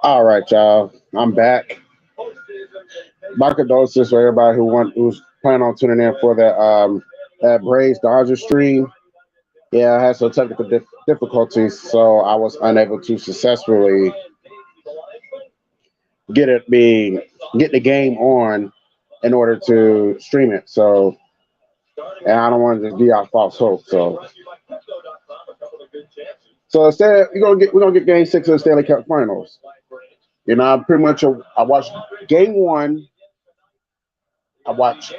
All right, y'all. I'm back. My condolences for everybody who's planning on tuning in for that Braves Dodgers stream. Yeah, I had some technical difficulties, so I was unable to successfully get the game on in order to stream it. So, and I don't want to just be our false hope. So instead, we're gonna get Game 6 of the Stanley Cup Finals. You know, I watched Game 1. I watched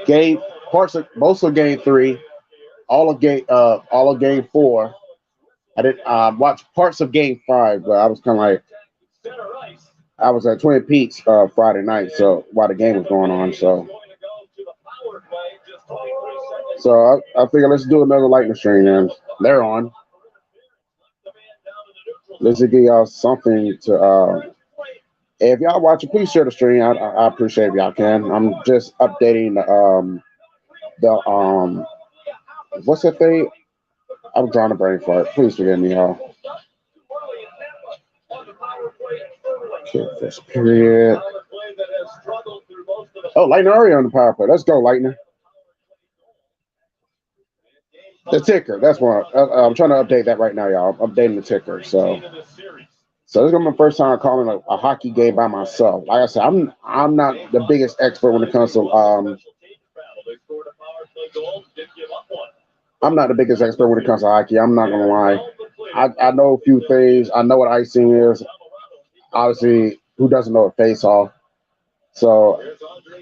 most of Game 3, all of Game 4. I did watch parts of Game 5, but I was kind of like I was at Twin Peaks Friday night, so while the game was going on, so I figured let's do another lightning stream, and they're on. Let's just give y'all something to. If y'all watching, please share the stream. I appreciate if y'all can. I'm just updating the what's that thing? I'm drawing a brain fart. Please forgive me, y'all. Okay, first period. Oh, Lightning already on the power play. Let's go, Lightning. The ticker. That's one. I'm trying to update that right now, y'all. I'm updating the ticker. So this is my first time calling a hockey game by myself. Like I said, I'm not the biggest expert when it comes to I'm not the biggest expert when it comes to hockey. I'm not gonna lie. I know a few things. I know what icing is. Obviously, who doesn't know a face-off? So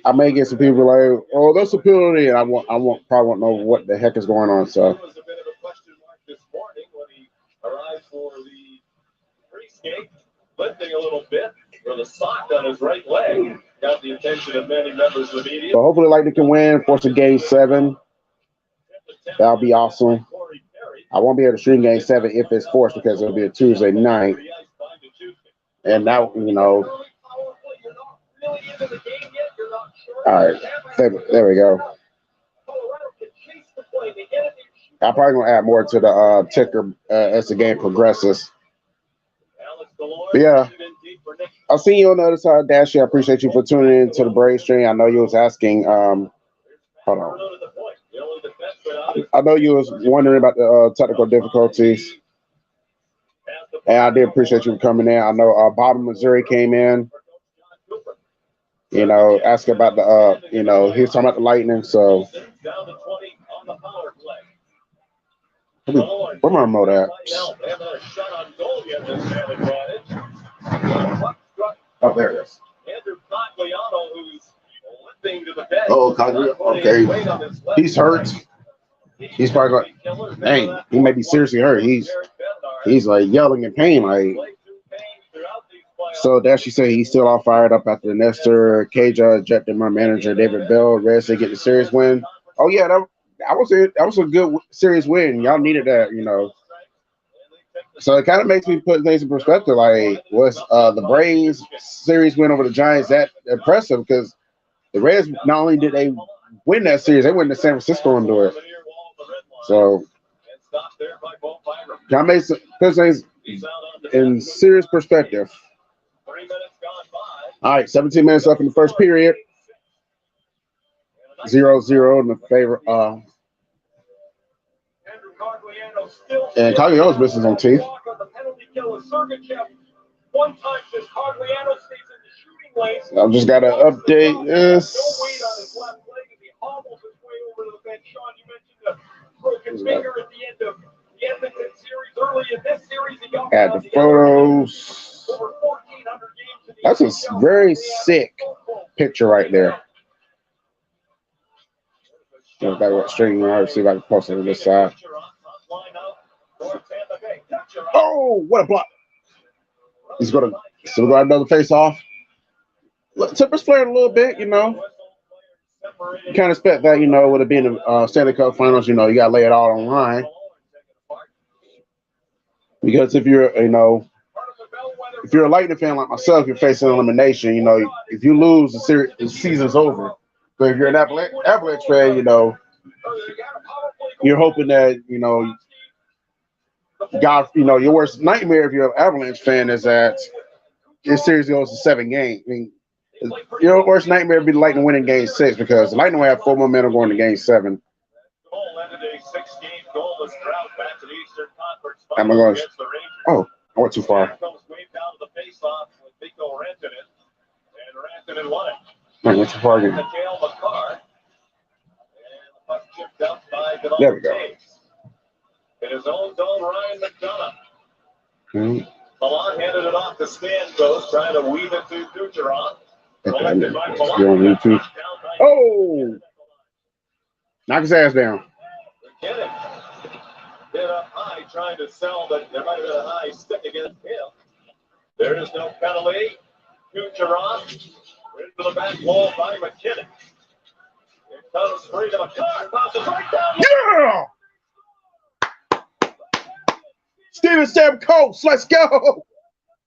I may get some people like, "Oh, that's a penalty," and probably won't know what the heck is going on. So. Lifting a little bit with a sock on his right leg. Got the attention of many members of the media. So hopefully Lightning can win, force a Game 7. That'll be awesome. I won't be able to stream Game 7 if it's forced because it'll be a Tuesday night. And now, all right, there we go. I'm probably going to add more to the ticker as the game progresses. But yeah, I'll see you on the other side, Dashy. I appreciate you for tuning in to the Brave stream. I know you was asking. Hold on. I know you was wondering about the technical difficulties, and I did appreciate you coming in. I know Bob in Missouri came in. Asking about the he was talking about the Lightning. So where my remote at? Oh, there it is. Oh, okay. He's hurt. He's probably like, dang, he may be seriously hurt. He's like yelling in pain. Like, so Dashy said he's still all fired up after the Nestor Caja ejected my manager David Bell. Reds to get the series win. Oh yeah, that was it. That was a good series win. Y'all needed that, So it kind of makes me put things in perspective. Like, was the Braves series win over the Giants that impressive? Because the Reds, not only did they win that series, they went to San Francisco and do it. So kind of makes put things in serious perspective. All right, 17 minutes left in the first period. 0-0 in the favor. And Cagliano's missing some teeth. I've just got to update this. Add the photos. That's a very sick picture right there. I've got to straighten it out, see if I can post it on this side. Oh, what a block! He's gonna another face off. Tipper's flared a little bit, You kind of expect that, with it being the Stanley Cup Finals, you got to lay it all on line. Because if you're a Lightning fan like myself, you're facing elimination. If you lose, the season's over. But if you're an Avalanche fan, you're hoping that God, your worst nightmare if you're an Avalanche fan is that this series goes to 7 games. I mean, your worst nightmare would be the Lightning winning Game 6 because the Lightning will have full momentum going to Game 7. Am I going? Oh, I went too far. I went too far again. There we go. In his own zone, Ryan McDonough. Milan handed it off to Stamkos, trying to weave it through Kucherov. Collected by YouTube. Oh! Knock his ass down. McKinnon hit up high, trying to sell, but there might have been a high stick against him. There is no penalty. Kucherov into the back wall by McKinnon. It comes free to McCarr, passes right down. Yeah! Steven Stamkos, let's go!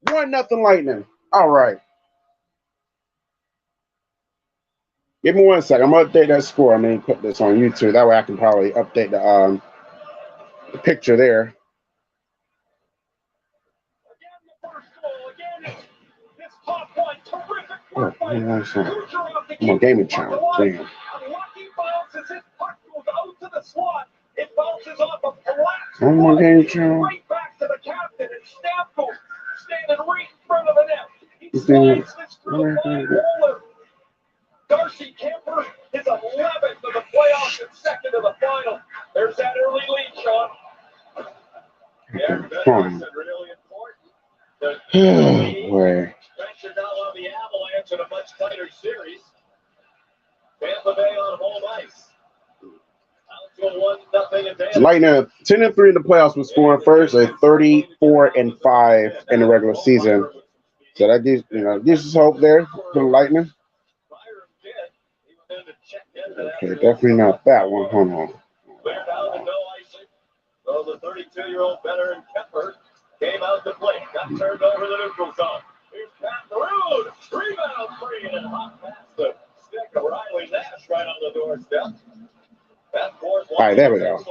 1-0 Lightning. All right. Give me 1 second. I'm gonna update that score. Put this on YouTube. That way I can probably update the picture there. Oh, I'm on gaming channel. Damn. I'm on gaming channel. Darcy Kemper is 11th of the playoffs and 2nd of the final. There's that early lead, Sean. Really important. Boy. Pressure now on the Avalanche in a much tighter series. Tampa Bay on home ice. Out to a 1-0 advantage. Lightning 10-3 in the playoffs was scoring first, and 34-5 in the regular season. So that gives gives us hope there for the Lightning. Okay, definitely not that one. Hold on. So the 32-year-old veteran Kemper came out to play. Got turned over the neutral zone. Here's Pat Maroon. Rebound free and hot past the stick of Riley Nash right on the doorstep. All right, there we go.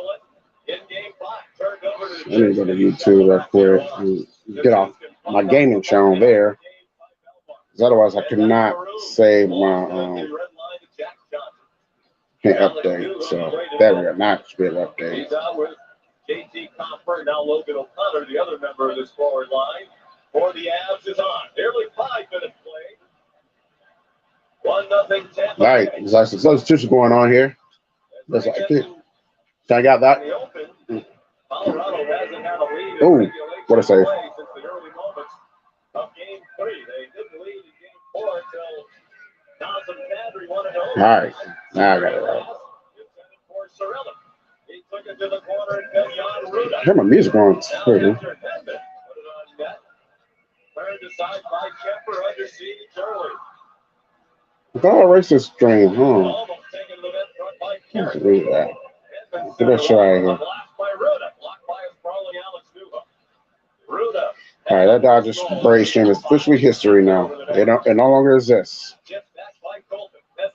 In game 5, turned over to Let me go to YouTube real quick and get off my gaming channel there. Because otherwise I cannot save my can't update. So there we go. Not spirit update. He's out with JT Compher, now Logan O'Connor, the other member of this forward line. For the Avs is on. Nearly 5 minutes played. 1-0 Tampa. All right, there's like some substitution going on here. That's like it. I got that. Colorado hasn't had a lead. Oh, what a save. Since the early moments of game 3. They didn't lead in game 4 until Johnson Kadri wanted to open. All right, now I got it right. He took it to the corner and Jan Ruda. I hear my music on. Turned aside by Kemper under siege early. It's all racist stream, huh? Almost taken to the net front by Let's Kerry. read that. Get that shit out of here. Blocked by Ruda. Blocked by his sprawling Alex Nuva. Ruda. All right, that Dodgers Braves stream is officially history now. It no longer exists.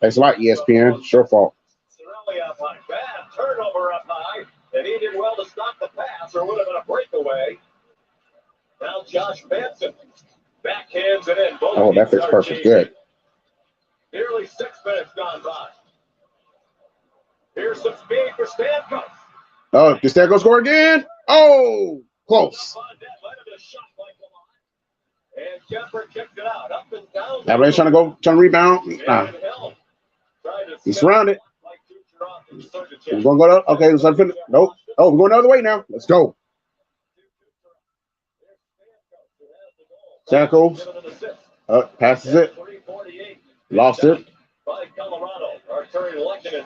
Thanks a lot, ESPN. It's your fault. Cirelli up high. Bad turnover up high. And he did well to stop the pass, or would have been a breakaway. Now Josh Manson backhands it in. Oh, that fits perfect. Good. Nearly 6 minutes gone by. Here's some speed for Stamkos. Oh, did Stamkos score again? Oh, close. And Kemper kicked it out, up and down. Avalanche trying to rebound. He's surrounded. We're going to go up. Okay, let's finish. Nope. Oh, we're going the other way now. Let's go. Stamkos passes it. Lost it. By Colorado. Arturi Lehkonen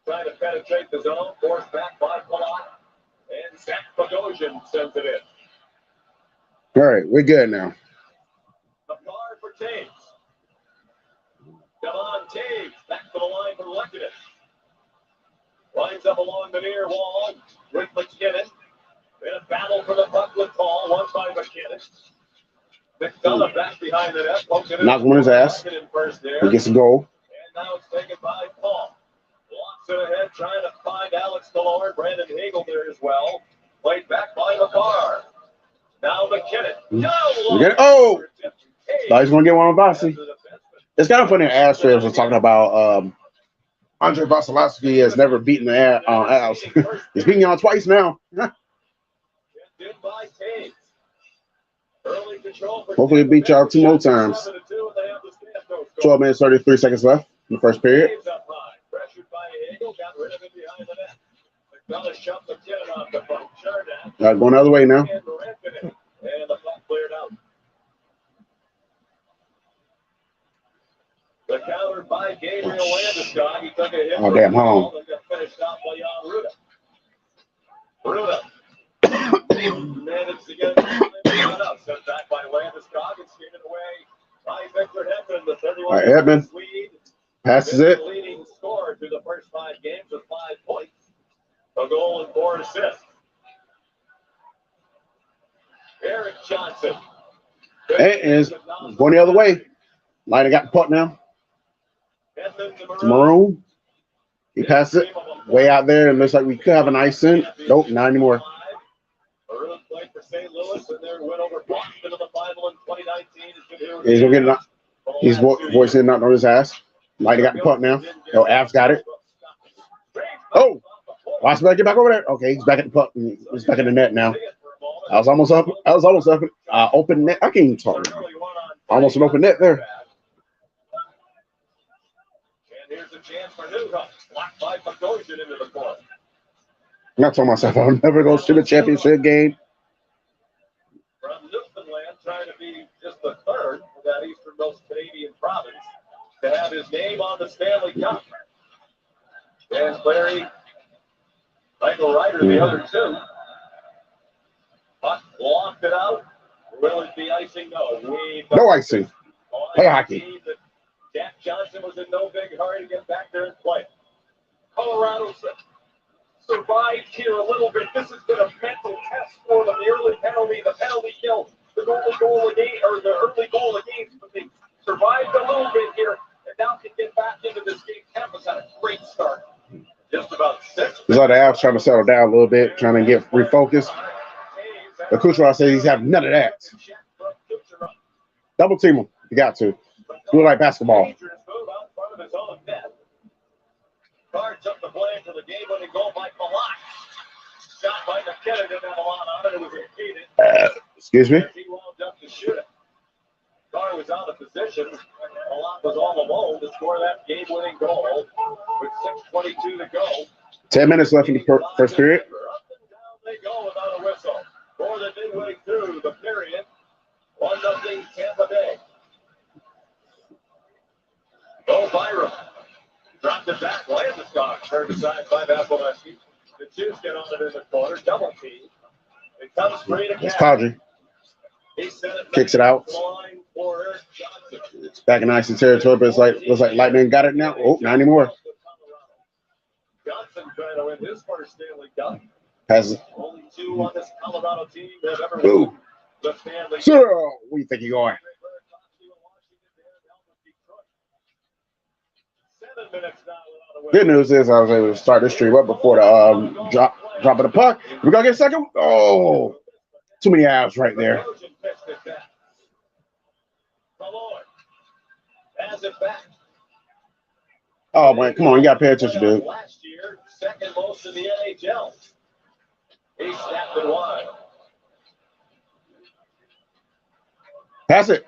trying to penetrate the zone. Forced back by Palat. And Zach Bogosian sends it in. All right, we're good now. The guard for Taves. Devon Taves back to the line for Lehkonen. Lines up along the near wall with McKinnon. In a battle for the puck with Paul. One by McKinnon. McDonough back behind the net. Knock him on his ass. He gets a goal. And now it's taken by Paul. Blocks it ahead, trying to find Alex Killorn. Brandon Hagel there as well. Played back by McCarr. Oh! Thought he's going to get one on Bossy. It's kind of funny. Astros was talking about Andre Vasilevsky has never beaten the Avs. He's beaten y'all twice now. Hopefully, he beat y'all 2 more times. 12 minutes, 33 seconds left in the first period. Going the other way now. The counter by Gabriel Landeskog. He took a hit. Oh, damn, hold on. Finished off by Jan Ruda. Managed to get it up. Sent back by Landeskog and skated away by Victor Hedman. The 31 Hedman passes it. Leading scorer through the first 5 games with 5 points. A goal and 4 assists. Eric Johnson. It is going the other way. Lighter got the puck now. To Maroon. He passes it way out there. It looks like we could have an ice in. Nope, not anymore. He's gonna get it. He's voicing it not on his ass. Lighter got the puck now. No, Avs got it. Oh, watch back, get back over there. Okay, he's back at the puck. He's back in the net now. I was almost up. Open net. I can't even talk. Almost an open net there. Here's a chance for Newhook. Blocked by Bogosian into the corner. I'm not telling myself I'm never going to the championship game. From Newfoundland, trying to be just the third of that easternmost Canadian province to have his name on the Stanley Cup. Dan Clary, Michael Ryder, the other 2. Puck blocked it out. Will it be icing? No icing. Play hockey. Jack Johnson was in no big hurry to get back there and play. Colorado survived here a little bit. This has been a mental test for them. The early penalty, the penalty kill, the early goal against, but they survived a little bit here and now can get back into this game. Tampa's had a great start. Just about 6. There's a lot of Avs trying to settle down a little bit, trying to get refocused. But Kucherov says he's having none of that. Double team him. You got to. Do it like basketball. Carr took the blame for the game-winning goal by Malak. Shot by McKinnon didn't have a lot on it. It was impeded. Excuse me? He wound up to shoot it. Carr was out of position. Malak was all alone to score that game-winning goal with 6:22 to go. 10 minutes left in the first period. Up and down they go without a whistle. More than midway through the period. 1-0 Tampa Bay. Go Byram. Dropped it back. Landeskog turned aside by Avalanche. The 2's get on it in the corner. Double team. It comes free to Kadri. Kicks it out. It's back in icy territory, but looks like Lightning got it now. Oh, not anymore. Johnson trying to win his first Stanley Cup. Passes. Only 2 on this Colorado team that have ever won the Stanley Cup. So, where do you think you're going? 7 minutes now without a win. Good news is I was able to start this stream up before the drop of the puck. We gonna get a second? Oh, too many Avs right there. Oh man, come on, you gotta pay attention, dude. Last year, second most in the NHL. He snapped it wide. Pass it.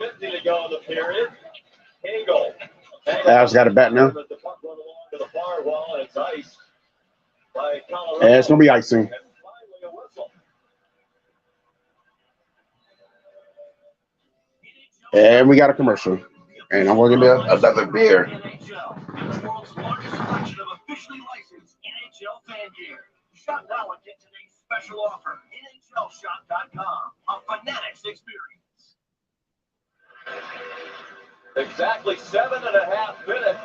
8:50 to go in the period. Hagel. Avs got it back now. The puck went along to the far wall, and it's ice by Colorado. Yeah, it's gonna be icing. And finally a whistle. And we got a commercial. And I'm gonna get another beer. The world's largest collection of officially licensed NHL fan gear. Shop now and get today's special offer. NHLshop.com. A Fanatics experience. Exactly 7.5 minutes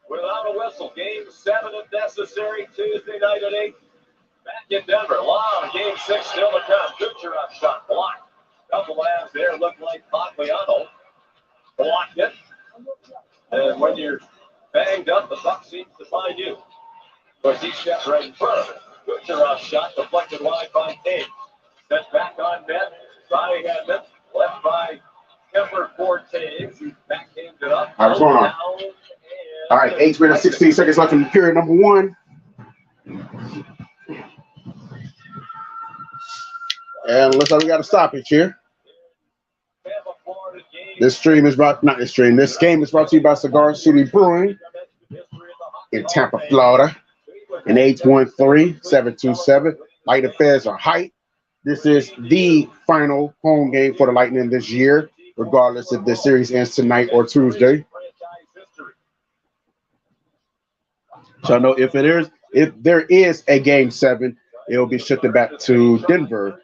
without a whistle. Game 7 if necessary. Tuesday night at 8. Back in Denver. Long. Game 6 still to come. Kucherov shot blocked. Couple labs there look like Pagliano blocked it. And when you're banged up, the puck seems to find you. Of course, he stepped right in front of it. Kucherov's shot deflected wide by Kane. Sent back on net. Ronnie had net left by Kemper Cortez. He backhanded it up. All right, what's going on? All right, 8 minutes, 16 seconds left in period number 1. And looks like we got a stoppage here. This game is brought to you by Cigar City Brewing in Tampa, Florida. In 813-727. Lightning fans are hyped. This is the final home game for the Lightning this year, regardless if the series ends tonight or Tuesday. So I know if there is a game 7, it will be shifted back to Denver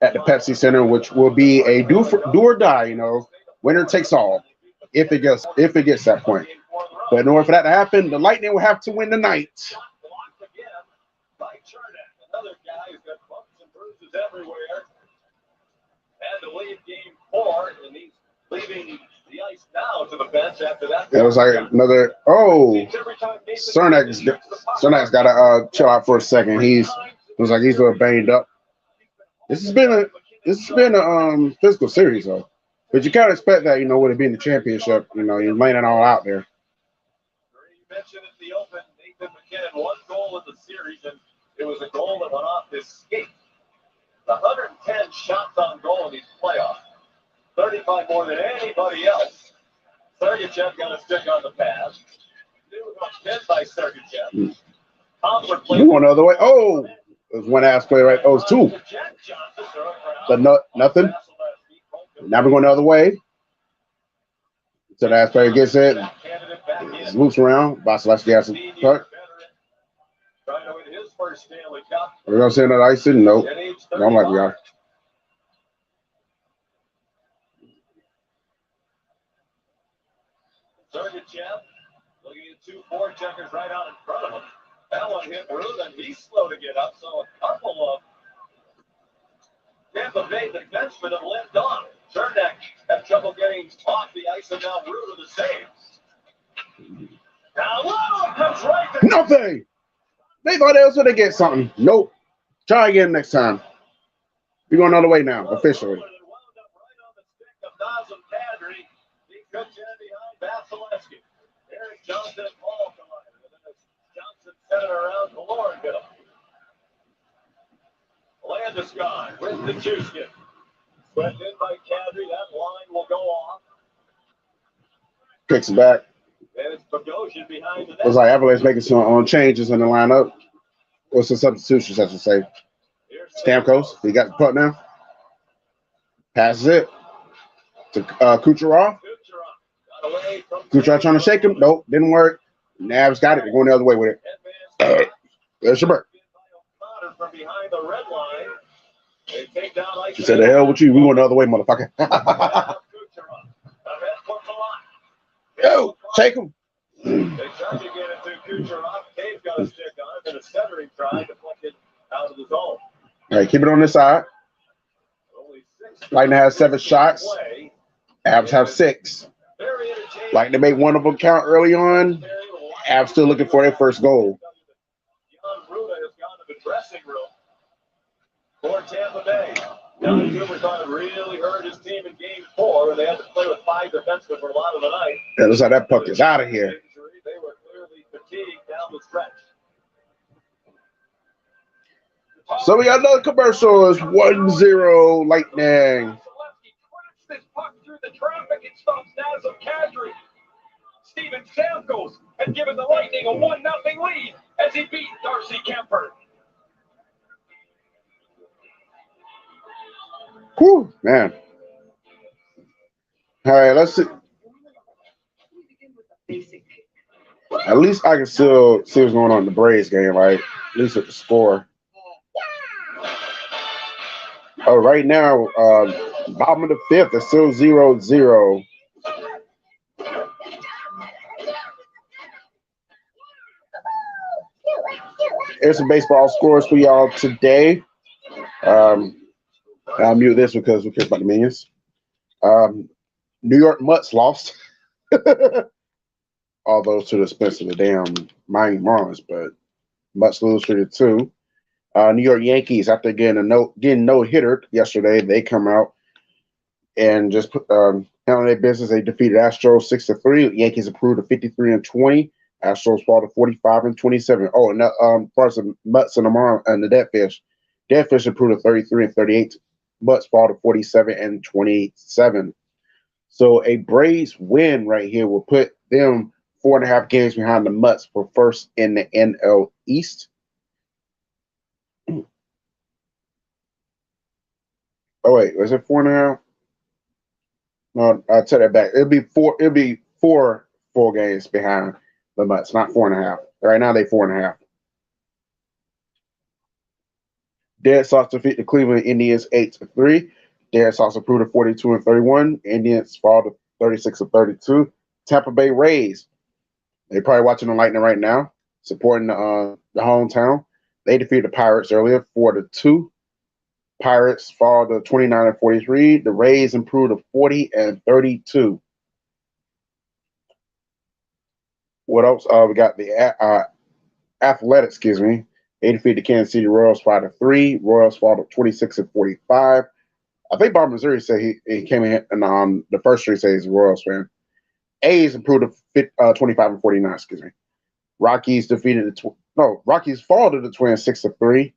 at the Pepsi Center, which will be a do or die, you know, winner takes all, if it gets that point. But in order for that to happen, the Lightning will have to win tonight. Another guy who's got bumps and bruises everywhere. Had to leave game 4, and he's leaving the ice now to the bench after that. It was like another. Oh, Cernak's got to chill out for a second. It was like he's a little banged up. This has been a physical series though, but you kind of expect that, you know, with it being the championship, you know, you're laying it all out there. You mentioned at the open, Nathan McKinnon, 1 goal in the series, and it was a goal that went off his skate. 110 shots on goal in these playoffs. 35 more than anybody else. Sergachev got a stick on the pass. New got pinned by Sergachev. You going the other way? Oh, there's one ass play right. Oh, it's 2. But nothing. Now we're going the other way. So the ass player gets it. Moves around. Vasilevsky has a puck. We're going to send that ice in? Nope. No, I'm like we are. Sergachev looking at 2 forecheckers right out in front of him. That one hit Ruth, and he's slow to get up, so a couple of Tampa Bay defensemen have left on. Cernak had trouble getting off the ice, and now Ruth with the saves. Now Lalo comes right to nothing. They thought they was going to get something. Nope. Try again next time. We're going another way now, officially. Johnson and Paul collided. And then Johnson sent it around to Lauren. Landeskog with the Chuskin. Swept in by Kadri. That line will go off. Kicks back. And it's Bogosian behind the net. It was like Avalanche making some changes in the lineup. Or some substitutions, I should say. Stamkos, he got the puck now. Passes it to Kucherov. Kucherov trying to shake him. Nope, didn't work. Nav's got it. They're going the other way with it. There's Shabert. He said, the hell with you. We going the other way, motherfucker. Yo, shake him. They tried to get it to Kucherov. Cave's got a stick on it, and a centering try to flick it out of the zone. All right, keep it on this side. Lightning has 7 shots. Avs have 6. Like they made one of them count early on. Avs still looking for their first goal. John Ruda has gone to the dressing room for Tampa Bay. Don Cooper thought it really hurt his team in game 4, and they had to play with 5 defensemen for a lot of the night. Yeah, looks like that puck is out of here. They were clearly fatigued down the stretch. So we got another commercial. It's 1-0 Lightning. This puck through the traffic and stops Nazem Kadri. Steven Stamkos had given the Lightning a 1-0 lead as he beat Darcy Kemper. Whew, man. All right, let's see. At least I can still see what's going on in the Braves game, right? At least with the score. Oh, right now, bottom of the 5th, it's still 0-0. Here's some baseball scores for y'all today. I'll mute this because we care about the Minions. New York Mets lost. All those to the expense of the damn Miami Marlins, but Mets lose 3-2. New York Yankees, after getting no hitter yesterday, they come out and just handle their business. They defeated Astros 6-3. Yankees improved to 53-20. Astros fall to 45-27. Oh, and parts of Mutts and the Deadfish. Deadfish improved to 33-38. Mutts fall to 47-27. So a Braves win right here will put them 4.5 games behind the Mutts for first in the NL East. Oh wait, was it 4.5? No, I'll take that back. It'll be four full games behind the Mutts, not 4.5. Right now they 4.5. Dead Sox defeat the Cleveland Indians 8-3. Dead Sox improved to 42-31. Indians fall to 36-32. Tampa Bay Rays. They're probably watching the Lightning right now, supporting the hometown. They defeated the Pirates earlier 4-2. Pirates fall to 29-43. The Rays improved to 40-32. What else? We got the Athletics, excuse me. They defeated the Kansas City Royals 5-3. Royals fall to 26-45. I think Bob Missouri said he came in and the first three says he's a Royals fan. A's improved to 25-49, excuse me. Rockies defeated Rockies fall to the Twins 6-3.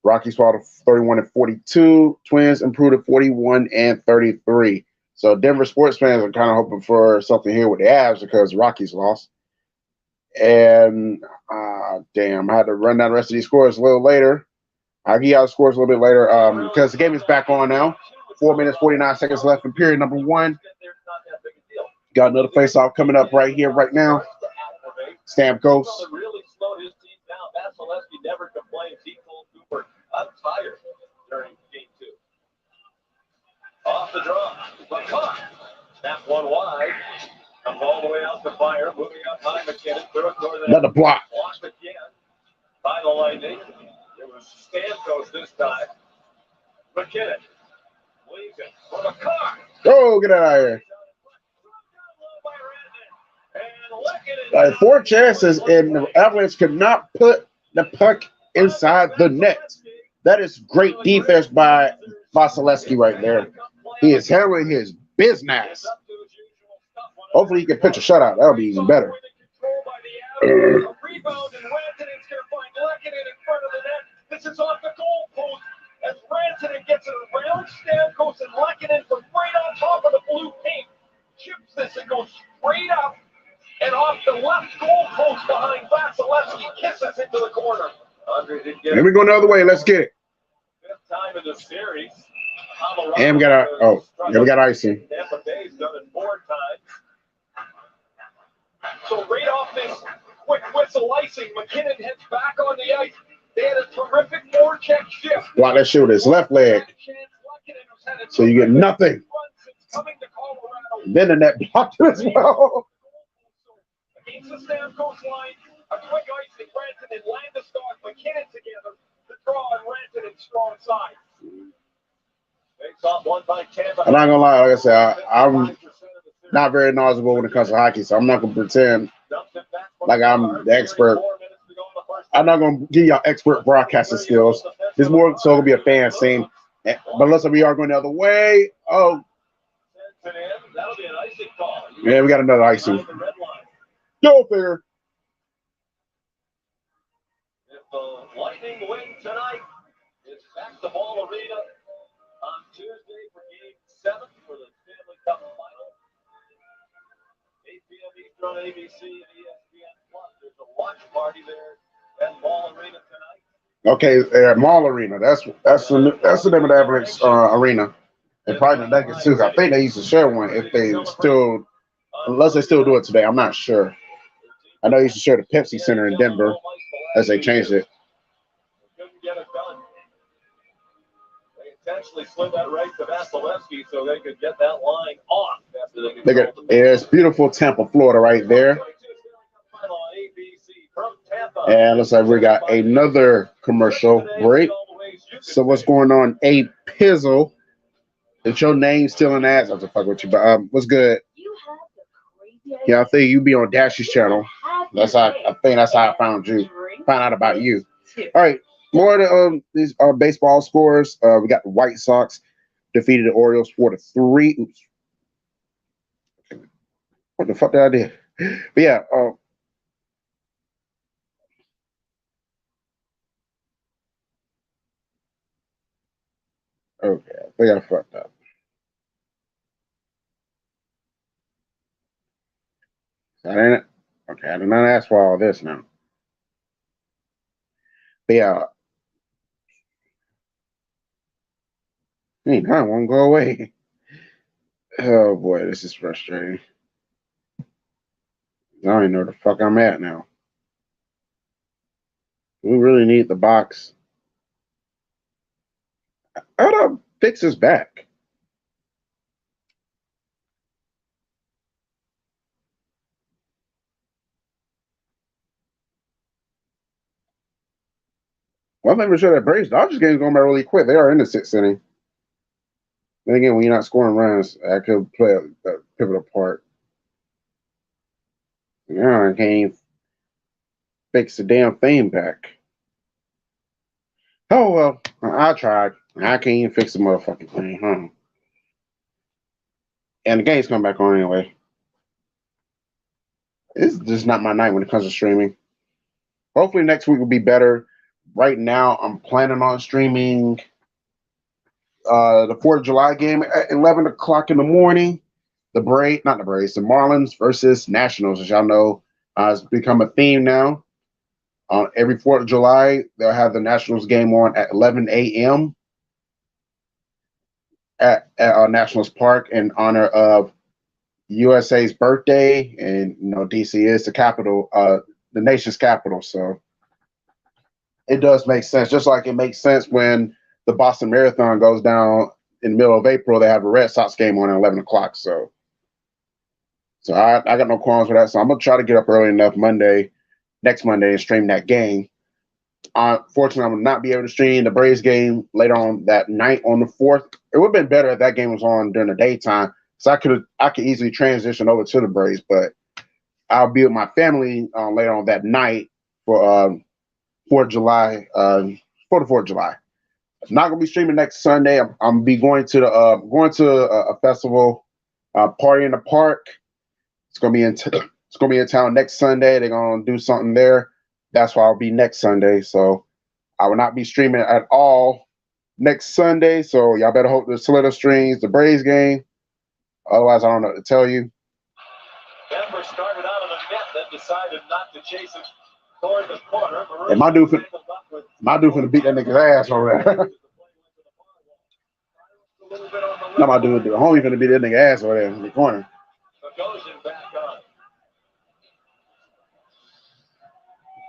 Rockies fall to 31-42. Twins improved to 41-33. So Denver sports fans are kind of hoping for something here with the Avs because Rockies lost. And damn, I had to run down the rest of these scores a little later. I'll give you the scores a little bit later because the game is back on now. 4 minutes, 49 seconds left in period number 1. Got another face-off coming up right here, right now. Stamkos. Really slowed his team down. Vasilevsky never complains. He told Cooper, I'm tired during game 2. Off the draw. Snap one wide. Comes all the way out to fire. Moving up high, McKinnon. Through it toward the Another block. Blocked again by the Lightning. It was Stamkos this time. McKinnon leaves it for McCarr. Oh, get out of here. 4 chances, and the Avalanche could not put the puck inside the net. That is great defense by Vasilevsky right there. He is handling his business. Hopefully he can pitch a shutout. That'll be even better. Rebound and Rantanen here find Lehkonen in front of the net. This is off the goal post as Rantanen gets it around Stamkos and Lehkonen from right on top of the blue paint. Chips this and goes straight up and off the left goal post behind Vasilevsky. Kisses into the corner. Andre didn't get it. Let me go the other way. Let's get it. 5th time in the series. And we got icing. Tampa Bay's done it 4 times. So right off this quick whistle icing, McKinnon heads back on the ice. They had a terrific forecheck shift. Block that shit with his left leg. So you get nothing. Then the net blocked it as well. Against the Stamkos line, a quick icing, Rantanen and Landeskog, McKinnon together to draw on Rantanen's strong side. Takes off one by Tampa. I'm not gonna lie, like I said, I'm not very knowledgeable when it comes to hockey, so I'm not gonna pretend like I'm the expert. I'm not gonna give y'all expert broadcasting skills. It's more so gonna be a fan scene. But unless we are going the other way. Oh, yeah, we got another icing. Go figure. If the Lightning win tonight, it's back to Ball Arena on Tuesday for Game 7 for the Stanley Cup Final. 8 p.m. Eastern on ABC and ESPN Plus. There's a watch party there at Ball Arena tonight. Okay, Mall Arena. That's the name of the Avalanche arena. And probably the Nuggets too. I think they used to share one if they still, unless they still do it today. I'm not sure. I know they used to share the Pepsi Center in Denver as they changed it. Couldn't get it done. They intentionally slid that right to Vasilevsky so they could get that line off after they it's beautiful Tampa, Florida right there. And looks like we got another commercial break. So what's going on? A-Fizzle. Is your name still in ads? I'm just fucking with you, but what's good? Yeah, I think you be on Dash's channel. I think that's how I found you. Found out about you. All right, More of the, these baseball scores. We got the White Sox defeated the Orioles 4-3. Oops, what the fuck did I do? But yeah, okay, I think I fucked up. I didn't. Okay, I did not ask for all this now. But yeah, I won't go away. Oh boy, this is frustrating. I don't even know where the fuck I'm at now. We really need the box. How do I fix this back? One thing for sure, that Braves Dodgers game is going by really quick. They are in the sixth inning. Then again, when you're not scoring runs, I could play a pivotal part. Yeah, I can't even fix the damn thing back. Oh well, I tried. I can't even fix the motherfucking thing, huh? And the game's come back on anyway. It's just not my night when it comes to streaming. Hopefully next week will be better. Right now, I'm planning on streaming the 4th of July game at 11 o'clock in the morning. The Marlins versus Nationals, as y'all know, has become a theme now. Every 4th of July, they'll have the Nationals game on at 11 a.m. at Nationals Park in honor of USA's birthday, and DC is the capital, the nation's capital. So it does make sense. Just like it makes sense when the Boston Marathon goes down in the middle of April, they have a Red Sox game on at 11 o'clock. So I got no qualms with that. So I'm gonna try to get up early enough next Monday, and stream that game. Fortunately, I will not be able to stream the Braves game later on that night on the 4th. It would have been better if that game was on during the daytime, so I could easily transition over to the Braves. But I'll be with my family later on that night for 4th of July. For the 4th of July, I'm not gonna be streaming next Sunday. I'm gonna be going to a festival, party in the park. It's gonna be it's gonna be in town next Sunday. They're gonna do something there. That's why I'll be next Sunday. So I will not be streaming at all next Sunday. So y'all better hope the Solita streams the Braves game. Otherwise, I don't know what to tell you. Denver started out of the net, then decided not to chase it toward the corner. And my dude finna beat that nigga's ass over there. Not my dude. The homie finna beat that nigga's ass over there in the corner.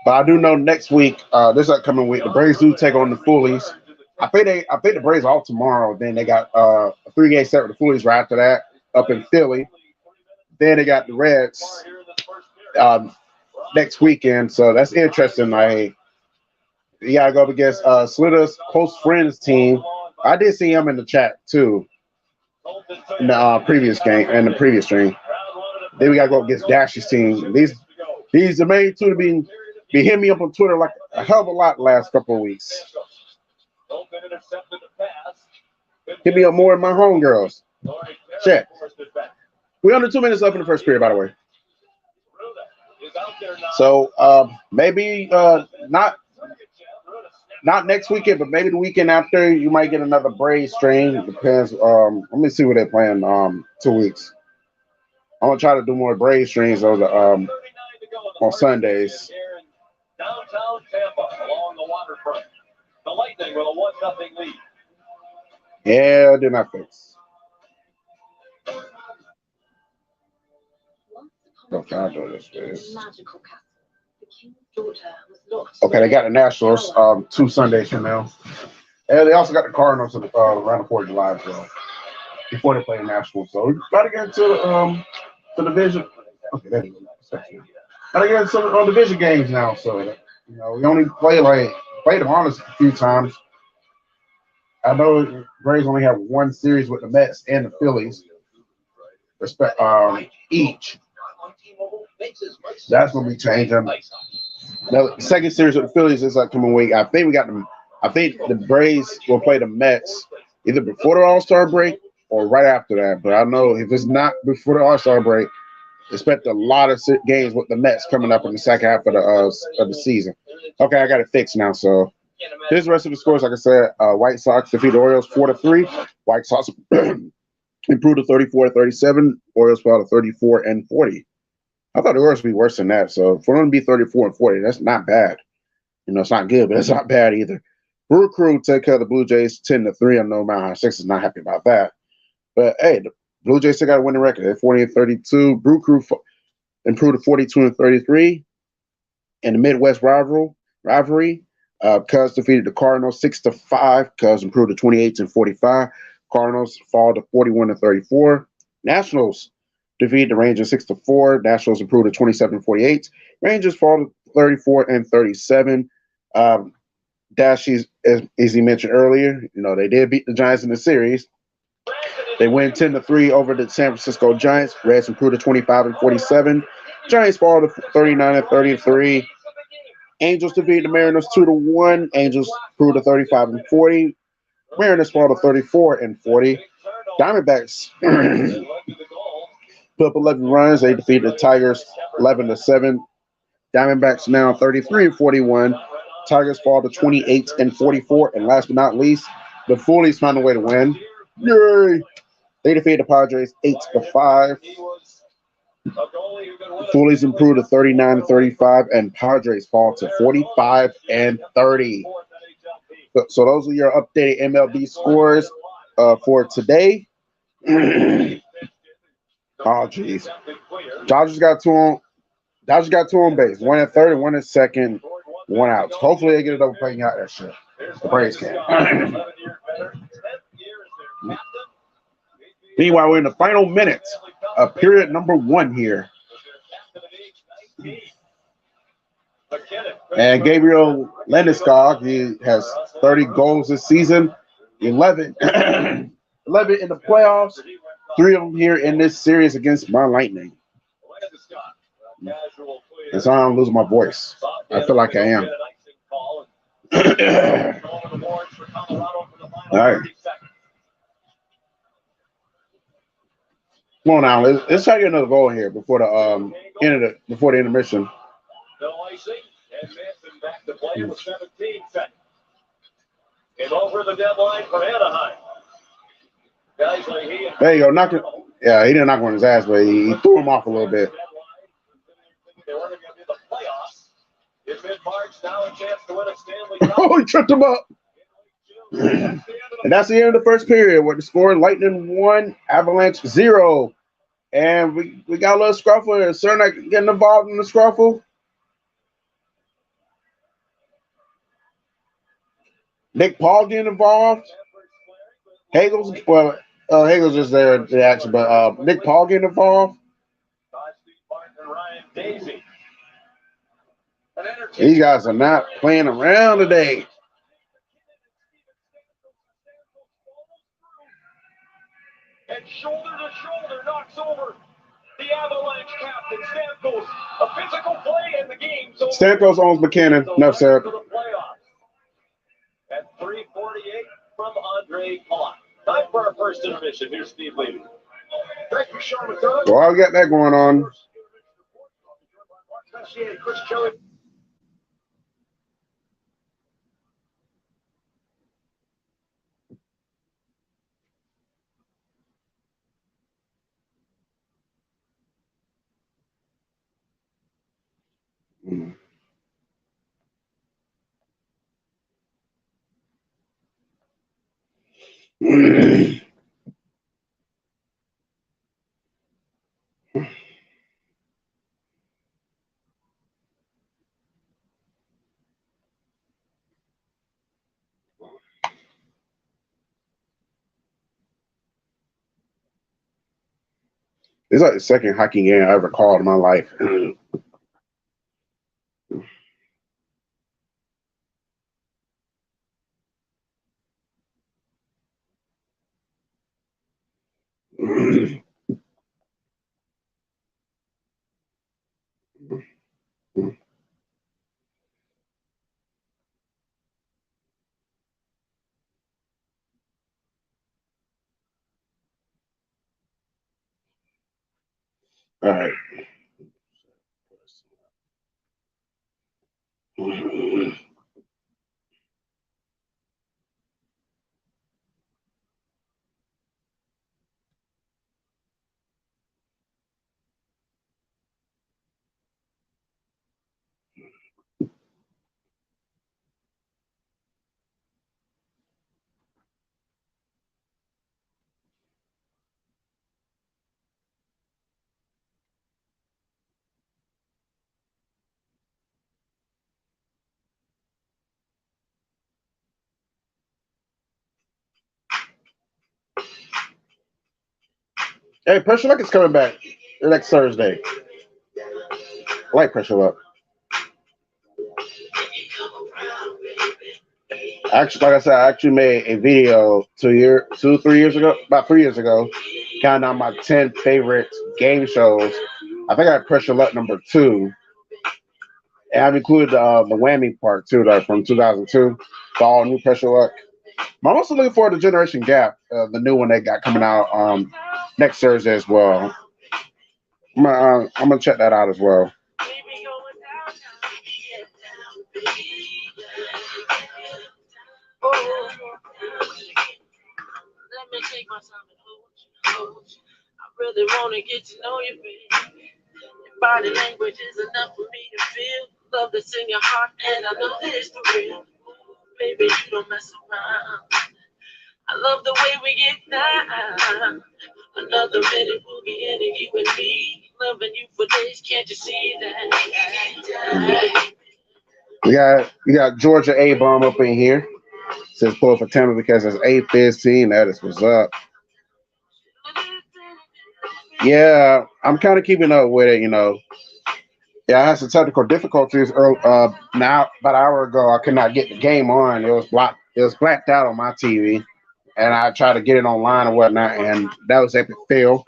But I do know next week, this upcoming week, the Braves do take on the Foolies. I think the Braves off tomorrow. Then they got a 3-game set with the Foolies right after that up in Philly. Then they got the Reds next weekend. So that's interesting. Like, you gotta go up against Slitter's close friends team. I did see him in the chat too in the previous game and the previous stream. Then we gotta go against Dash's team. These the main two to be hitting me up on Twitter like a hell of a lot the last couple of weeks. Hit me up more than my homegirls. Shit. We're under 2 minutes left in the first period, by the way. So maybe not next weekend, but maybe the weekend after, you might get another Braves stream. It depends. Let me see what they're playing 2 weeks. I'm gonna try to do more Braves streams on Sundays. Downtown Tampa along the waterfront. The Lightning with a 1-0 lead. Yeah, did not fix. Okay, they got the Nationals 2 Sundays from now. And they also got the Cardinals around the 4th of July, so before they play the Nationals. So we got to get into the division. Okay, there you go. Got to get into some division games now. So we only played the Marlins a few times. I know Braves only have one series with the Mets and the Phillies, each. That's gonna be changing. The second series with the Phillies is upcoming week. I think we got them. I think the Braves will play the Mets either before the All Star break or right after that. But I know if it's not before the All Star break, expect a lot of games with the Mets coming up in the second half of the season. Okay, I got it fixed now. So here's the rest of the scores. Like I said, White Sox defeat the Orioles 4-3. White Sox improved to 34-37. Orioles fell to 34-40. I thought the Orioles would be worse than that. So for them to be 34-40, that's not bad. You know, it's not good, but it's not bad either. Brew Crew take care of the Blue Jays 10-3. I know Mount Six is not happy about that. But hey, the Blue Jays still got a winning record. They're 40-32. Brew Crew improved to 42-33. In the Midwest rivalry, Cubs defeated the Cardinals 6-5. Cubs improved to 28-45. Cardinals fall to 41-34. Nationals defeated the Rangers 6-4. Nationals improved to 27-48. Rangers fall to 34-37. Dashies, as he mentioned earlier, you know, they did beat the Giants in the series. They win 10-3 over the San Francisco Giants. Reds improved to 25-47. Giants fall to 39-33. Angels defeat the Mariners 2-1. Angels improved to 35-40. Mariners fall to 34-40. Diamondbacks put up 11 runs. They defeated the Tigers 11-7. Diamondbacks now 33-41. Tigers fall to 28-44. And last but not least, the Phillies found a way to win. Yay! They defeated the Padres 8-5. Phillies improved to 39-35, and Padres fall to 45-30. So those are your updated MLB scores for today. Oh, geez. Dodgers got two on base. One at third and one at second. One out. Hopefully they get it over playing out that shit. The Braves can. Meanwhile, we're in the final minutes of period number 1 here. And Gabriel Landeskog, he has 30 goals this season, 11, 11 in the playoffs, 3 of them here in this series against my Lightning. And so I'm losing my voice. I feel like I am. All right. Come on now, let's try to get another goal here before the intermission. No icing, and Manson back to play with 17 seconds. And over the deadline for Anaheim. Guys like he. There you go. Yeah, he didn't knock on his ass, but he threw him off a little bit. They were going to be the playoffs in mid-March. Now a chance to win a Stanley Cup. Oh, he tripped him up. And that's the end of the first period where the score Lightning 1, Avalanche 0. And we got a little scruffle. Is Cernak getting involved in the scruffle? Nick Paul getting involved? Hagel's just there at the action, but Nick Paul getting involved? These guys are not playing around today. And shoulder to shoulder knocks over the Avalanche captain, Stamkos. A physical play in the game. Stamkos owns McKinnon. No, sir. At 3:48 from Andre Pott. Time for our first intermission. Here's Steve Levy. Thank you, Sean McDonough. Well, I got that going on. Chris Kelly. It's like the second hockey game I ever called in my life. All right. Hey, Pressure Luck is coming back next Thursday. I like Pressure Luck. Actually, like I said, I actually made a video 3 years ago, about 3 years ago, counting down my 10 favorite game shows. I think I had Pressure Luck number 2, and I've included the whammy part too, like from 2002. The all new Pressure Luck. I'm also looking forward to Generation Gap, the new one they got coming out next Thursday as well. I'm gonna check that out as well. Let me take my time and hold you. I really want to get to know you, baby. Your body language is enough for me to feel love that's in your heart, and I know that it's for real. Baby, you don't mess around. I love the way we get down. Another minute we'll be in it, you and me. Loving you for days, can't you see that? We got Georgia A bomb up in here. Says pull for Tampa because it's A-Fizz team. That is what's up. Yeah, I'm kind of keeping up with it, you know. Yeah, I had some technical difficulties now about an hour ago. I could not get the game on. It was blocked. It was blacked out on my TV, and I tried to get it online and whatnot, and that was epic fail.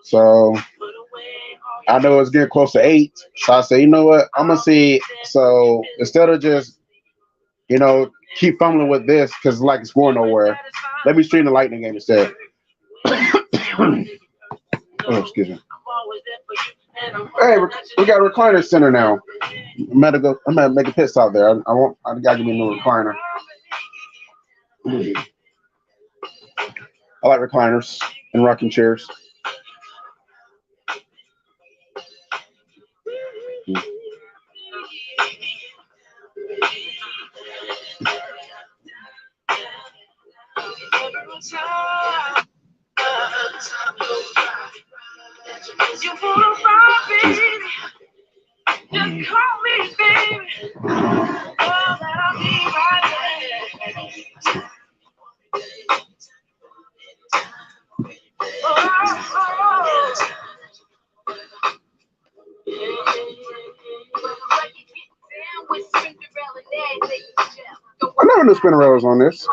So I know it's getting close to 8. So I said, you know what? I'm gonna see. So instead of just keep fumbling with this because like it's going nowhere, let me stream the Lightning game instead. Oh, excuse me. Hey, we got a recliner center now. I'm gonna make a pit stop there. I gotta give me a new recliner. I like recliners and rocking chairs. You wanna ride, baby? Just call me, baby. Oh, that I'll be right there. I never knew Spinnerella was on this.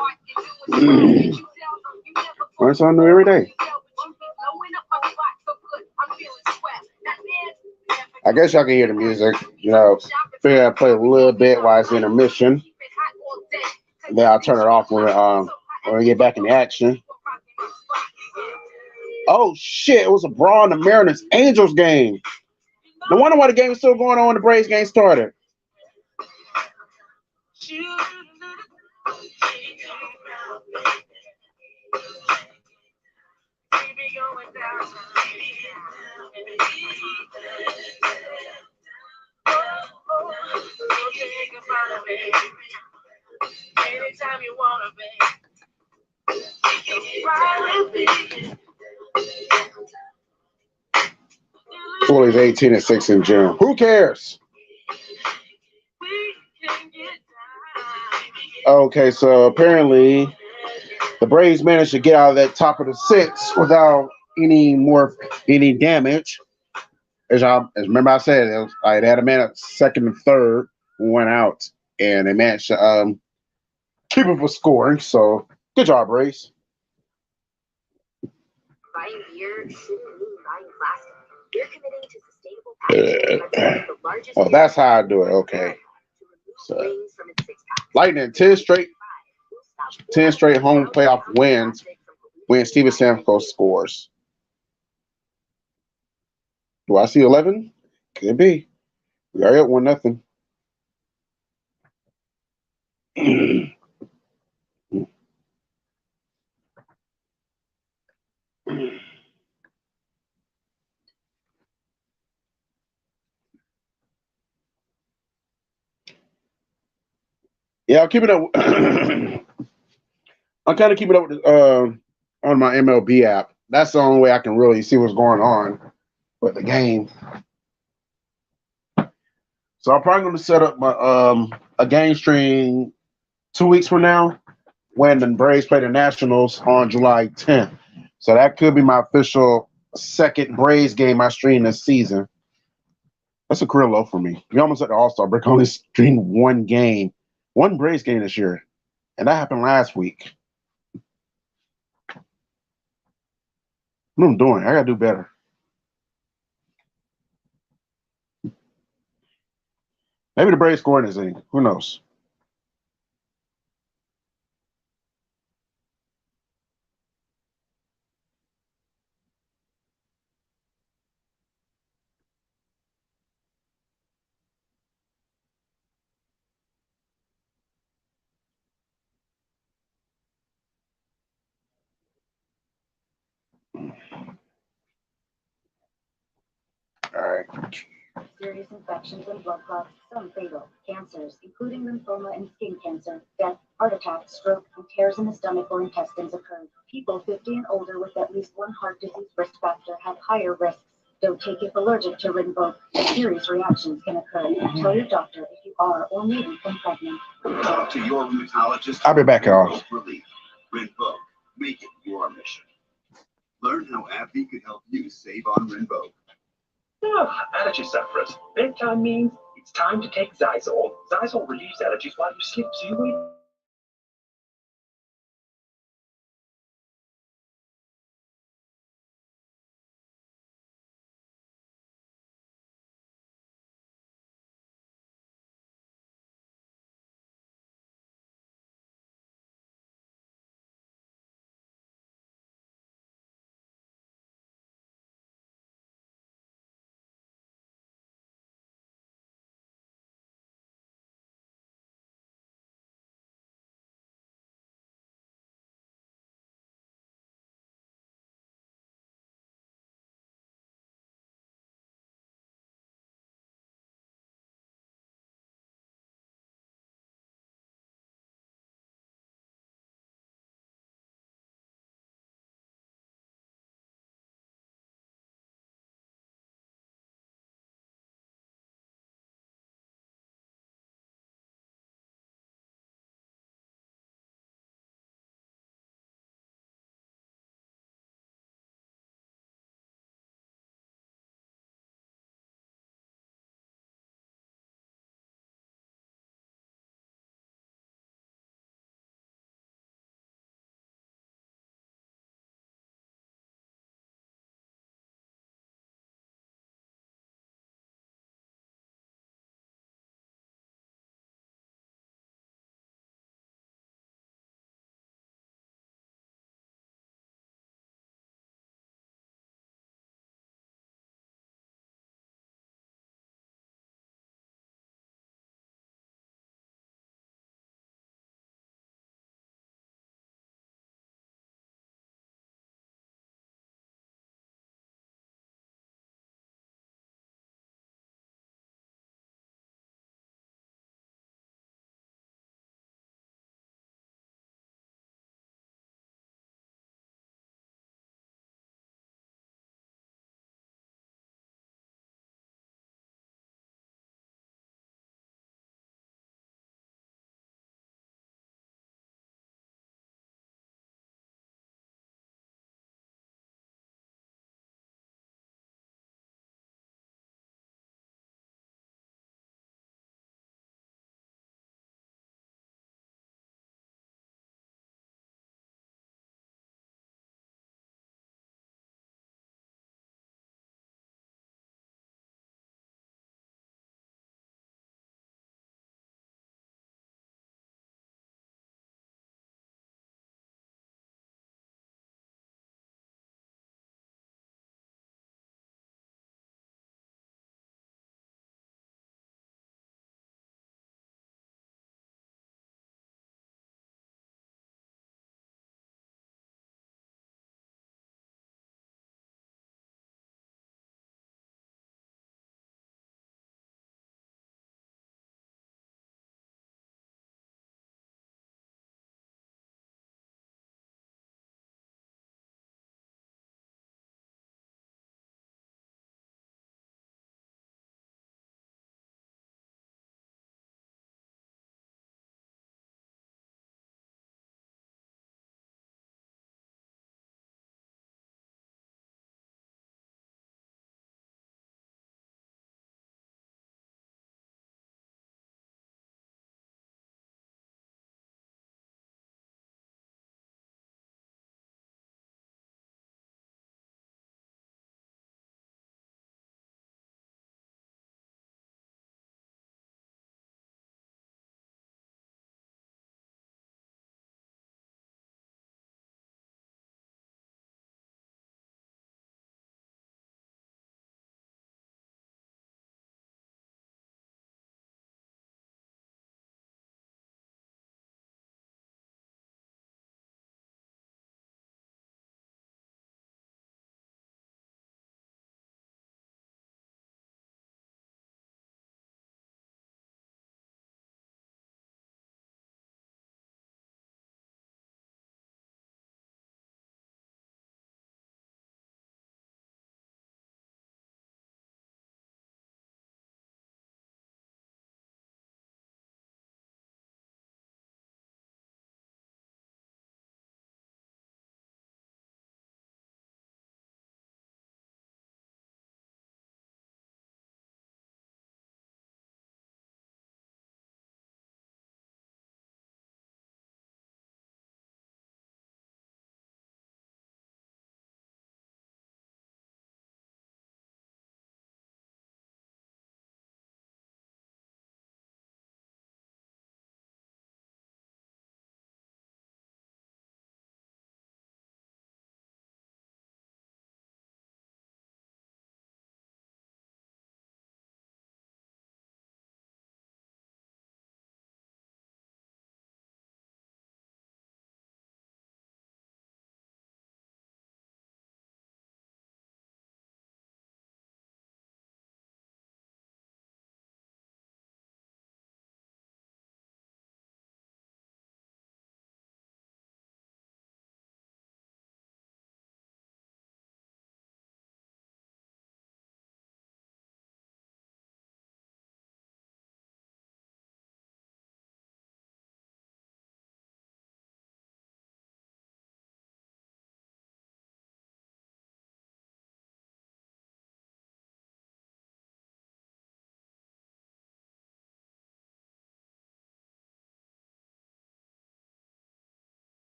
Learn something new every day. I guess y'all can hear the music. Figure I play a little bit while it's intermission. And then I'll turn it off when we get back in the action. Oh shit! It was a brawl in the Mariners Angels game. No wonder why the game is still going on when the Braves game started. Anytime you wanna be. Phillies 18-6 in June. Who cares? Okay, so apparently the Braves managed to get out of that top of the 6 without any damage. As remember I said, it was they had a man at second and third who went out, and they managed to keep it from scoring. So good job, Braves. Buying beer shouldn't mean buying plastic. We're committing to sustainable packaging by building the largest. Oh, that's how I do it. Okay. So, Lightning 10 straight home playoff wins when Steven Stamkos scores. Do I see 11? Could be. We already up 1-0. Yeah, I'm keeping up. I'm kind of keeping up with on my MLB app. That's the only way I can really see what's going on with the game. So I'm probably going to set up my a game stream 2 weeks from now when the Braves play the Nationals on July 10th. So that could be my official second Braves game I stream this season. That's a career low for me. We almost at the All-Star break. I only streamed one Braves game this year, and that happened last week. What am I doing? I gotta do better. Maybe the Braves scoring this inning. Who knows? All right. Serious infections and blood clots, some fatal, cancers, including lymphoma and skin cancer, death, heart attack, stroke, and tears in the stomach or intestines occur. People 50 and older with at least one heart disease risk factor have higher risks. Don't take if allergic to Rinvoq. Serious reactions can occur. Tell your doctor if you are or may become pregnant. Talk to your rheumatologist. I'll be back, y'all. Rinvoq, make it your mission. Learn how AbbVie could help you save on Rinvoq. Oh, allergy sufferers. Bedtime means it's time to take Zyzol. Zyzol relieves allergies while you sleep, so you wait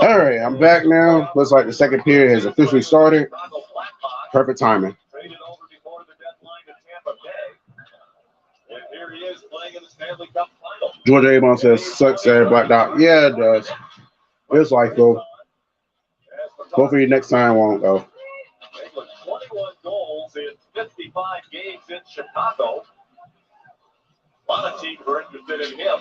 All right, I'm back now. Looks like the second period has officially started. Perfect timing. Traded over before the deadline to Tampa Bay. And here he is playing in the Stanley Cup final. Georgia Avon says, sucks there, Black Dot. Yeah, it does. Feels like, though. Hopefully next time won't, though. 21 goals in 55 games in Chicago. A lot of teams were interested in him.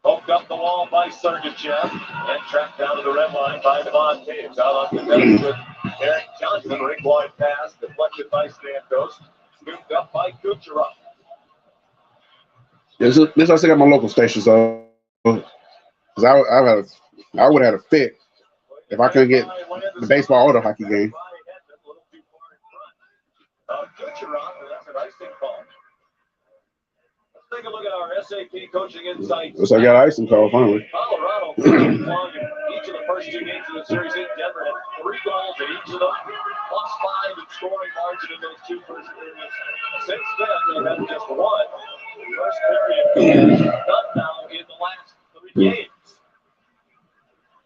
Poked up the wall by Sergachev and tracked down to the red line by Devon Taves. Out on the bench with Eric Johnson. Ring wide pass deflected by Stamkos. Scooped up by Kucherov. This I still got my local station, so because I would have had a fit if I couldn't get the baseball or the hockey game. Kucherov, that's an icing call. Let's take a look at our SAP coaching insights. Looks like I got icing call finally. Colorado long in each of the first 2 games of the series in Denver had 3 goals in each of them, +5 in scoring margin in those 2 first periods. Since then, they've had just 1 first period, done now in the last 3 games.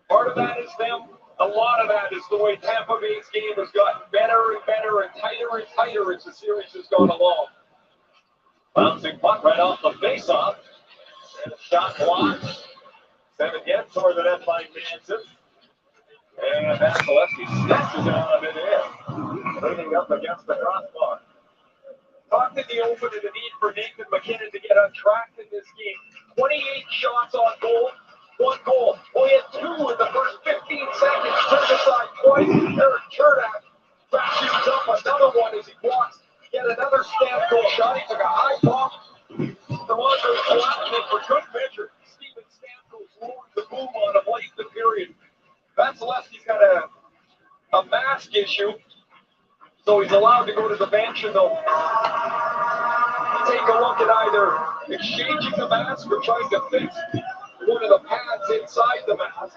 Part of that is them. A lot of that is the way Tampa Bay's game has gotten better and better and tighter as the series has gone along. Bouncing puck right off the faceoff. And a shot blocked. Sent again toward the net by Manson. And Vasilevsky snatches it out of midair. Bringing up against the crossbar. Talked in the open of the need for Nathan McKinnon to get on track in this game. 28 shots on goal. 1 goal. Well, he had 2 in the first 15 seconds. Turned aside twice. Eric Chernak shoots up another one as he blocks yet another Stamkos shot. He took a high bump. The Monsters collapsing for good measure. Steven Stamkos lowered the boom on him late in the period. Vasilevsky's got a mask issue, so he's allowed to go to the bench and they'll take a look at either exchanging the mask or trying to fix one of the pads inside the mask.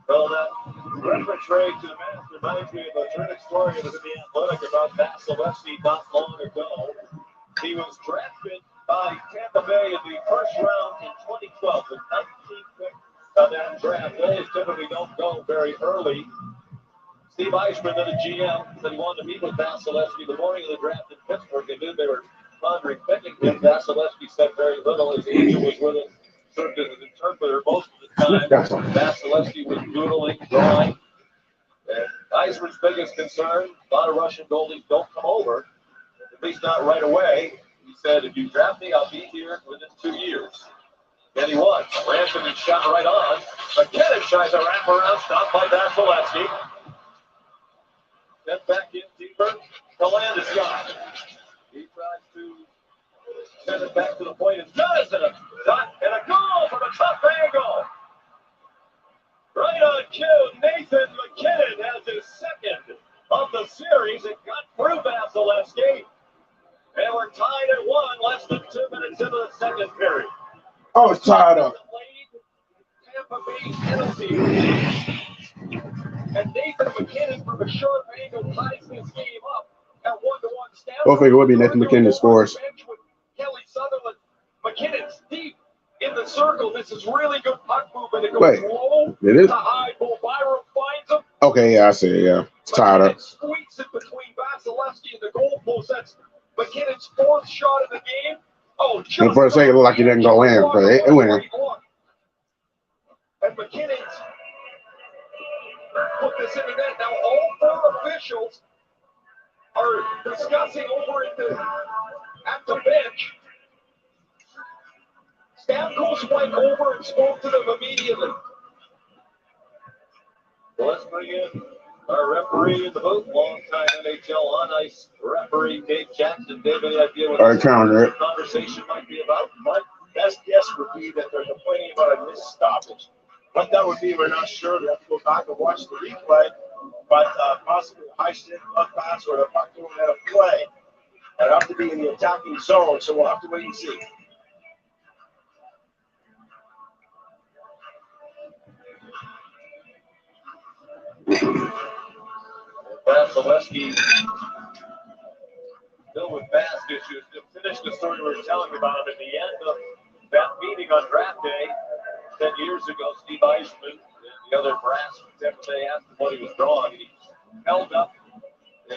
Well, that reference rate to the mask reminds me of a terrific story that was in the Athletic about Vasilevsky not long ago. He was drafted by Tampa Bay in the first round in 2012, the 19th pick of that draft. Those typically don't go very early. Steve Eisman, then the GM, said he wanted to meet with Vasilevsky the morning of the draft in Pittsburgh. They knew they were pondering picking him. Vasilevsky said very little. His agent was with him, served as an interpreter most of the time. Vasilevsky was doodling, drawing. And Eisman's biggest concern, a lot of Russian goalies don't come over, at least not right away. He said, if you draft me, I'll be here within 2 years. And he was. Ransom and shot right on. McKinnon tries a wraparound, stopped by Vasilevsky. Then back in deeper to Landeskog. He tries to send it back to the point. It's does, and a shot and a goal from a tough angle. Right on cue, Nathan McKinnon has his second of the series. It got through Vasilevsky. And we're tied at 1, less than 2 minutes into the second period. Oh, it's tied up. Tampa Bay penalty. And Nathan McKinnon from a short angle ties this game up at 1-1. Hopefully it will be Nathan McKinnon scores. Kelly Sutherland. McKinnon's deep in the circle. This is really good puck movement. It goes low to high. Bo Byram finds him. Okay, yeah, I see it. Yeah, it's tied up. Squeaks it between Vasilevsky and the goalpost. That's McKinnon's 4th shot of the game. Oh, and for a second, it looked like he didn't go in, but it went in. And McKinnon's put this in the net. Now, all 4 officials are discussing over at the bench. Stamkos went over and spoke to them immediately. Well, let's bring in our referee in the booth, long-time NHL on-ice referee Dave Jackson. Dave, any idea what this conversation might be about? My best guess would be that they're complaining about a missed stoppage. What that would be, we're not sure. We have to go back and watch the replay, but possibly a high-stick puck pass or a puck going out of play. It'd have to be in the attacking zone, so we'll have to wait and see. Vasilevsky still with mask issues. To finish the story we were telling about him at the end of that meeting on draft day 10 years ago, Steve Eisman and the other brass from Tampa Bay asked him what he was drawing. He held up a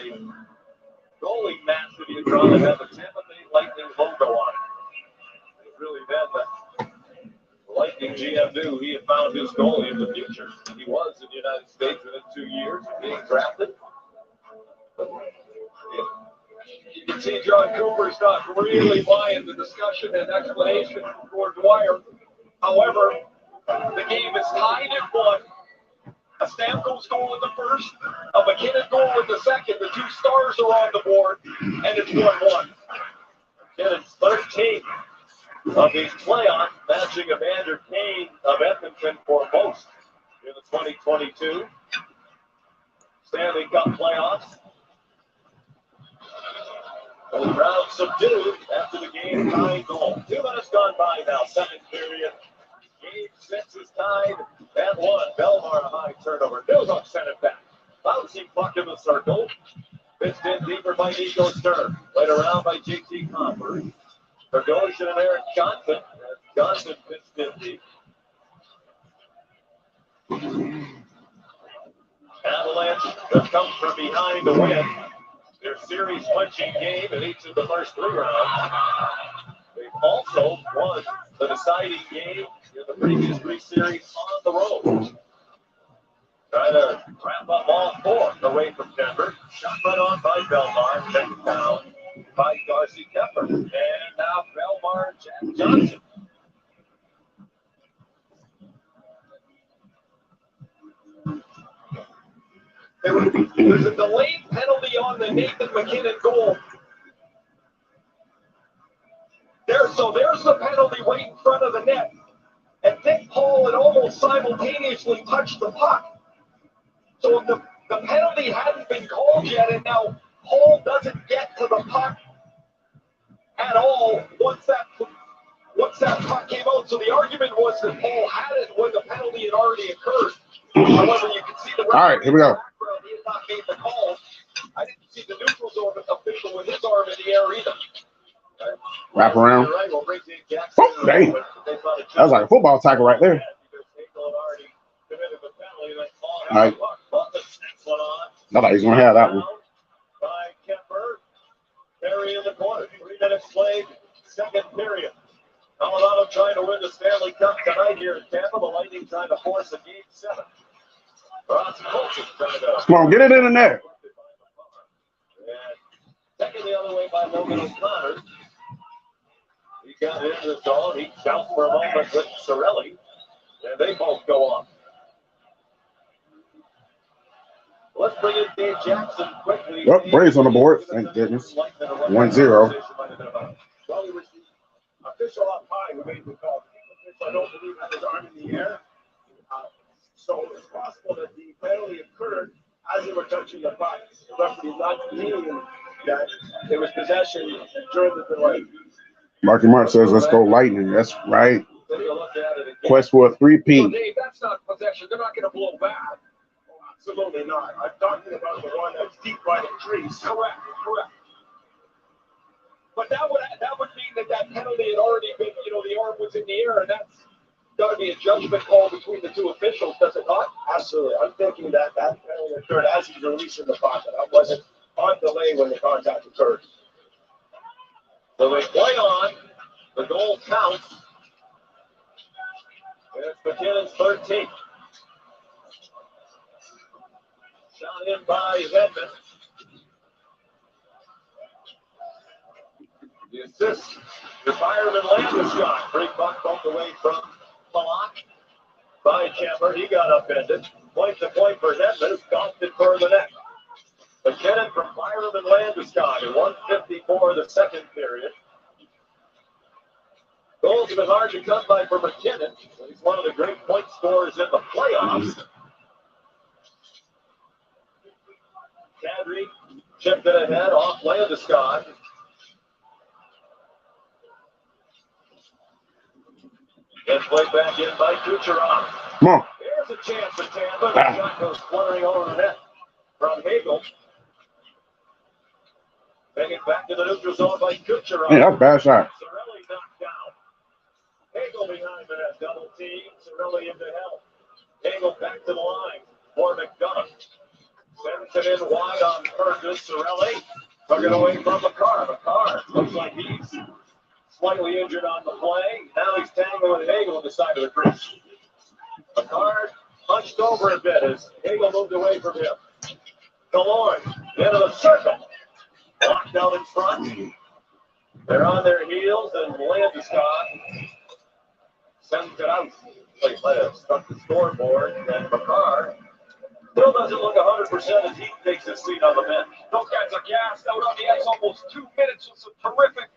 goalie mask that he had drawn that had the Tampa Bay Lightning logo on it. It really then the Lightning GM knew he had found his goalie in the future. He was in the United States within 2 years of being drafted. You can see John Cooper's not really buying the discussion and explanation from Gord Dwyer. However, the game is tied at 1. A Stamkos goal in the first, a McKinnon goal in the second. The 2 stars are on the board, and it's 1-1. McKinnon's 13th of these playoffs, matching Evander Kane of Edmonton for most in the 2022 Stanley Cup playoffs. The crowd subdued after the game tying goal. 2 minutes gone by now, second period. Game 6 is tied at 1. Belmar a high turnover. Newhook sent it back. Bouncing puck in the circle. Pitched in deeper by Nico Stern. Played around by JT Copper. Bergosian and Eric Johnson. Johnson pitched in deep. Avalanche have come from behind to win their series punching game in each of the first 3 rounds. They've also won the deciding game in the previous 3 series on the road. Trying to wrap up all 4 away from Denver. Shot right on by Belmar, taken down by Darcy Kepler. And now Belmar and Jack Johnson. There's a delayed penalty on the Nathan McKinnon goal. There's the penalty right in front of the net. And Dick Paul had almost simultaneously touched the puck. So if the penalty hadn't been called yet, and now Paul doesn't get to the puck at all once that puck came out. So the argument was that Paul had it when the penalty had already occurred. However, you can see the all right, here we go. He had not made the call. I didn't see the neutral zone official with his arm in the air either. Wrap around. Right, we'll bring Jackson. Oh, dang. That was like a football tackle right there. All right. No, he's going to have that one. By Kemper. Perry in the corner. 3 minutes played, second period. Colorado trying to win the Stanley Cup tonight here in Tampa. The Lightning trying to force a game 7. Come on, get it in the net. Taken the other way by Logan O'Connor. He got into the zone. He bounced for a moment with Cirelli. And they both go on. Let's bring in Dave Jackson quickly. Yep, Braves on the board. Thank goodness. 1-0. Well, he was the official up high who made the call. I don't believe had his arm in the air. So it's possible that the penalty occurred as they were touching the puck. The referee not seeing that there was possession during the delay. Marky Mark says, let's go Lightning. That's right. Quest for a 3-peat. Well, Dave, that's not possession. They're not going to blow bad. Oh, absolutely not. I'm talking about the one that's deep by the trees. Correct. But that would mean that penalty had already been, the arm was in the air, and that's got to be a judgment call between the 2 officials, does it not? Absolutely. I'm thinking that penalty occurred as he was releasing the puck. That wasn't on delay when the contact occurred. So they play on. The goal counts. And it's McKinnon's 13th. Shot in by Hedman. The assist to Fireman Landeskog. Great puck bumped away from Malak by Kemper. He got upended. Point to point for Hedman. Stopped it for the net. McKinnon from Fireman Landeskog in 1:54 of the second period. Goals have been hard to come by for McKinnon. He's one of the great point scorers in the playoffs. Kadri chipped it ahead off Landeskog. And played back in by Kucherov. Come on. There's a chance for Tampa. The shot goes fluttering over the net from Hagel. Bring it back to the neutral zone by Kucherov. Yeah, that's a bad shot. Cirelli knocked down. Hagel behind the net. Double team. Cirelli into help. Hagel back to the line for McDonough. Sends it in wide on purpose. Cirelli took it away from McCarr. McCarr looks like he's slightly injured on the play. Now he's tangling with Hagel on the side of the crease. McCarr hunched over a bit as Hagel moved away from him. DeLorme into the circle. Blocked out in front. They're on their heels, and Landeskog sends it out. Like might have struck the scoreboard, and McCarr still doesn't look 100% as he takes his seat on the bench. Those guys are gassed out on the ice almost 2 minutes with some terrific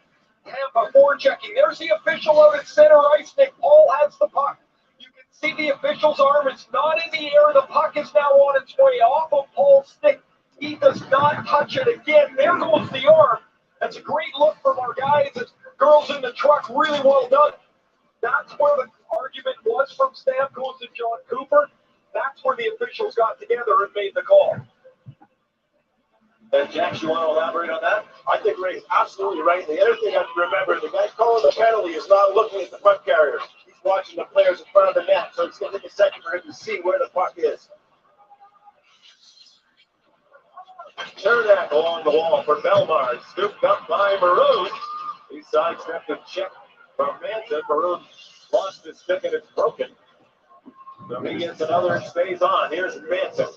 Tampa forechecking. There's the official out at center ice. Nick Paul has the puck. You can see the official's arm is not in the air. The puck is now on its way off of Paul's stick. He does not touch it again. There goes the arm. That's a great look from our guys. It's girls in the truck. Really well done. That's where the argument was from Stamkos and John Cooper. That's where the officials got together and made the call. And Jack, you want to elaborate on that? I think Ray's absolutely right. The other thing I have to remember, the guy calling the penalty is not looking at the puck carrier. He's watching the players in front of the net, so it's going to take a second for him to see where the puck is. Chernak along the wall for Belmar. Scooped up by Maroon. He sidestepped a check from Manson. Maroon lost his stick and it's broken. So he gets another and stays on. Here's Manson.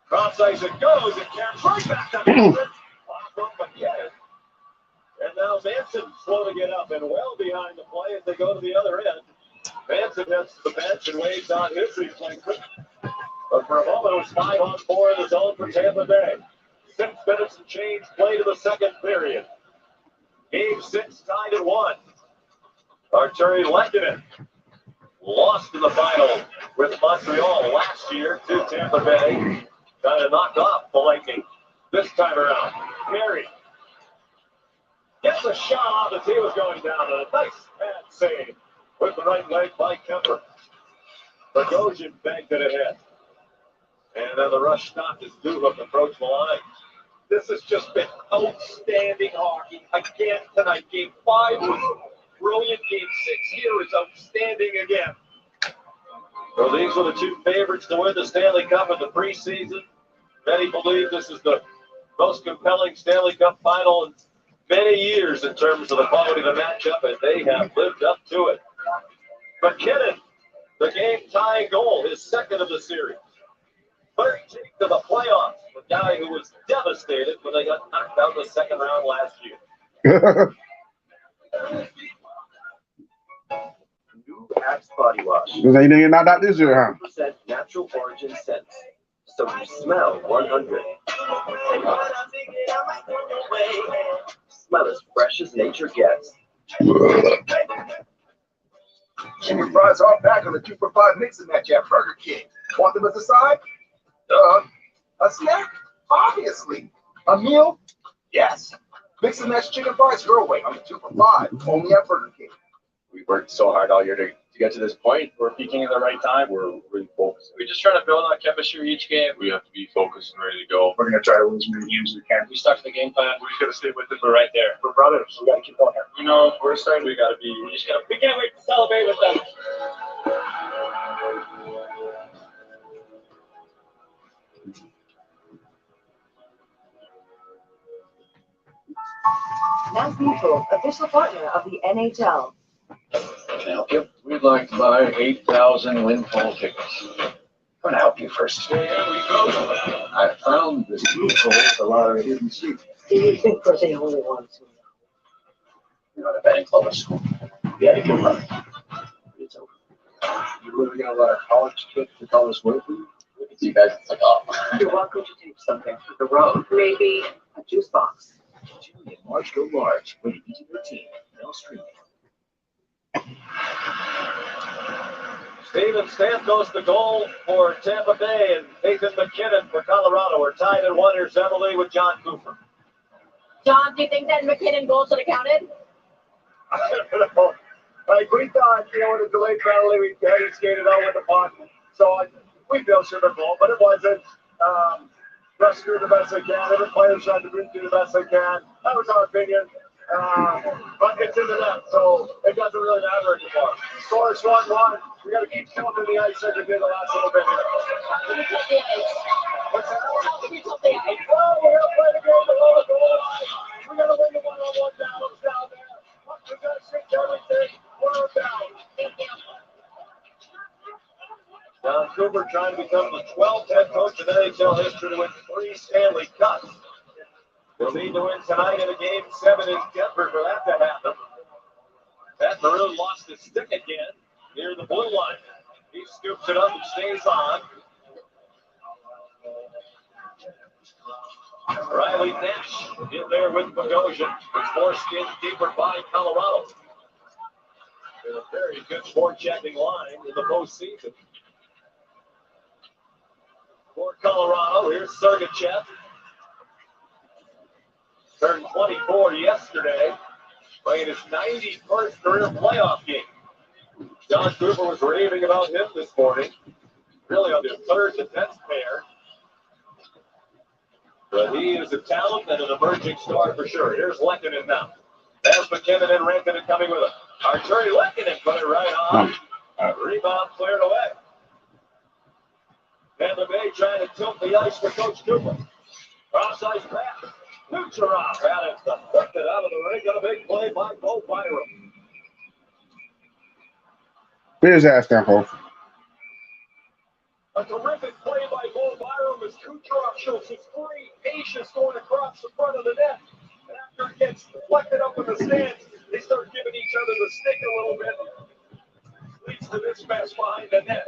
Cross ice it goes. It carries right back to Manson. Off from McKinnon. And now Manson slow to get up and well behind the play as they go to the other end. Manson heads to the bench and waves on his replacement. But for a moment, it was 5-on-4 in the zone for Tampa Bay. 6 minutes and change play to the second period. Game 6 tied at 1. Arturi Lehkonen lost in the final with Montreal last year to Tampa Bay. Kind of knocked off the Lightning this time around. Perry gets a shot off as he was going down. And a nice pad save with the right leg by Kemper. Bogosian banked it ahead. And then the rush stopped as Duhook approached the line. This has just been outstanding hockey again tonight. Game 5 was brilliant. Game 6 here is outstanding again. So these were the 2 favorites to win the Stanley Cup in the preseason. Many believe this is the most compelling Stanley Cup final in many years in terms of the quality of the matchup, and they have lived up to it. McKinnon, the game-tying goal, his second of the series. 13th to the playoffs, the guy who was devastated when they got knocked out in the second round last year. New Axe Body Wash. You think you're not out this year, huh? 100% natural origin scents. So you smell 100. Smell as fresh as nature gets. Chicken fries are back on the 2 for $5 mix and match at Burger King. Want them as a side? A snack? Obviously. A meal? Yes. Mix and match chicken fries your way on the 2 for $5, only at Burger King. We worked so hard all year to get to this point. We're peaking at the right time. We're really focused. We're just trying to build on chemistry each game. We have to be focused and ready to go. We're going to try to win as many games as we can. We stuck to the game plan. We just got to stay with it. We're right there. We're brothers. We got to keep going here. You know, we're starting. We got to be. We can't wait to celebrate with them. Mass Mutual, official partner of the NHL. Can I help you? We'd like to buy 8,000 windfall tickets. I'm going to help you first. Here we go. I found this loophole with a lot of hidden secrets. You think for the only ones. You're not a betting club or school. You had a good run. It's over. You really got a lot of college kids to tell us what to do? Look at you guys. It's like, oh. You're welcome to take something for the road. Maybe a juice box. Jimmy and March go large. When you eat your team, they'll stream. Steven Stamkos the goal for Tampa Bay, and Nathan McKinnon for Colorado. We're tied at 1. Here's Emily with John Cooper. John, do you think that McKinnon goal should have counted? I don't know. Like we thought, with a delayed penalty, we skated out with the puck. So we feel should have goal, but it wasn't. Rushed through the best they can. Every player tried to bring through the best they can. That was our opinion. Buckets in the net, so it doesn't really matter anymore. Score is 1-1. We got to keep filling the ice like we did the last little bit here. What's that? How can you top the ice? Well, we got to play the game below the goal line. We got to win the one-on-one battles down there. Possession, everything. We're down. Don Cooper trying to become the 12th head coach of NHL history to win 3 Stanley Cups. They'll need to win tonight in a game 7 in Denver for that to happen. That Maroon lost his stick again near the blue line. He scoops it up and stays on. Riley Nash in there with Bogosian. It's forced in deeper by Colorado. Been a very good forechecking line in the postseason. For Colorado, here's Sergachev. Turned 24 yesterday, playing his 91st career playoff game. John Cooper was raving about him this morning, really on their 3rd defense pair. But he is a talent and an emerging star for sure. Here's Lehkonen now. There's McKinnon and Rantanen coming with him. Arturi Lehkonen put it right on. Rebound cleared away. Tampa Bay trying to tilt the ice for Coach Cooper. Cross-ice pass. Kucherov had it deflected out of the ring. Got a big play by Bo Byram. Beat his ass down, Cole. A terrific play by Bo Byram as Kucherov shows his free patience going across the front of the net. And after it gets deflected up in the stands, they start giving each other the stick a little bit. Leads to this mess behind the net.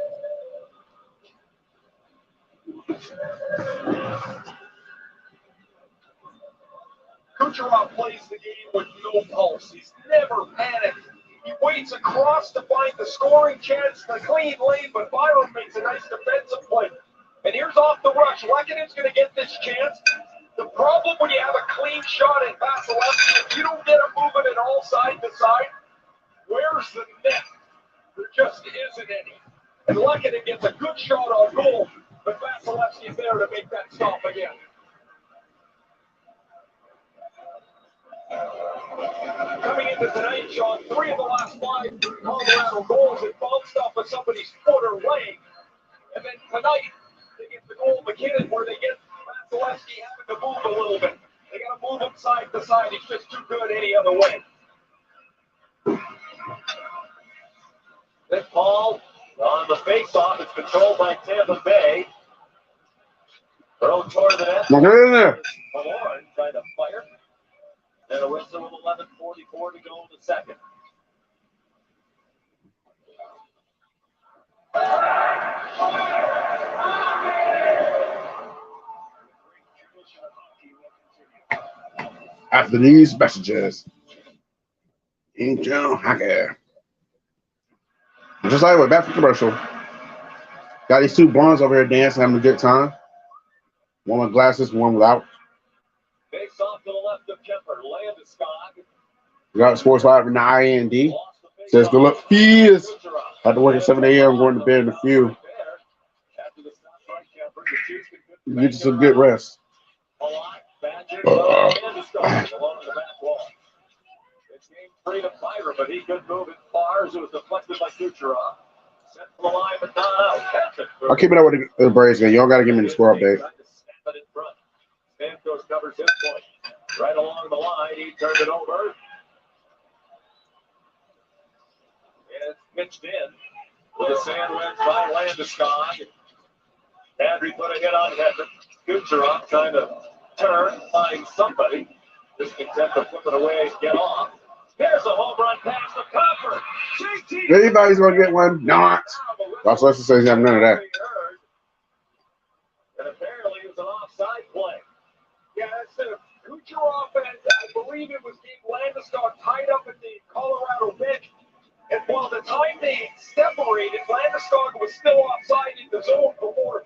Kucherov plays the game with no pulse. He's never panicked. He waits across to find the scoring chance, the clean lane, but Byron makes a nice defensive play. And here's off the rush. Lekkonen's going to get this chance. The problem when you have a clean shot in Vasilevsky, if you don't get him moving it all side to side, where's the net? There just isn't any. And Lekkonen gets a good shot on goal, but Vasilevsky's there to make that stop again. Coming into tonight, Sean, 3 of the last 5 Colorado goals had bounced off of somebody's foot or leg. And then tonight, they get the goal McKinnon where they get Vasilevsky having to move a little bit. They got to move him side to side. He's just too good any other way. Nick Paul on the face-off. It's controlled by Tampa Bay. Throw toward the net. Malone Trying to fire. And a whistle with 11:44 to go in the second. After these messages, Angel Hacker. Just like we're back from commercial. Got these 2 blondes over here dancing, having a good time. One with glasses, one without. Face off to the left of Kemper. Landeskog. We got Sports Live in the IND. Says good luck. Peace. Had to work at 7 a.m. Going to bed in a few. You get some good rest. It's game 3 to Byron, but he could move it far as it was deflected by Kucherov. Set to the line, but not out. I'll keep it up with the Braves game. Y'all got to give me the score update. Stamkos covers his point. Right along the line, he turned it over. And it's pitched in with a sandwich by Landeskog. Henry put a hit on Henry. Kucherov trying to turn, find somebody. Just content to flip it away and get off. Here's a home run pass to Copper. Anybody's going to get one? Not. That's what says you have none of that. And apparently it was an offside play. Yeah, that's it. Kucherov and I believe it was Dean Landeskog tied up at the Colorado bench. And while the time they separated, Landeskog was still offside in the zone before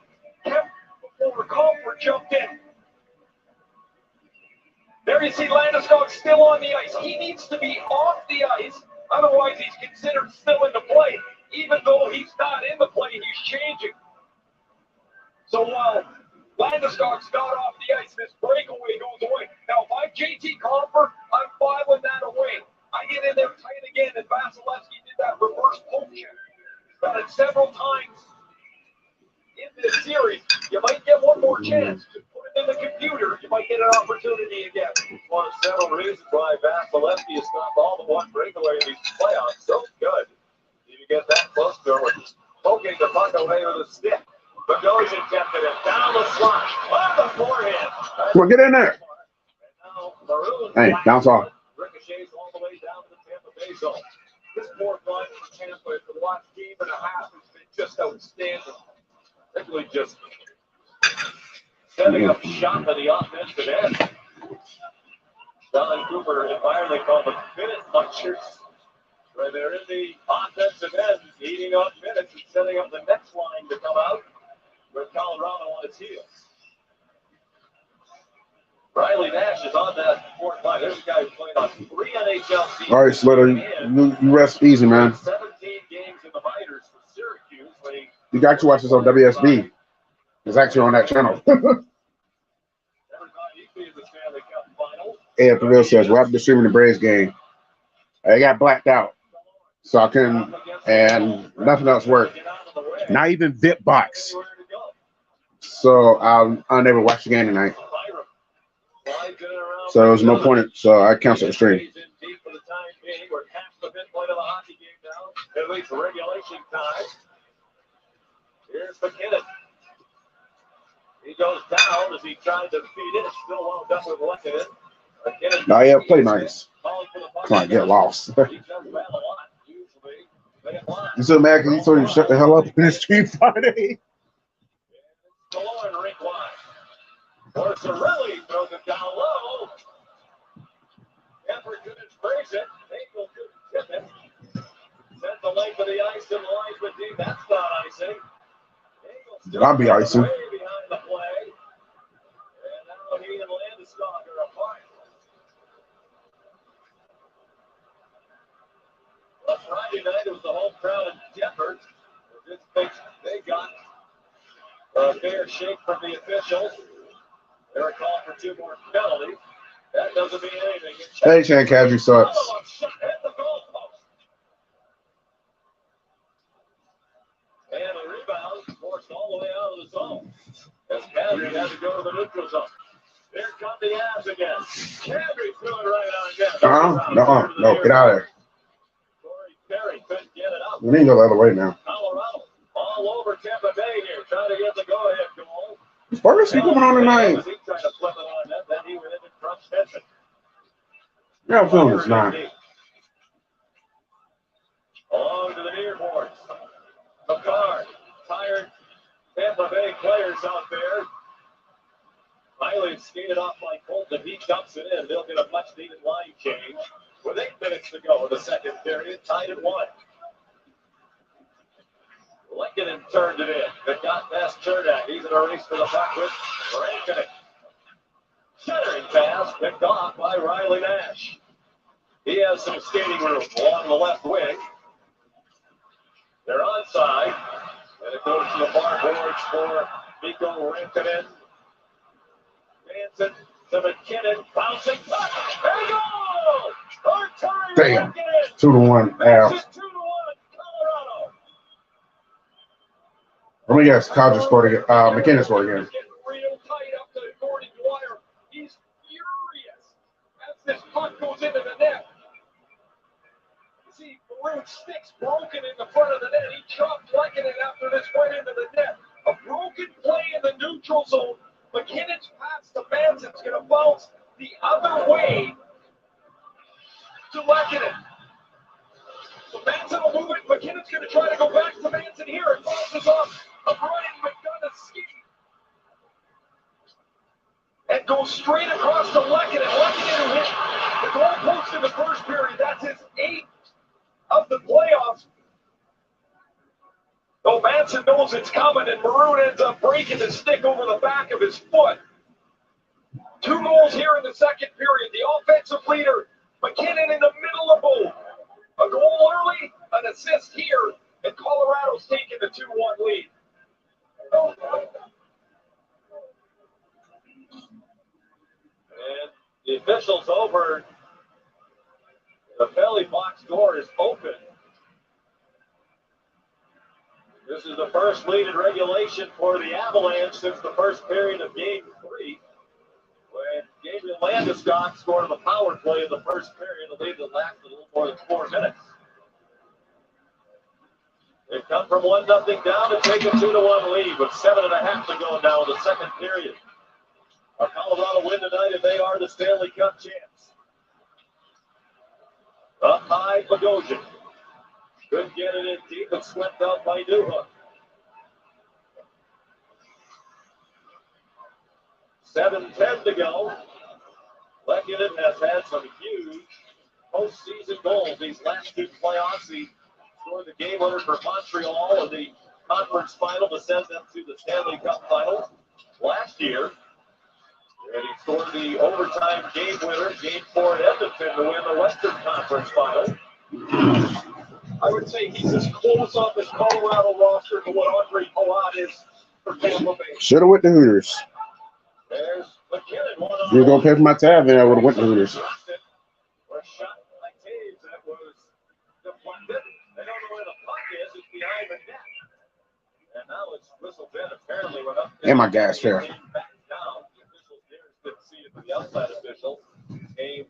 Comfort jumped in. There you see Landeskog still on the ice. He needs to be off the ice. Otherwise, he's considered still in the play. Even though he's not in the play, he's changing. So while Landeskog's not off the ice, this breakaway goes away. Now, if I'm JT Comfort, I'm filing that away. I get in there tight again, and Vasilevsky did that reverse poke check. Done it several times in this series. You might get one more chance. Just put it in the computer. You might get an opportunity again. One of several reasons why Vasilevsky has stopped all the one breakaway in these playoffs. So good. You get that close to him, poking the puck away with a stick. Bogosian kept it in. Down the slot. On the forehand. Come on, get in there. And now Maroon. Hey, bounce off. Ricochets all the way down to the Tampa Bay zone. This fourth line for Tampa for the last game and a half has been just outstanding. Simply just setting up shop at the offensive end. Don Cooper environmentally called the minute punchers. Where they're in the offensive end, eating up minutes and setting up the next line to come out with Colorado on its heels. Riley Nash is on that fourth line. There's a guy who played on 3 NHL seasons. All right, Slater, you rest easy, man. 17 games in the minors for Syracuse. When he You got to watch this on WSB. It's actually on that channel. never thought he'd be in the Stanley Cup final. A-Fizzle says, what happened to streaming the Braves game? I got blacked out. So I couldn't, and nothing else worked. Not even VipBox. So I'll never watch the game tonight. So there was no point. So I canceled the stream. At least regulation time. Here's McKinnon. He goes down as he tried to feed it. Still wound up with Lekanen. No, yeah, play nice. Come on, get lost. You so mad because he told you to shut the hell up in the stream Friday? Really throws it down low. Effort couldn't brace it. Nagel couldn't tip it. Sent the length of the ice and lines with deep. That's not icing. I'll be icing. Way behind the play. And now he and Landeskog are apart. Well, Friday night it was the home crowd in Denver. They got a fair shake from the officials. They were called for 2 more penalties. That doesn't mean anything. Hey, Chan Kadri sucks. And a rebound forced all the way out of the zone. As Kadri had to go to the neutral zone. Here come the Avs again. Kadri threw it right on net. No, get out of there. Corey Perry couldn't get it up. We need to go the other way now. Colorado all over Tampa Bay here, trying to get the go-ahead goal. Is Ferguson coming on tonight? He tried to flip it on net, then he went into Trump's tension. Yeah, I'm feeling this now. Along to the near boards. McCarr, tired Tampa Bay players out there. Finally skated off by Colton. He dumps it in. They'll get a much-needed line change. With 8 minutes to go in the second period, tied at 1. Lekanen turned it in. It got past Chernak. He's in a race for the puck with Rankin. Centering pass picked off by Riley Nash. He has some skating room along the left wing. They're onside. And it goes to the far boards for Mikko Rankin. Manson to McKinnon. Bouncing back. There you go! Third time. Damn. Rankin. 2-1 Avs. 2-1 Colorado. Let me guess. Kadri scored again. McKinnon scored again. Getting real tight up to Gordon Dwyer. He's furious as this puck goes into the net. You see, Maroon's stick's broken in the front of the net. He chopped Lekanen after this went into the net. A broken play in the neutral zone. McKinnon's pass to Manson's going to bounce the other way to Lekanen. So Manson will move it. McKinnon's going to try to go back to Manson here. It bounces off of Ryan McDonough's ski. And goes straight across to Lekanen. Lekanen who hit the goal post in the first period. That's his 8th of the playoffs. Though Manson knows it's coming, and Maroon ends up breaking the stick over the back of his foot. 2 goals here in the second period. The offensive leader, McKinnon, in the middle of both. A goal early, an assist here, and Colorado's taking the 2-1 lead. And the officials over The penalty box door is open. This is the first lead in regulation for the Avalanche since the first period of Game 3. When Gabriel Landeskog scored on the power play in the first period, a lead that lasted a little more than 4 minutes. They come from 1-0 down to take a 2-1 lead with 7.5 to go now in the second period. A Colorado win tonight if they are the Stanley Cup champs. Up high, Bogosian. Couldn't get it in deep and swept out by Newhook. 7:10 to go. Lehkonen has had some huge postseason goals these last 2 playoffs. He scored the game winner for Montreal in the conference final to send them to the Stanley Cup final last year. And he scored the overtime game winner, Game 4 in Edmonton, to win the Western Conference final. I would say he's as close on this Colorado roster to what Andre Palat is for Tampa Bay. Should have went to Hooters. There's McKinnon, one If you were going to pay for my tab, then I would have went to Hooters. was shot by Taves. That was deflected. They don't know where the puck is. It's behind the net. And now it's whistled in. Apparently went up. And my gas fare. Back down. The officials there couldn't see it, but the outside official came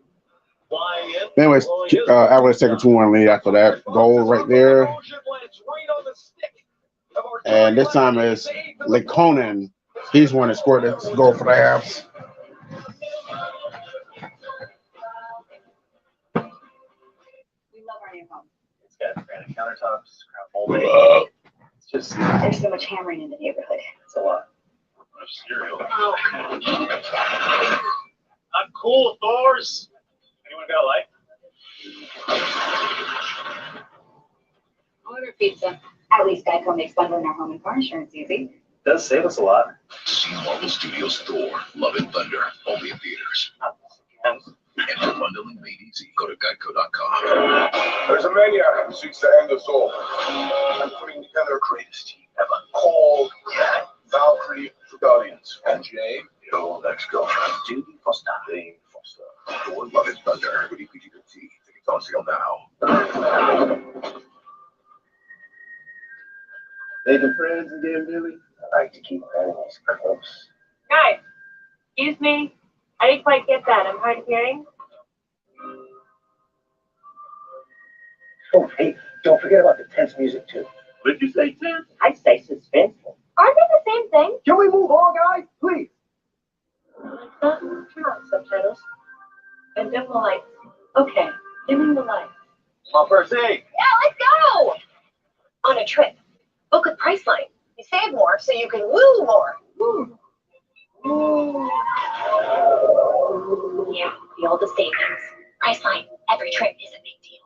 flying in. Anyways, Avalanche take a 2-1 lead after that goal right there. And this time it's Lehkonen. He's one that scored this goal for the Avs. We love our new home. It's got granite countertops, crap molding. It's just, There's so much hammering in the neighborhood. it's a lot. Cereal. I'm cool with doors. Anyone got a light? Order pizza. At least Geico makes bundling our home and car insurance easy. Does save us a lot. See Marvel Studios Thor, Love and Thunder, only in theaters. And for bundling made easy, go to geico.com. There's a maniac who seeks to end us all. I'm putting together a greatest team ever called Valkyrie Guardians. And Jay, your ex-girlfriend, Judy Foster. Jane Foster. Thor, Love and Thunder. With PG-13. Tickets on sale now. Making friends again, Billy? I like to keep my enemies close. Guys, excuse me. I didn't quite get that. I'm hard of hearing. Oh, hey, don't forget about the tense music, too. What did you say, Tim? I'd say suspenseful. Aren't they the same thing? Can we move on, guys? Please. Turn on subtitles. And dim the lights. Okay, dimming the lights. On first aid. Yeah, let's go! On a trip. Book with Priceline. You save more so you can woo more. Woo. Woo. Yeah, the oldest savings. Priceline. Every trip is a big deal.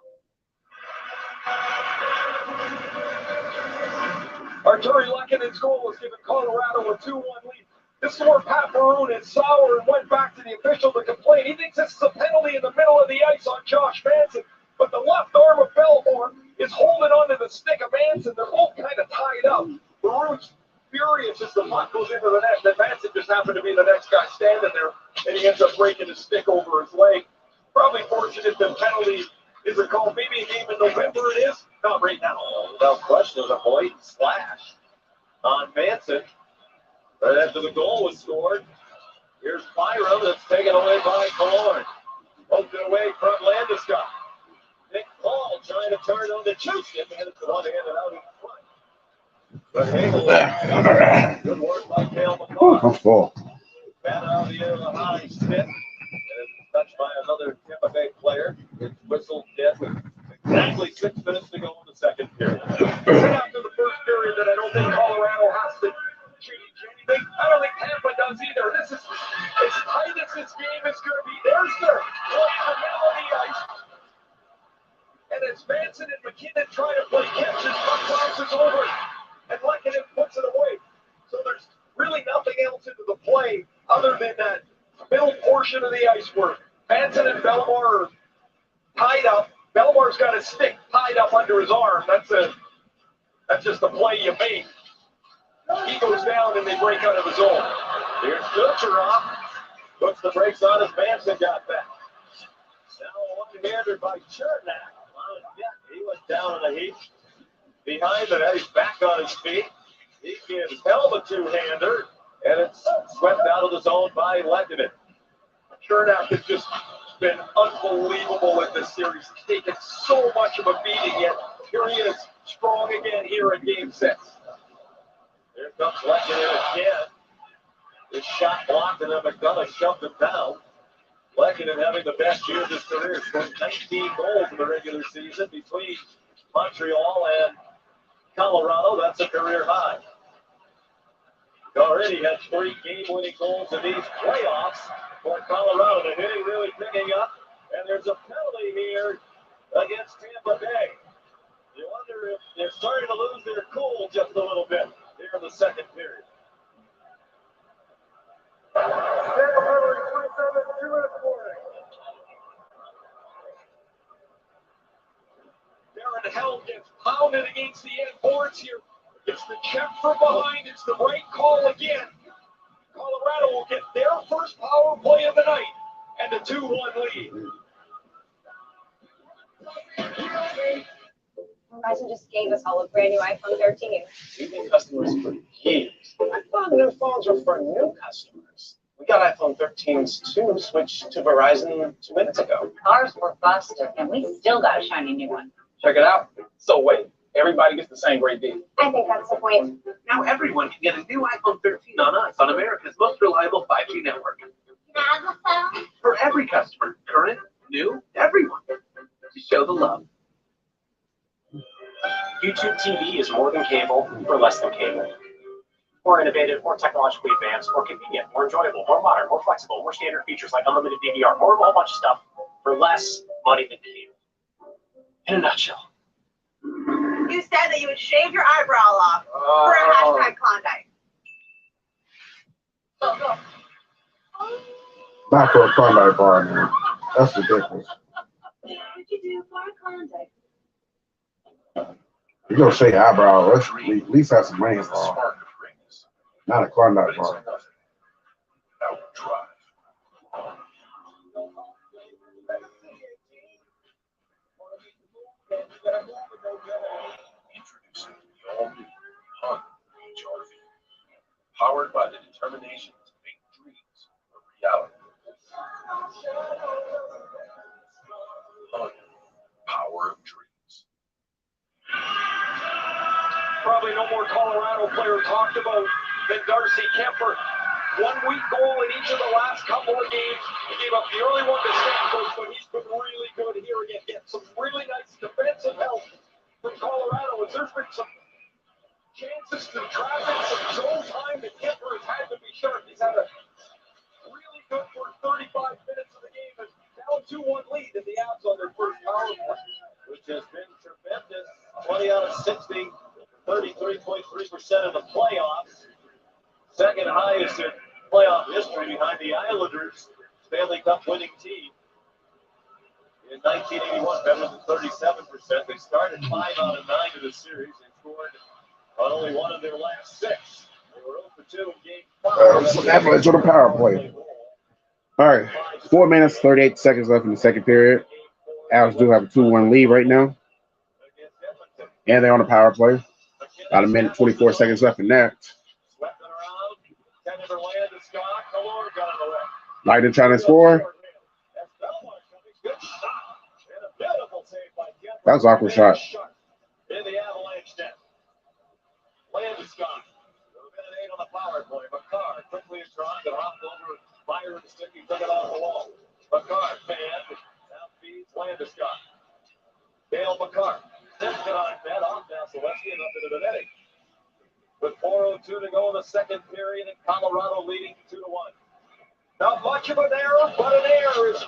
Arturi Lehkonen's goal has given Colorado a 2-1 lead. This is where Pat Maroon is sour and went back to the official to complain. He thinks this is a penalty in the middle of the ice on Josh Manson. But the left arm of Bellemore is holding onto the stick of Manson. They're both kind of tied up. Maroon's furious as the puck goes into the net. And Manson just happened to be the next guy standing there. And he ends up breaking his stick over his leg. Probably fortunate the penalty isn't called. Maybe a game in November it is. Not right now. Without question, it was a blatant slash on Manson. Right after the goal was scored. Here's Byram that's taken away by Killorn. Poked it away from Landeskog. Nick Paul trying to turn on the Chuskin, and it's the one-handed out in front. But Hagel, good work by Cale McCarr. I'm full. Batted out of the air with a high stick. And it's touched by another Tampa Bay player. It's whistled dead with exactly 6 minutes to go in the second period. Right after the first period that I don't think Colorado has to change anything. I don't think Tampa does either. This is as tight as this game is going to be. There's the middle of the ice. And it's Manson and McKinnon trying to play catches. Puck bounces over. And Lehkonen puts it away. So there's really nothing else into the play other than that middle portion of the ice where Manson and Bellemore are tied up. Bellemore's got a stick tied up under his arm. That's just the play you make. He goes down and they break out of his zone. Here's Kucherov. Puts the brakes on as Manson got back. Now a Right-hander by Chernak. He went down in a heap. Behind the net, he's back on his feet. He can held a two-hander, and it's swept out of the zone by Lekkinen. Chernak has just been unbelievable with this series. He's taken so much of a beating, yet here he is, strong again here in Game 6. Here comes Lekkinen again. His shot blocked, and then McDonough shoved him down. Lekkinen having the best year of his career, scored 19 goals in the regular season between Montreal and Colorado. That's a career high. He already had 3 game-winning goals in these playoffs for Colorado. The hitting really picking up, and there's a penalty here against Tampa Bay. You wonder if they're starting to lose their cool just a little bit here in the second period. Darren Held gets pounded against the end boards here. It's the check from behind. It's the right call again. Colorado will get their first power play of the night and a 2-1 lead. Verizon just gave us all a brand new iPhone 13. We've been customers for years. I thought new phones were for new customers. We got iPhone 13s too, switched to Verizon 2 minutes ago. Ours were busted, and we still got a shiny new one. Check it out. So wait, everybody gets the same great deal. I think that's the point. Now everyone can get a new iPhone 13 on us on America's most reliable 5G network. Can I have a phone? For every customer, current, new, everyone. To show the love. YouTube TV is more than cable for less than cable. More innovative, more technologically advanced, more convenient, more enjoyable, more modern, more flexible, more standard features like unlimited DVR, more of a whole bunch of stuff for less money than cable. In a nutshell. You said that you would shave your eyebrow off for a hashtag Klondike. Go. Not for a Klondike bar, man. That's ridiculous. What would you do for a Klondike? You're going to shave your eyebrow. Let's at least have some money involved. Not a Klondike bar. Introducing the all-new Honda HR-V, powered by the determination to make dreams a reality. Honda, power of dreams. Probably no more Colorado player talked about than Darcy Kemper. 1 week goal in each of the last couple of games. He gave up the early one to Stamkos, but he's been really good here again. Get some really nice defensive help from Colorado. As there's been some chances to traffic, some zone time that Kemper has had to be sharp. He's had a really good for 35 minutes of the game, and now a 2-1 lead in the Avs on their first power play, Which has been tremendous. 20 out of 60, 33.3% of the playoffs. Second highest in playoff history behind the Islanders, Stanley Cup winning team. In 1981, better than 37%. They started 5 out of 9 in the series and scored on only 1 of their last 6. They were 0 for 2 in game 5. Avalanche on the power play. All right, 4 minutes, 38 seconds left in the second period. Avs do have a 2-1 lead right now. And they're on the power play. About a minute, 24 seconds left in that. Lightning trying to score. That was an awkward shot. In the Avalanche net. Landeskog. A minute 8 on the power play. Makar quickly is drawn to hop over Byron's stick. He took it off the wall. Makar panned. Now feeds Landeskog. Dale Makar. Sends it on net off now. Selesky up into the netting. With 4:02 to go in the second period, and Colorado leading 2-1. Not much of an error, but an error is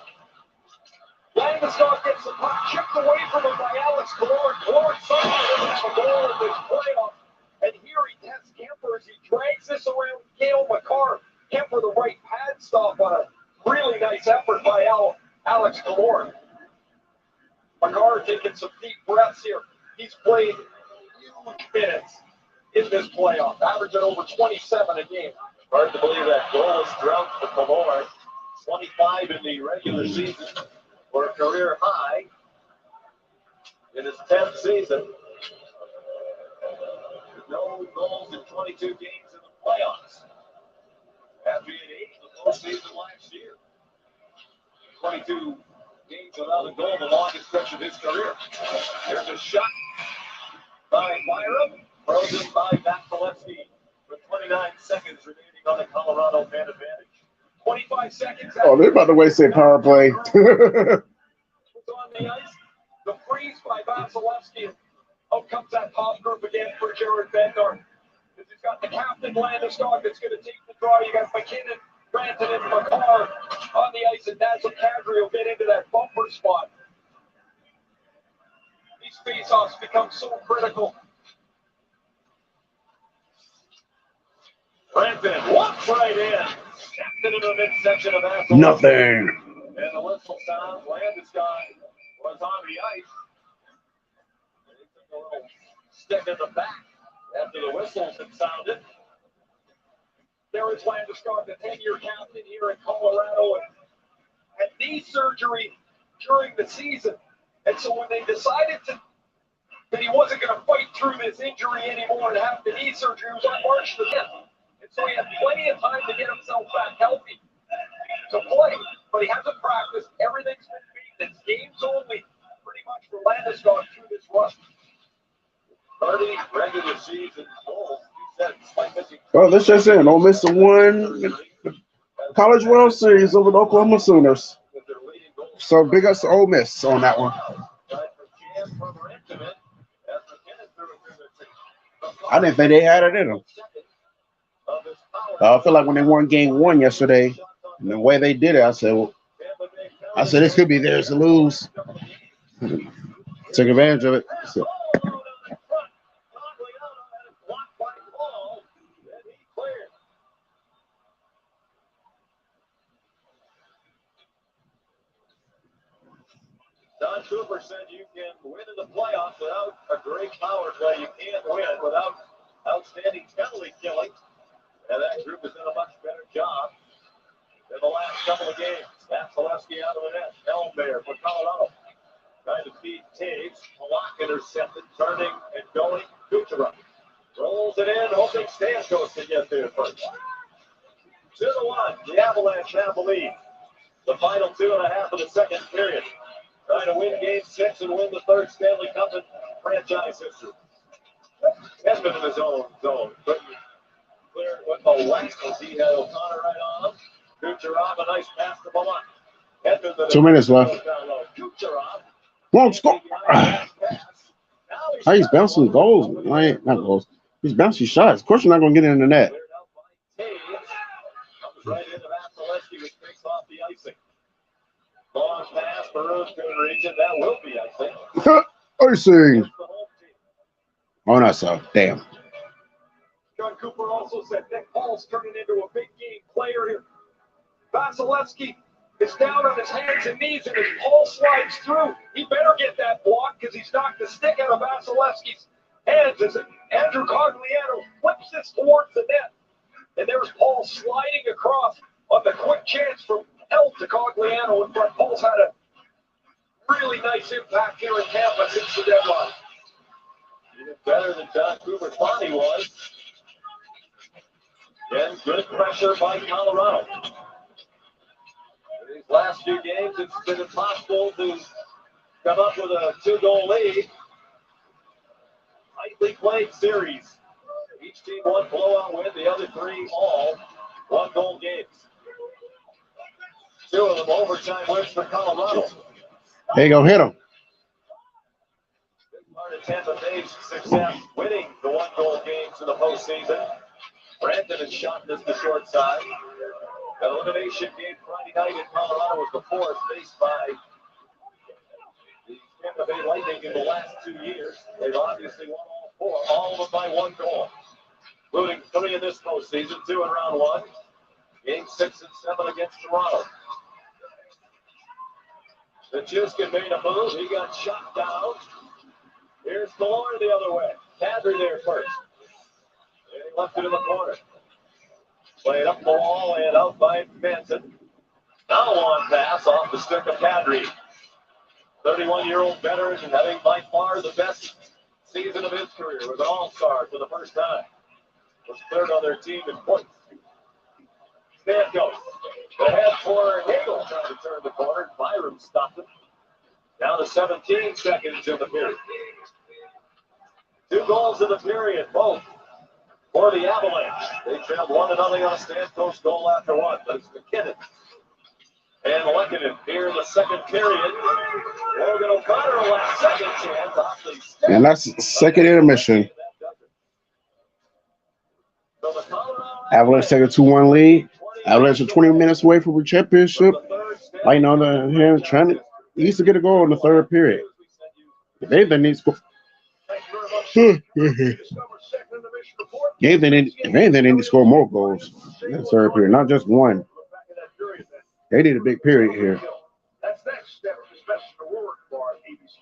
Landeskog gets the puck chipped away from him by Alex Killorn. Killorn somehow doesn't have a goal in this playoff. And here he tests Kemper as he drags this around Cale Makar. Kemper the right pad stop on a really nice effort by Alex Killorn. Makar taking some deep breaths here. He's played huge minutes in this playoff, averaging over 27 a game. Hard to believe that goalless drought for Killorn. 25 in the regular season. for a career high in his 10th season. No goals in 22 games in the playoffs. After he had 8 in the postseason last year. 22 games without a goal, the longest stretch of his career. There's a shot by Byram, frozen by Vasilevsky with 29 seconds remaining on the Colorado man advantage. 25 seconds. Oh, they're about to waste their power play. On the ice, the freeze by Vasilevsky. Out comes that top group again for Jared Bednar. He's got the captain Landeskog that's going to take the draw. You got McKinnon, Granton, and McCarr on the ice, and Nazem Kadri will get into that bumper spot. These face-offs become so critical. Granton walks right in. Stepped into the midsection of Vasilevsky. Nothing. And the whistle sounds. Landeskog was on the ice. They took a little stick in the back after the whistles had sounded. There is Landeskog, the 10-year captain here in Colorado, and had knee surgery during the season. And so when they decided that he wasn't going to fight through this injury anymore and have the knee surgery, it was on March the 5th. And so he had plenty of time to get himself back healthy to play. But he hasn't practiced. Everything's been beaten. It's games only pretty much for Landeskog through this run. 30 regular season goals. He said, despite missing. Well, let's just say Ole Miss won the College World Series over the Oklahoma Sooners. So big ups to Ole Miss on that one. I didn't think they had it in them. I feel like when they won game 1 yesterday, and the way they did it, I said, this could be theirs to lose. Took advantage of it. So. Don Cooper said you can win in the playoffs without a great power play. You can't win without outstanding penalty killing. And that group has done a much better job than the last couple of games. Vasilevsky out of the net. Elmbear for Colorado. Trying to feed Taves. Halak intercepted. Turning and going. Kucherov rolls it in, hoping Stamkos can get there first. 2-1. The Avalanche have the lead. The final 2.5 of the second period. Trying to win game 6 and win the third Stanley Cup in franchise history. Edmund in his own zone. Couldn't clear it with the left as he had O'Connor right on him. Kucherov, a nice pass to Malak. Edmund 2 minutes left. Kucherov. Won't score. He's bouncing goals. Not goals. He's bouncing shots. Of course, you're not going to get it in the net. Comes right into Vasilevsky, which takes off the icing. Long pass, Maroon's going to reach it. That will be, I think. Icing. Oh, no, so. Damn. John Cooper also said Nick Paul's turning into a big game player here. Vasilevsky is down on his hands and knees, and as Paul slides through, he better get that block because he's knocked the stick out of Vasilevsky's hands as Andrew Cogliano flips this towards the net. And there's Paul sliding across on the quick chance from L to Cogliano in front. Paul's had a really nice impact here in Tampa since the deadline. Even better than John Cooper thought he was. Again, good pressure by Colorado. In these last few games, it's been impossible to come up with a 2-goal lead. Tightly played series. Each team one blowout win, the other 3 all 1-goal games. 2 of them overtime wins for Colorado. There you go, hit him. Big part of Tampa Bay's success winning the 1-goal games in the postseason. Brandon has shot this to short side. The elimination game Friday night in Colorado was the 4th faced by the Tampa Bay Lightning in the last 2 years. They've obviously won all 4, all of them by 1 goal. Including 3 in this postseason, 2 in round 1. Game 6 and 7 against Toronto. Nichushkin made a move. He got shot down. Here's Malone the other way. Kadri there first. And he left it in the corner. Played up the wall and out by Manson. Now on pass off the stick of Kadri. 31-year-old veteran having by far the best season of his career was an all-star for the first time. Was third on their team in points. Stamkos. The head for Hagel trying to turn the corner. Byram stopped him. Down to 17 seconds in the period. 2 goals in the period, both for the Avalanche. They trailed 1-0 on a Stamkos goal after one. But it's McKinnon and Lekkinen here in the second period. Logan O'Connor will have second chance off the stick. And that's second intermission. Avalanche take a 2-1 lead. Avalanche are 20 minutes away from the championship. Lighting on the hand, trying to needs to get a goal in the third period. If anything, needs to they need to score more goals in the third period, not just one. They need a big period here. That's next step for special award for ABC.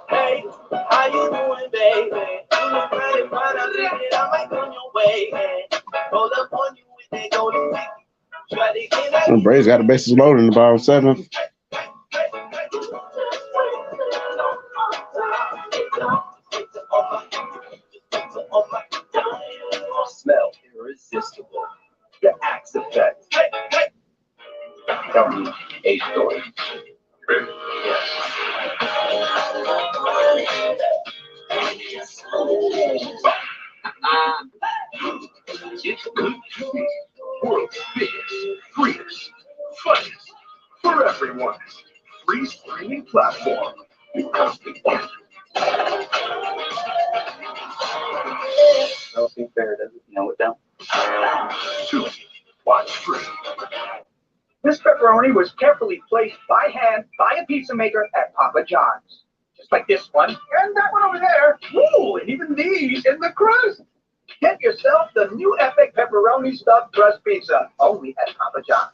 Hey, how you doing, baby? You look mighty fine, I think that I might come your way. Hold up on you with that golden ticket. Try to get out. And Braves got the bases loaded in the bottom 7. Smell irresistible. The Axe Effect. Tell me a story. World's biggest, freest, funniest, for everyone. Free streaming platform. Nothing fair doesn't know it down. Watch free. This pepperoni was carefully placed by hand by a pizza maker at Papa John's. Just like this one, and that one over there. Ooh, and even these in the crust. Get yourself the new epic pepperoni stuffed crust pizza, only at Papa John's.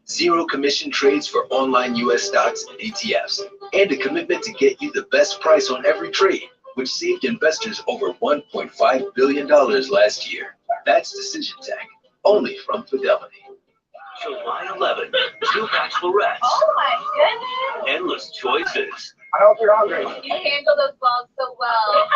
Zero commission trades for online U.S. stocks and ETFs, and a commitment to get you the best price on every trade, which saved investors over $1.5 billion last year. That's Decision Tech, only from Fidelity. July 11th, 2 bachelorettes. Oh my goodness. Endless choices. I hope you're hungry. You handle those balls so well.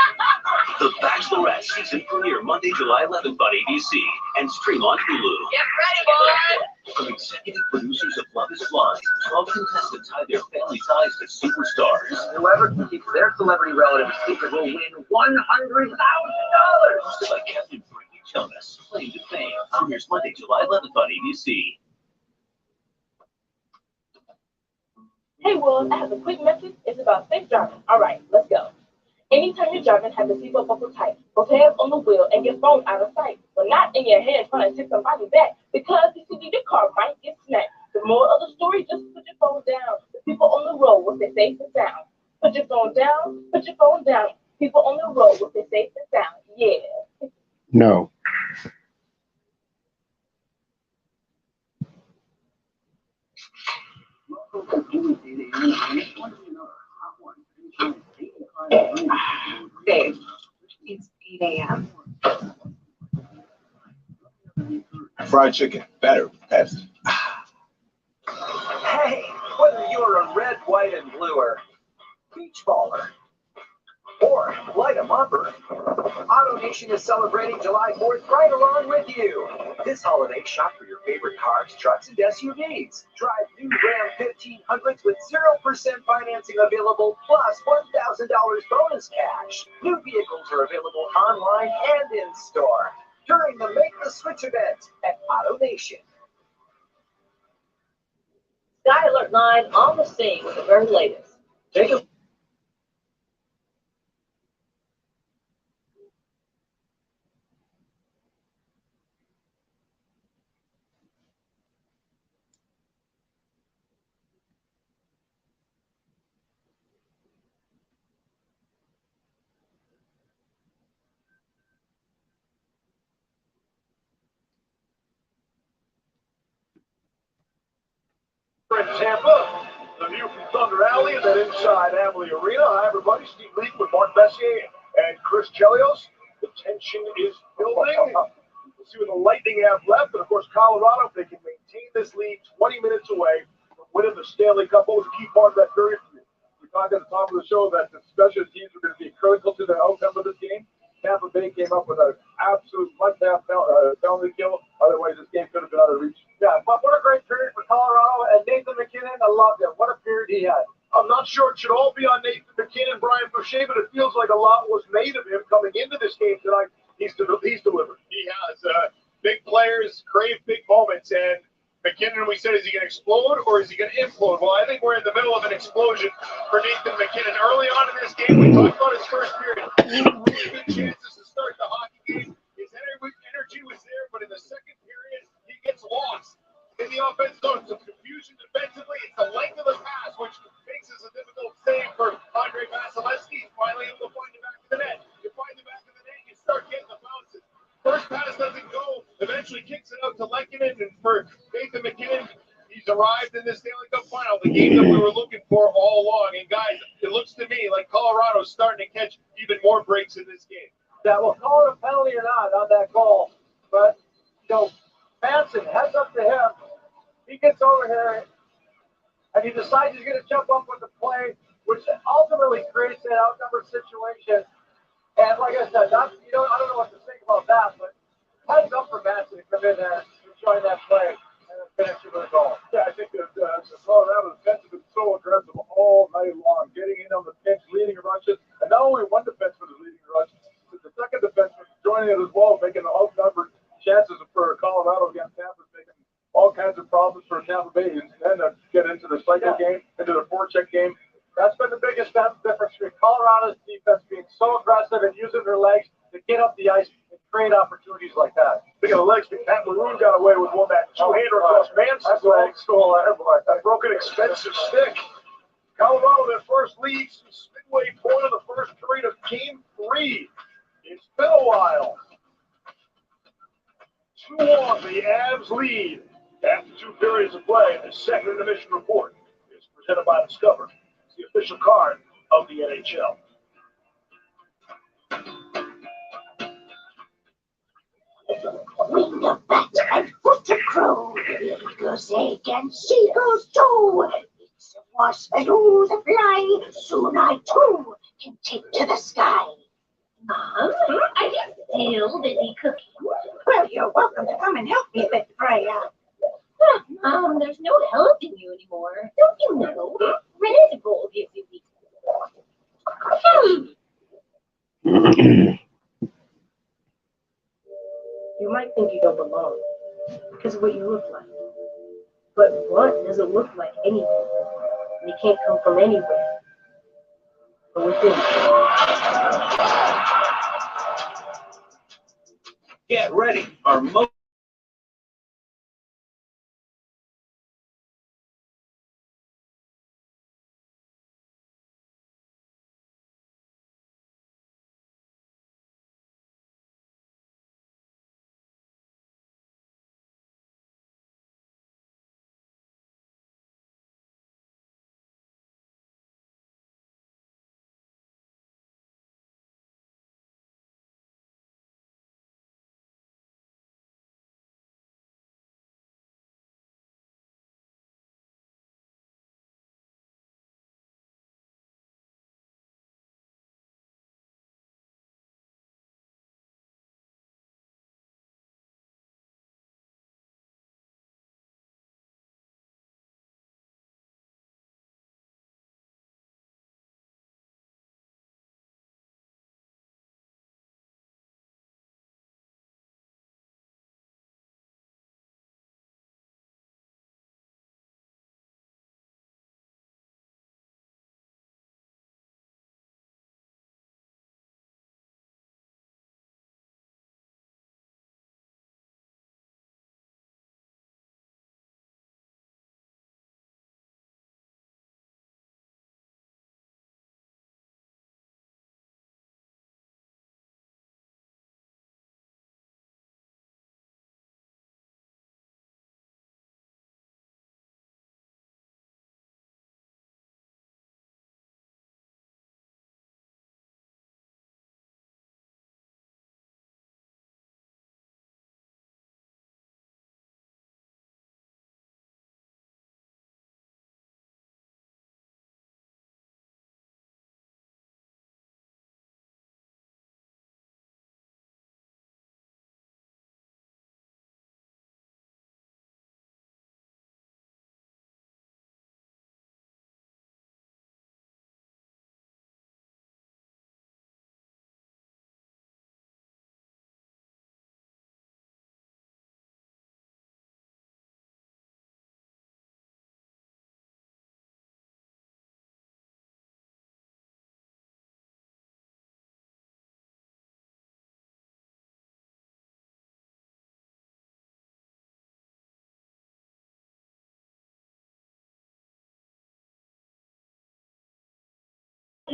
The Bachelorette season premiere Monday, July 11th on ABC and stream on Hulu. Get ready, boys. From executive producers of Love is Blind, 12 contestants tie their family ties to superstars. Whoever keeps their celebrity relative a secret will win $100,000. Hosted by Captain Brittany Jonas, Claim to Fame, premieres Monday, July 11th on ABC. Hey, Will, I have a quick message. It's about safe driving. All right, let's go. Anytime you're driving, have the seatbelt buckle tight. Both hands on the wheel and your phone out of sight. But not in your head trying to take somebody back. Because if you do, your car might get smacked. The moral of the story, just put your phone down. The people on the road will stay safe and sound. Put your phone down. Put your phone down. People on the road will stay safe and sound. Yeah. No. Babe, it's 8 a.m. Fried chicken, better, Pepsi. Hey, whether you're a red, white, and bluer, beach baller, or light 'em upper, AutoNation is celebrating July 4th right along with you. This holiday, shop for your favorite cars, trucks, and SUVs. Drive new Ram 1500s with 0% financing available, plus $1,000 bonus cash. New vehicles are available online and in store during the Make the Switch event at AutoNation. Sky Alert 9 on the scene with the very latest. Jacob. In Tampa, the view from Thunder Alley and then inside Amalie Arena. Hi, everybody. Steve Leak with Mark Messier and Chris Chelios. The tension is building. We'll see what the Lightning have left. And of course, Colorado, if they can maintain this lead 20 minutes away from winning the Stanley Cup. What was a key part of that period for you? We talked at the top of the show that the special teams are going to be critical to the outcome of this game. Tampa Bay came up with an absolute must-have penalty kill. Otherwise, this game could have been out of reach. Yeah, but what a great period for Colorado. And Nathan McKinnon, I loved it. What a period he had. I'm not sure it should all be on Nathan McKinnon, Brian Boucher, but it feels like a lot was made of him coming into this game tonight. He's delivered. He has big players crave big moments, and McKinnon, we said, is he going to explode or is he going to implode? Well, I think we're in the middle of an explosion for Nathan McKinnon. Early on in this game, we talked about his first period. Really good chances to start the hockey game. His energy was there, but in the second period, he gets lost in the offensive zone. Some confusion defensively. It's the length of the pass, which makes this a difficult save for Andre Vasilevsky. He's finally able to find the back of the net. You find the back of the net, you start getting the bounces. First pass doesn't go, eventually kicks it out to Lehkonen, and for Nathan McKinnon, he's arrived in this Stanley Cup final, the game that we were looking for all along. And guys, it looks to me like Colorado's starting to catch even more breaks in this game. Yeah, well, call it a penalty or not on that goal, but, Manson heads up to him. He gets over here, and he decides he's going to jump up with the play, which ultimately creates an outnumbered situation. And like I said, I don't know what to think about that, but heads up for Manson to come in there and join that play and finish it with a goal. Yeah, I think that Colorado defense has been so aggressive all night long, getting in on the pinch, leading rushes, and not only one defenseman is leading rush, but the second defenseman is joining it as well, making the outnumbered chances for Colorado against Tampa, making all kinds of problems for Tampa Bay, and then get into the cycle game, into the forecheck game. That's been the biggest difference between Colorado's defense being so aggressive and using their legs to get up the ice and create opportunities like that. Speaking of legs, Pat Maroon got away with one that two-hander across Manson's legs. That broke an expensive stick. Colorado, their first lead since midway point of the first period of Game 3. It's been a while. 2-1, the Avs lead after 2 periods of play. The second intermission report is presented by Discover. The official card of the NHL. Wing the bat and foot to crow, goose egg and seagulls too. It's a wasp and oohs a fly, soon I too can take to the sky. Mom, are you still busy cooking? Well, you're welcome to come and help me with the fry out. Mom, there's no helping you anymore. Don't you know? Renee's a goal gives you weakness. You might think you don't belong because of what you look like. But blood doesn't look like anything. And it can't come from anywhere. But within. Get ready. Our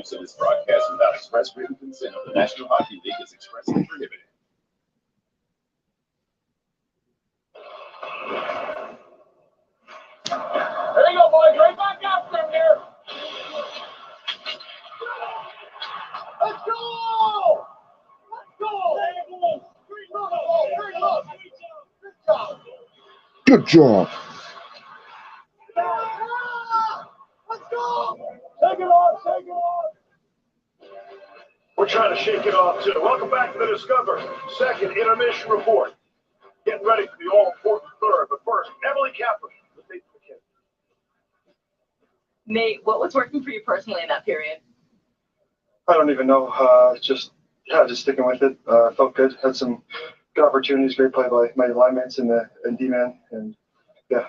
use of this broadcast without express written consent of the National Hockey League is expressly prohibited. There you go, boys. Right back out from here. Let's go! Let's go! Good job. Let's go! Take it off, take it off. We're trying to shake it off, too. Welcome back to the Discover second intermission report. Getting ready for the all-important third. But first, Emily Kaplan. Nate, what was working for you personally in that period? I don't even know. Just sticking with it. Felt good. Had some good opportunities. Great play by my linements and D-man. And yeah.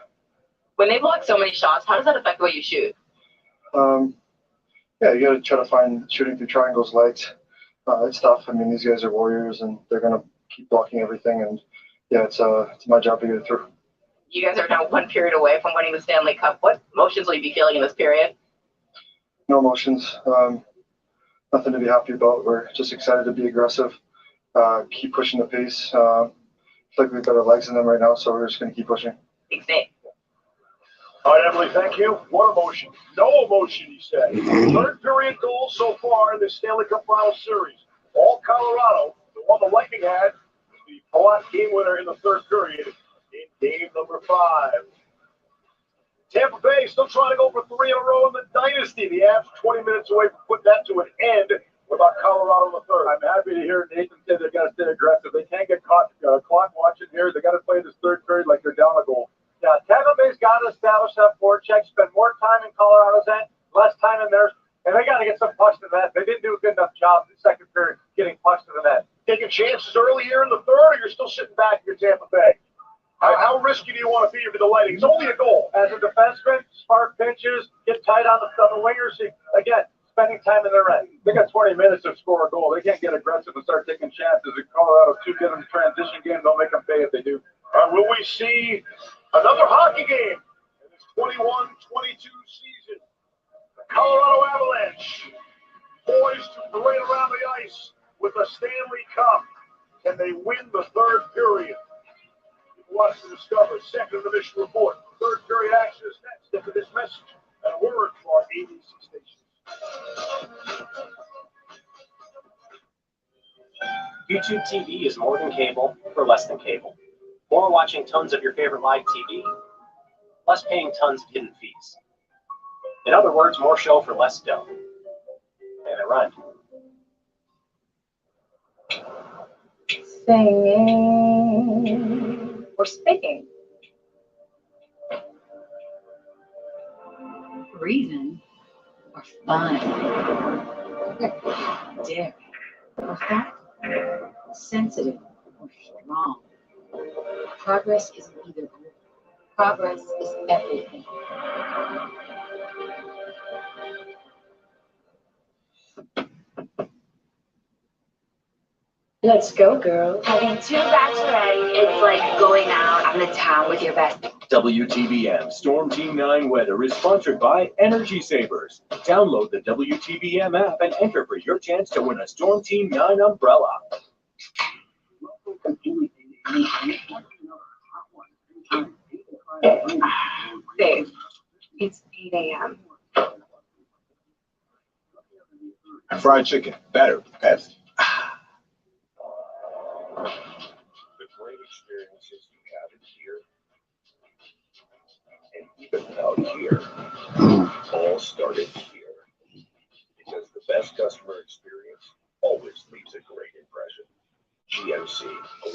When they block so many shots, how does that affect the way you shoot? Yeah, you got to try to find shooting through triangles, legs. It's tough. I mean, these guys are warriors, and they're gonna keep blocking everything. And yeah, it's my job to get it through. You guys are now one period away from winning the Stanley Cup. What emotions will you be feeling in this period? No emotions. Nothing to be happy about. We're just excited to be aggressive. Keep pushing the pace. I feel like we've got our legs in them right now, so we're just gonna keep pushing. Thanks, Nate. All right, Emily, thank you. What emotion? No emotion, he said. Third period goal so far in the Stanley Cup Final Series. All Colorado. The one the Lightning had, the Palat game winner in the third period in game number 5. Tampa Bay still trying to go for 3 in a row in the Dynasty. The Avs 20 minutes away from putting that to an end. What about Colorado in the third? I'm happy to hear Nathan say they got to stay aggressive. They can't get caught clock watching here. They got to play this third period like they're down a goal. Yeah, Tampa Bay's got to establish that forecheck, spend more time in Colorado's end, less time in theirs, and they got to get some pucks to the net. They didn't do a good enough job in the second period getting pucks to the net. Taking chances early here in the third, or you're still sitting back in your Tampa Bay? How risky do you want to be for the Lightning? It's only a goal. As a defenseman, spark pinches, get tight on the wingers. Again, spending time in their end. They got 20 minutes to score a goal. They can't get aggressive and start taking chances. In Colorado, 2 get them transition games. Don't make them pay if they do. Will we see another hockey game in this 21-22 season? The Colorado Avalanche poised to parade around the ice with a Stanley Cup. Can they win the third period? Watch the Discover second intermission report. Third period action is next after this message and a word from our ABC station. YouTube TV is more than cable for less than cable. More watching tons of your favorite live TV, less paying tons of hidden fees. In other words, more show for less dough. And it rhymed. Singing or speaking. Reason or fun. Daring or fat. Sensitive or strong. Progress isn't either or. Progress is everything. Let's go, girls. Having 2 bachelorettes is like going out on the town with your best. WTBM Storm Team 9 weather is sponsored by Energy Savers. Download the WTBM app and enter for your chance to win a Storm Team 9 umbrella. Babe, it's 8 a.m. Fried chicken, better, Pepsi. The great experiences you have in here and even out here all started here. Because the best customer experience always leaves a great impression. GMC,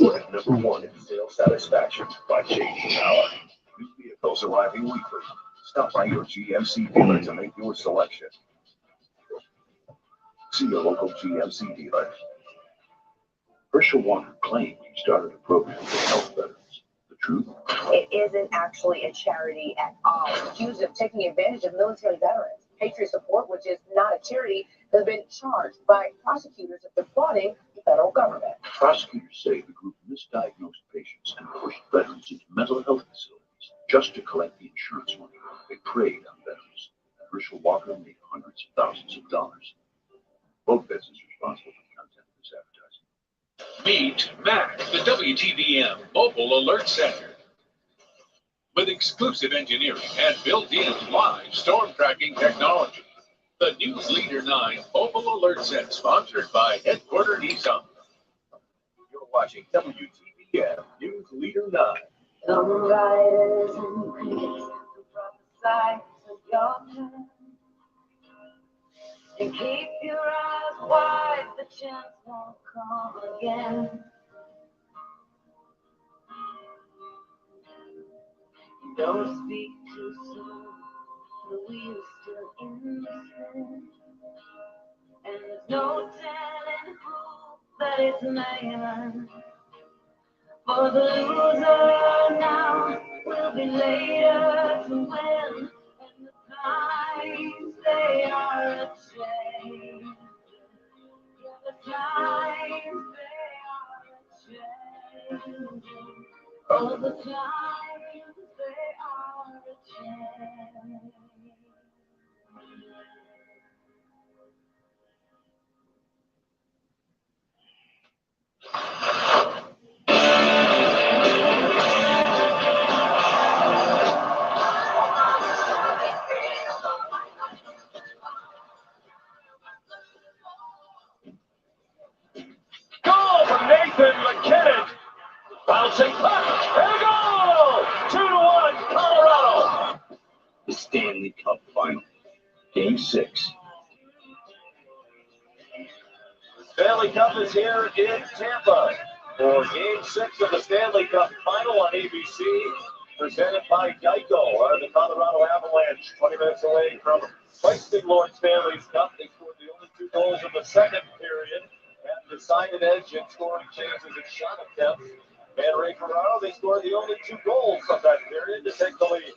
awarded #1 in sales satisfaction by J.D. Power. New vehicles arriving weekly. Stop by your GMC dealer to make your selection. See your local GMC dealer. Herschel Walker claimed he started a program to help veterans. The truth? It isn't actually a charity at all. It's accused of taking advantage of military veterans. Patriot Support, which is not a charity, has been charged by prosecutors of defrauding the federal government. Prosecutors say the group misdiagnosed patients and pushed veterans into mental health facilities just to collect the insurance money. They preyed on veterans, and Herschel Walker made hundreds of thousands of dollars. Both businesses responsible for content of this advertising. Meet Mac, the WTVM Mobile Alert Center. With exclusive engineering and built-in live storm tracking technology, the News Leader 9 Mobile Alert Center, sponsored by Headquarter Nissan. You're watching WTVM News Leader 9. Come riders and crickets to prophesy to your path. And keep your eyes wide, the chance won't come again. Don't speak too soon, the wheel's still in the spin. And there's no telling who that it's named. For the loser now will be later to win. And the times they are a change. Yeah, the times they are a change. Oh, the times they are a change. Goal from Nathan McKinnon. Bouncing puck. And a goal! 2-1, Colorado. The Stanley Cup Final, Game 6. Stanley Cup is here in Tampa for Game 6 of the Stanley Cup Final on ABC, presented by Geico. Are the Colorado Avalanche 20 minutes away from hoisting Lord Stanley's Cup? They scored the only 2 goals in the second period and decided edge in scoring chances and shot attempts. And Ray Ferraro, they scored the only 2 goals of that period to take the lead.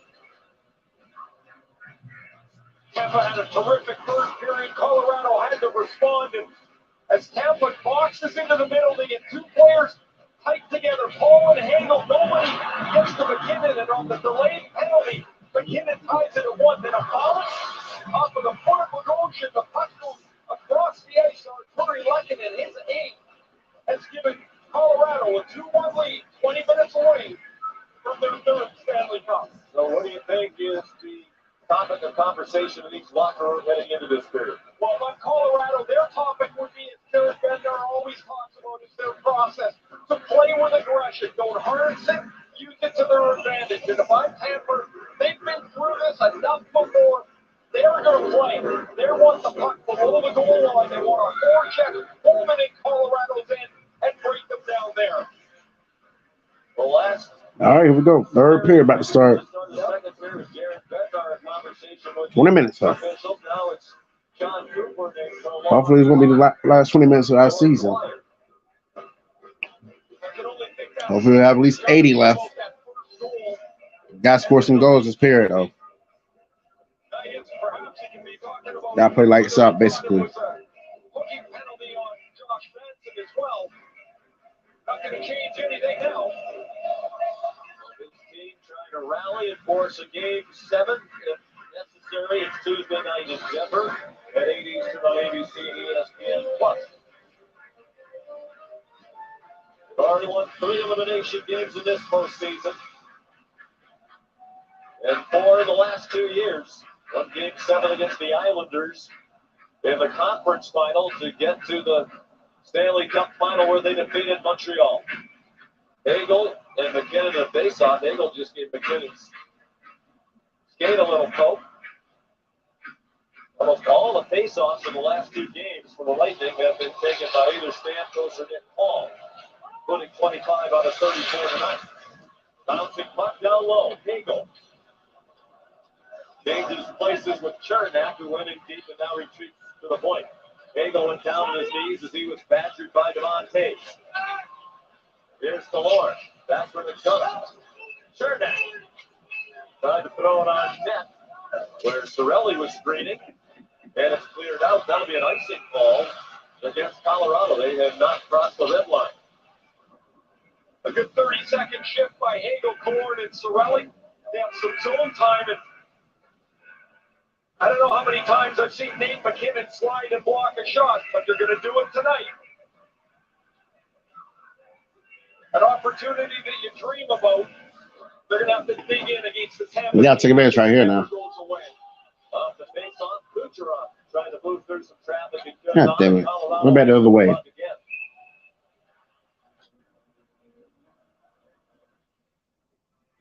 Tampa had a terrific first period. Colorado had to respond, and as Tampa boxes into the middle, they get 2 players tight together. Paul and Hagel, nobody gets to McKinnon, and on the delayed penalty, McKinnon ties it at 1. Then a bounce off of the foot of Bogosian. The puck goes across the ice on Curry Lekkinen. His 8 has given Colorado a 2-1 lead, 20 minutes away from their 3rd Stanley Cup. So what do you think is the topic of conversation in each locker room heading into this period? Well, on Colorado, their topic would be, as Derek Bender always talks about, is their process to play with aggression. Don't harness it, use it to their advantage. And if I'm Tampa, they've been through this enough before. They're going to play. They want the puck below the goal line. They want a forecheck, fulminate Colorado's end, and break them down there. The last. All right, here we go. 3rd period about to start. 20 minutes left. Hopefully, it's going to be the last 20 minutes of our season. Hopefully, we have at least 80 left. Got to score some goals this period, though. Got to play lights out, basically. Not going to change anything now. His team trying to rally and force a Game 7 if necessary. It's Tuesday night in Denver at 8 Eastern on ABC and ESPN+. They've already won 3 elimination games in this postseason. And 4 in the last 2 years. Won Game 7 against the Islanders in the conference final to get to the Stanley Cup Final where they defeated Montreal. Hagel and McKinnon, if they saw, Hagel just gave McKinnon's skate a little poke. Almost all the face-offs in the last 2 games for the Lightning have been taken by either Stamkos or Nick Paul, including 25 out of 34 tonight. Bouncing puck down low, Hagel changes places with Chernak, who went in deep and now retreats to the point. Hagel went down on his knees as he was badgered by Devontae. Here's Delorme. Back for the cut. Chernak tried to throw it on net where Cirelli was screening, and it's cleared out. That'll be an icing call against Colorado. They have not crossed the red line. A good 30-second shift by Hagel, Korn, and Cirelli. They have some zone time, and I don't know how many times I've seen Nate McKinnon slide and block a shot, but they're going to do it tonight. An opportunity that you dream about. They're going to have to dig in against the Tampa. We got to take advantage right here now. Off the face-off, Kucherov trying to move through some traffic. God damn it. We're back the other way.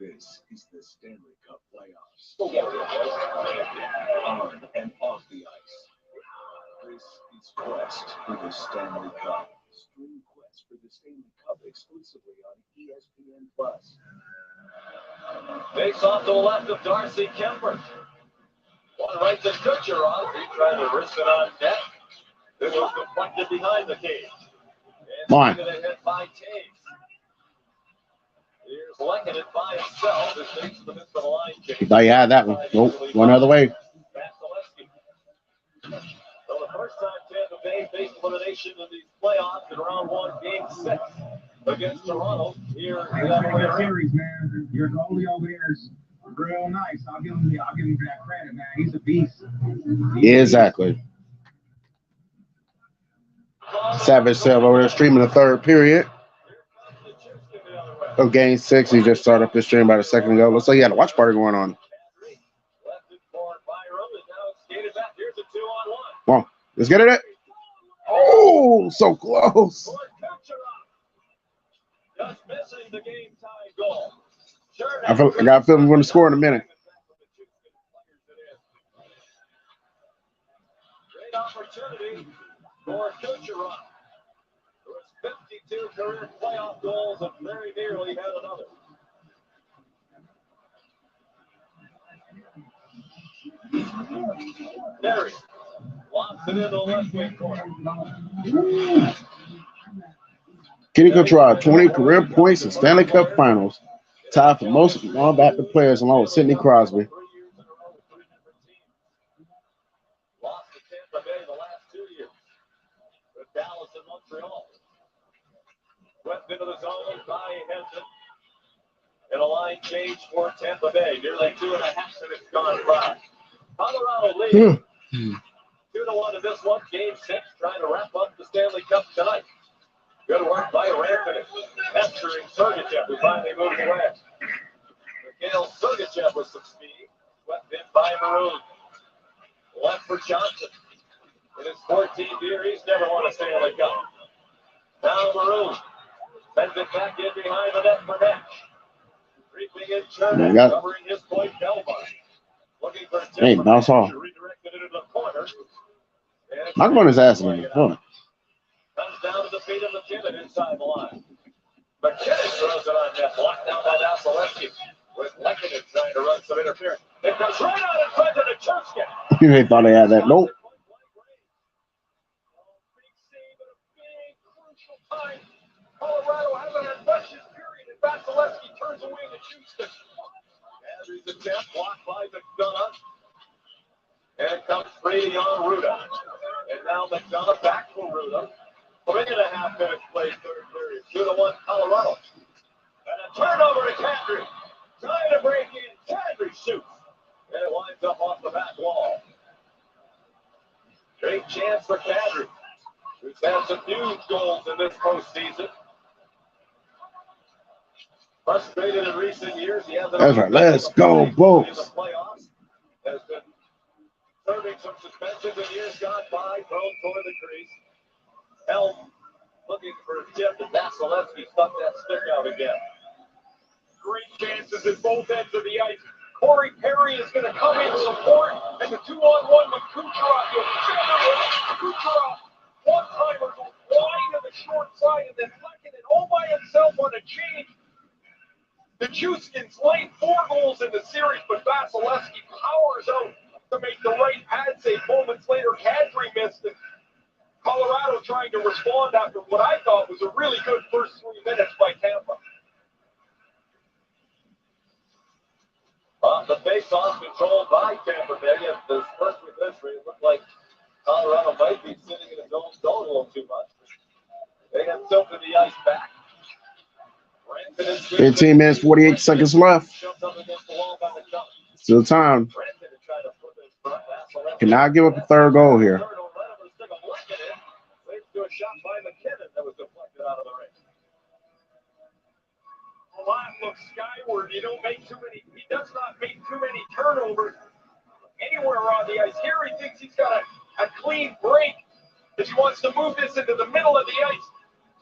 This is the Stanley Cup playoffs. On and off the ice. This is Quest for the Stanley Cup. Stream Quest for the Stanley Cup exclusively on ESPN+. Face off to the left of Darcy Kemper. One right to Kucherov. He tried to wrist it on net. It was deflected behind the cage. Come on. Hit by Taves. Here's Lekkinen by himself. This takes the midst of the line change. Thought you had that one. Nope. One other way. So the first time Tampa Bay faced elimination in these playoffs in round one, game 6 against Toronto. Here in the series, man. Your goalie over there is real nice. I'll give him that credit, man. He's a beast. Exactly. Savage Sale over there streaming the third period of game 6. He just started up his stream about a second ago. Looks like he had a watch party going on. Come on, let's get it. Oh, so close. Just missing the game tie goal. I got a feeling we're going to score in a minute. Great opportunity for Kucherov. There was 52 career playoff goals and very nearly had another. Terry lofts it in the left wing corner. Kenny Kucherov, 20 career points in Stanley Cup Finals. Tied for most non-backup players along with Sidney Crosby. Lost to Tampa Bay the last 2 years. With Dallas and Montreal. Swept into the zone by Henson. And a line change for Tampa Bay. Nearly 2.5 minutes gone by. Colorado leads 2-1 in this one. Game 6, trying to wrap up the Stanley Cup tonight. Good work by Ranford. Capturing Sergachev, who finally moved away. Mikhail Sergachev with some speed. Swept in by Maroon. Left for Johnson. In his 14th year, he's never won a Stanley Cup. Now Maroon sends it back in behind the net for Nash. Creeping in Turner, covering his point, Belmont. Looking for Hey, bounce off. Redirected it into the corner. Knock him on his ass again. Comes down to the feet of McKinnon inside the line. McKinnon throws it on net, blocked down by Vasilevsky. With Lekkinen trying to run some interference. It comes right out in front of the Churchkin. They thought they had that. Nope. Colorado hasn't had much this period, and Vasilevsky turns away to Houston. Andrews attempt blocked by McDonough. And it comes free on Ruda. And now McDonough back for Ruda. 3.5 minutes played third period. 2-1 Colorado. And a turnover to Kadri. Trying to break in. Kadri shoots. And it winds up off the back wall. Great chance for Kadri, who's had some huge goals in this postseason. Frustrated in recent years. He hasn't. That's right. Let's go, Bulls. In the playoffs. Has been serving some suspensions in years gone by. Thrown toward the crease. Helm looking for a tip, and Vasilevsky stuck that stick out again. Great chances at both ends of the ice. Corey Perry is going to come in support, and the 2-on-1 with Kucherov. Kucherov, one-timer goes wide to the short side, and then Lekkinen all by himself on a change. The Juickins laid 4 goals in the series, but Vasilevsky powers out to make the right pad save. Moments later, Kadri missed it. Colorado trying to respond after what I thought was a really good first 3 minutes by Tampa. The face-off controlled by Tampa Bay. At the first history, it looked like Colorado might be sitting in his own zone a little too much. They have tilted the ice back. 15 minutes, 48 seconds left. Still time. Cannot give up a third goal here. Leads to a shot by McKinnon that was deflected out of the ring. Palat looks skyward. He does not make too many turnovers anywhere around the ice. Here he thinks he's got a clean break as he wants to move this into the middle of the ice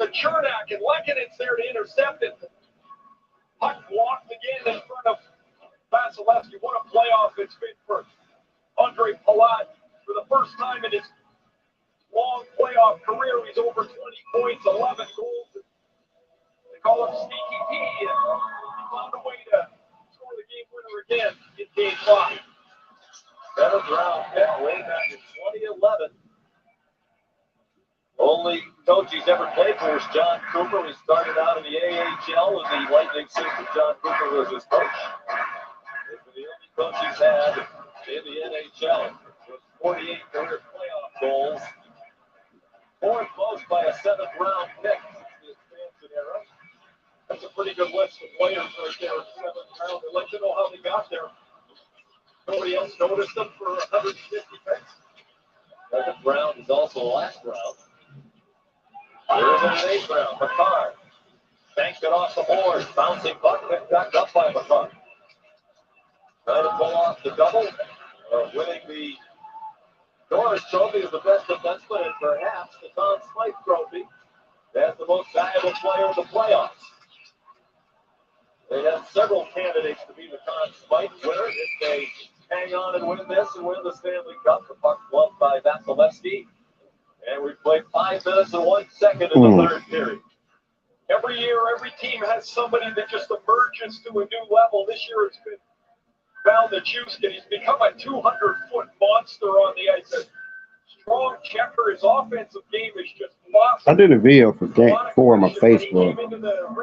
to Chernak, and Lekkonen's there to intercept it. Puck blocked again in front of Vasilevsky. What a playoff it's been for Andre Palat. For the first time in his long playoff career, he's over 20 points, 11 goals. They call him Sneaky P. He found a way to score the game winner again in Game 5. 7th round pick way back in 2011. Only coach he's ever played for is John Cooper. He started out in the AHL with the Lightning system. John Cooper was his coach. He's the only coach he's had in the NHL. With 48 career playoff goals. 4th most by a 7th round pick since the expansion era. That's a pretty good list of players right there in 7th round. I'd like to know how they got there. Nobody else noticed them for 150 picks. 7th round is also the last round. There's an 8th round. Picard banked it off the board. Bouncing puck picked back up by Picard. Trying to pull off the double. Winning the Norris Trophy as the best defenseman and perhaps the Conn Smythe Trophy as the most valuable player in the playoffs. They have several candidates to be the Conn Smythe winner if they hang on and win this and win the Stanley Cup. The puck gloved by Vasilevsky. And we've played 5 minutes and 1 second in the 3rd period. Every year, every team has somebody that just emerges to a new level. This year it's been Valnichewski. He's become a 200-foot monster on the ice. A strong checker. His offensive game is just blossomed. I did a video for Game 4 on my Facebook.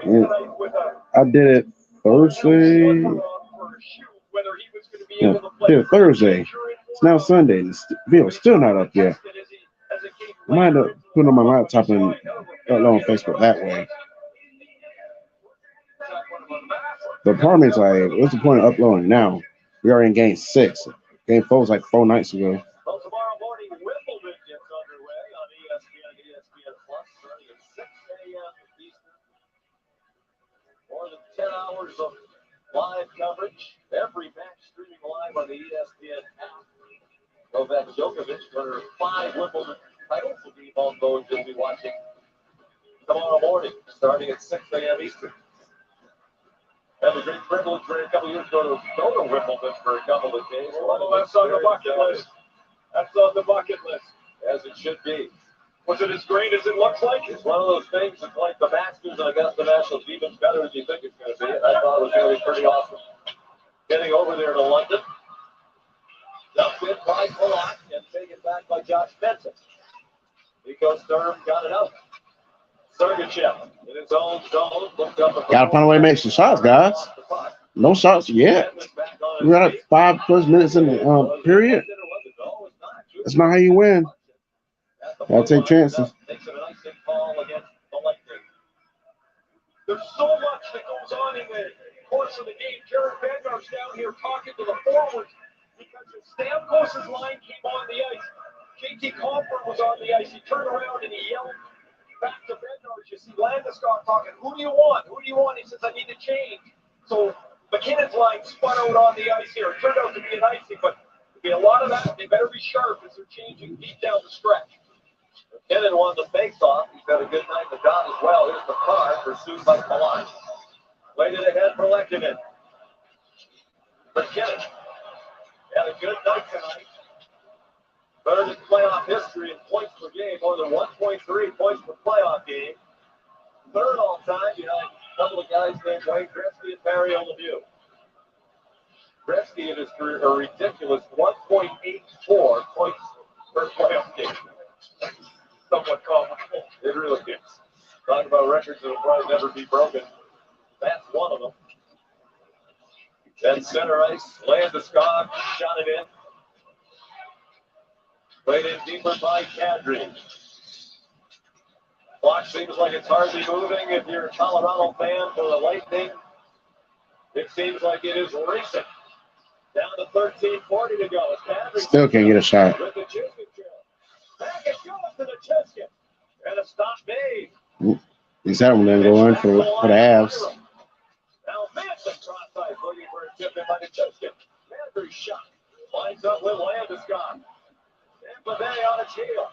And I did it Thursday. Yeah, did it Thursday. It's now Sunday. And the video's still not up yet. I might have put it on my laptop and upload on Facebook that way. The problem is, like, what's the point of uploading now? We are in Game 6. Game 4 was like 4 nights ago. Well, tomorrow morning, Wimbledon gets underway on ESPN and ESPN Plus, starting at 6 a.m. Eastern. More than 10 hours of live coverage. Every match streaming live on the ESPN app. Novak Djokovic, winner of 5 Wimbledon titles, will be among those you'll be watching tomorrow morning, starting at 6 a.m. Eastern. Had a great privilege for a couple of years ago to go to Wimbledon for a couple of days. Well, that's on the bucket list. That's on the bucket list. As it should be. Was it as great as it looks like? It's one of those things. It's like the Masters and Augusta Nationals, even better than you think it's going to be. And I thought it was going to be pretty awesome. Getting over there to London. Dumped in by Palat and taken back by Josh Benson. Nico Sturm got it out. Sergachev in his own zone. Gotta find a way to make some shots, guys. No shots yet. We're at 5+ minutes in the period. That's not how you win. Gotta take chances. There's so much that goes on in the course of the game. Jared Vander's down here talking to the forwards because if Stamkos' line came on the ice, JT Compher was on the ice. He turned around and he yelled back to Bednar. You see Landeskog talking, who do you want? Who do you want? He says, I need to change. So McKinnon's line spun out on the ice here. It turned out to be an icing, but there'll be a lot of that. They better be sharp as they're changing deep down the stretch. McKinnon won the face-off. He's got a good night in the dot as well. Here's the car, pursued by Palat. Played it ahead for Lekkonen. McKinnon had a good night tonight. Third in playoff history in points per game, more than 1.3 points per playoff game. Third all time behind a couple of guys named Wayne Gretzky and Mario Lemieux. Gretzky in his career a ridiculous 1.84 points per playoff game. Somewhat comical. It really is. Talk about records that will probably never be broken. That's one of them. Then center ice, Landeskog shot it in. Played in deeper by Kadri. Clock seems like it's hardly moving. If you're a Colorado fan for the Lightning, it seems like it is racing. Down to 13:40 to go. Still can't get a shot. With the Chisholm drill. Back it goes to the Chisholm. And a stop made. He's having them go in for the Avs. Now Manson cross-side looking for a tip in by the Chisholm. Andrew's shot. Lines up with Landeskog. Tampa Bay on its heel.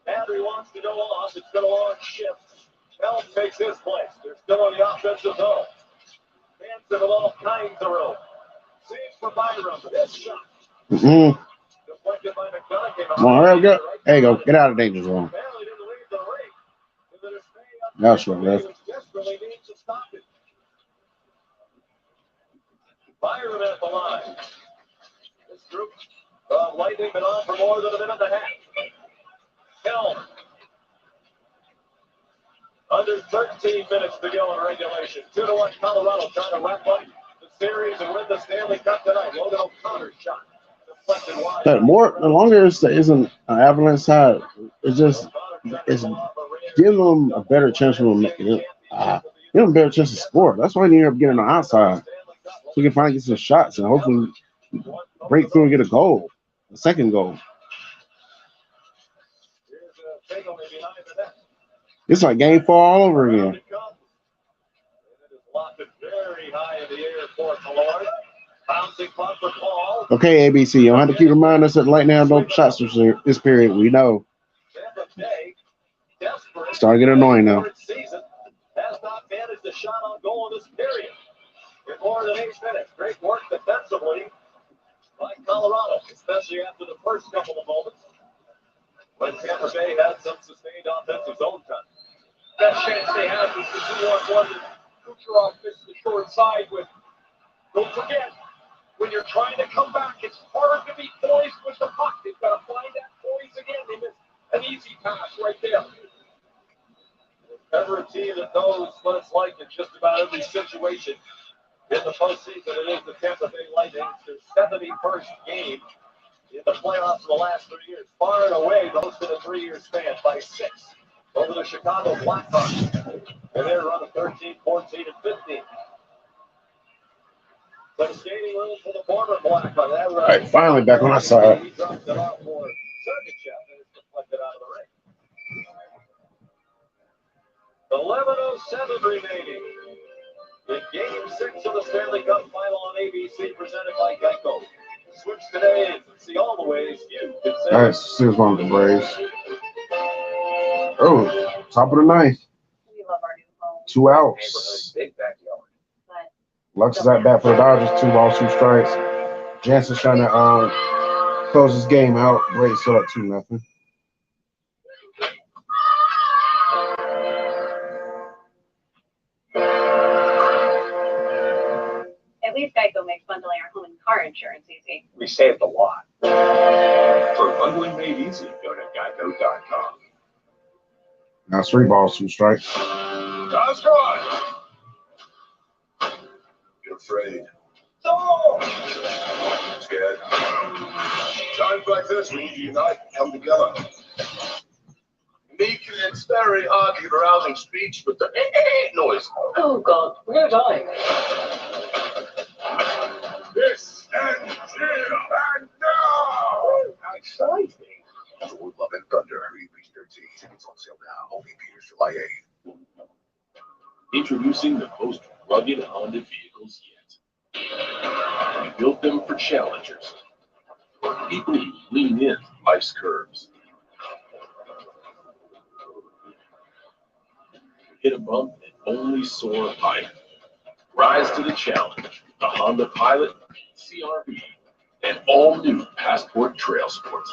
Andrew wants to go off. It's been a long shift. Helm takes his place. They're still on the offensive zone. Manson with all kinds of room. Saves for Byram. This shot. Deflected by McDonough. Come on, hurry up, go. There you go. Get out of danger zone. That's right, Ref. Desperately needs to stop it. Byram at the line. This group of Lightning been on for more than a minute and a half. Helm. Under 13 minutes to go in regulation. 2-1 Colorado trying to wrap up the series and win the Stanley Cup tonight. Logan O'Connor's shot. Deflected wide. The longer it isn't an Avalanche side, it's giving them a better chance to give them a better chance to score. That's why you end up getting on the outside. So we can finally get some shots and hopefully break through and get a goal. A second goal. It's like game 4 all over again. Okay, ABC, you don't have to keep reminding us that the Lightning have no shots this period. We know. Starting to get annoying now. Has not managed a shot on goal in this period. In more than 8 minutes. Great work defensively by Colorado, especially after the first couple of moments when Tampa Bay had some sustained offensive zone time. Best chance they have is the 2-on-1 that Kucherov missed the short side with. Don't forget, when you're trying to come back, it's hard to be poised with the puck. They've got to find that poise again. They missed an easy pass right there. Ever a team that knows what it's like in just about every situation in the postseason, it is the Tampa Bay Lightning. It's their 71st game in the playoffs in the last 3 years. Far and away, those in a 3-year span by 6 over the Chicago Blackhawks. And they're running 13, 14, and 15. Some skating room for the former Blackhawks. All right, finally back on our side. He drops it off for Sergachev, and it's deflected out of the ring. 11:07 remaining in Game 6 of the Stanley Cup Final on ABC, presented by Geico. Switch today and see all the ways you can save. All right, here's one of the Braves. Oh, top of the ninth. 2 outs. Big backyard. Lux is at bat for the Dodgers. 2 balls, 2 strikes. Jansen's trying to close this game out. Braves still up 2-0. At least Geico makes bundling our home and car insurance easy. We saved a lot. For bundling made easy, go to geico.com. Now 3 balls, 2 strikes. That's good. You're afraid. No! Scared. Times like this, we need to unite and come together. Meek, it's very hard to give a rousing speech, but the noise. Oh, God, we're going to die. This ends here and now. How exciting. Lord Love and Thunder, EP 13. Tickets on sale now. Only Peters, July 8th. Introducing the most rugged Honda vehicles yet. We built them for challengers. For people who lean in life's curves. Hit a bump and only soar higher. Rise to the challenge. The Honda Pilot, CR-V, and all new Passport Trail Sports.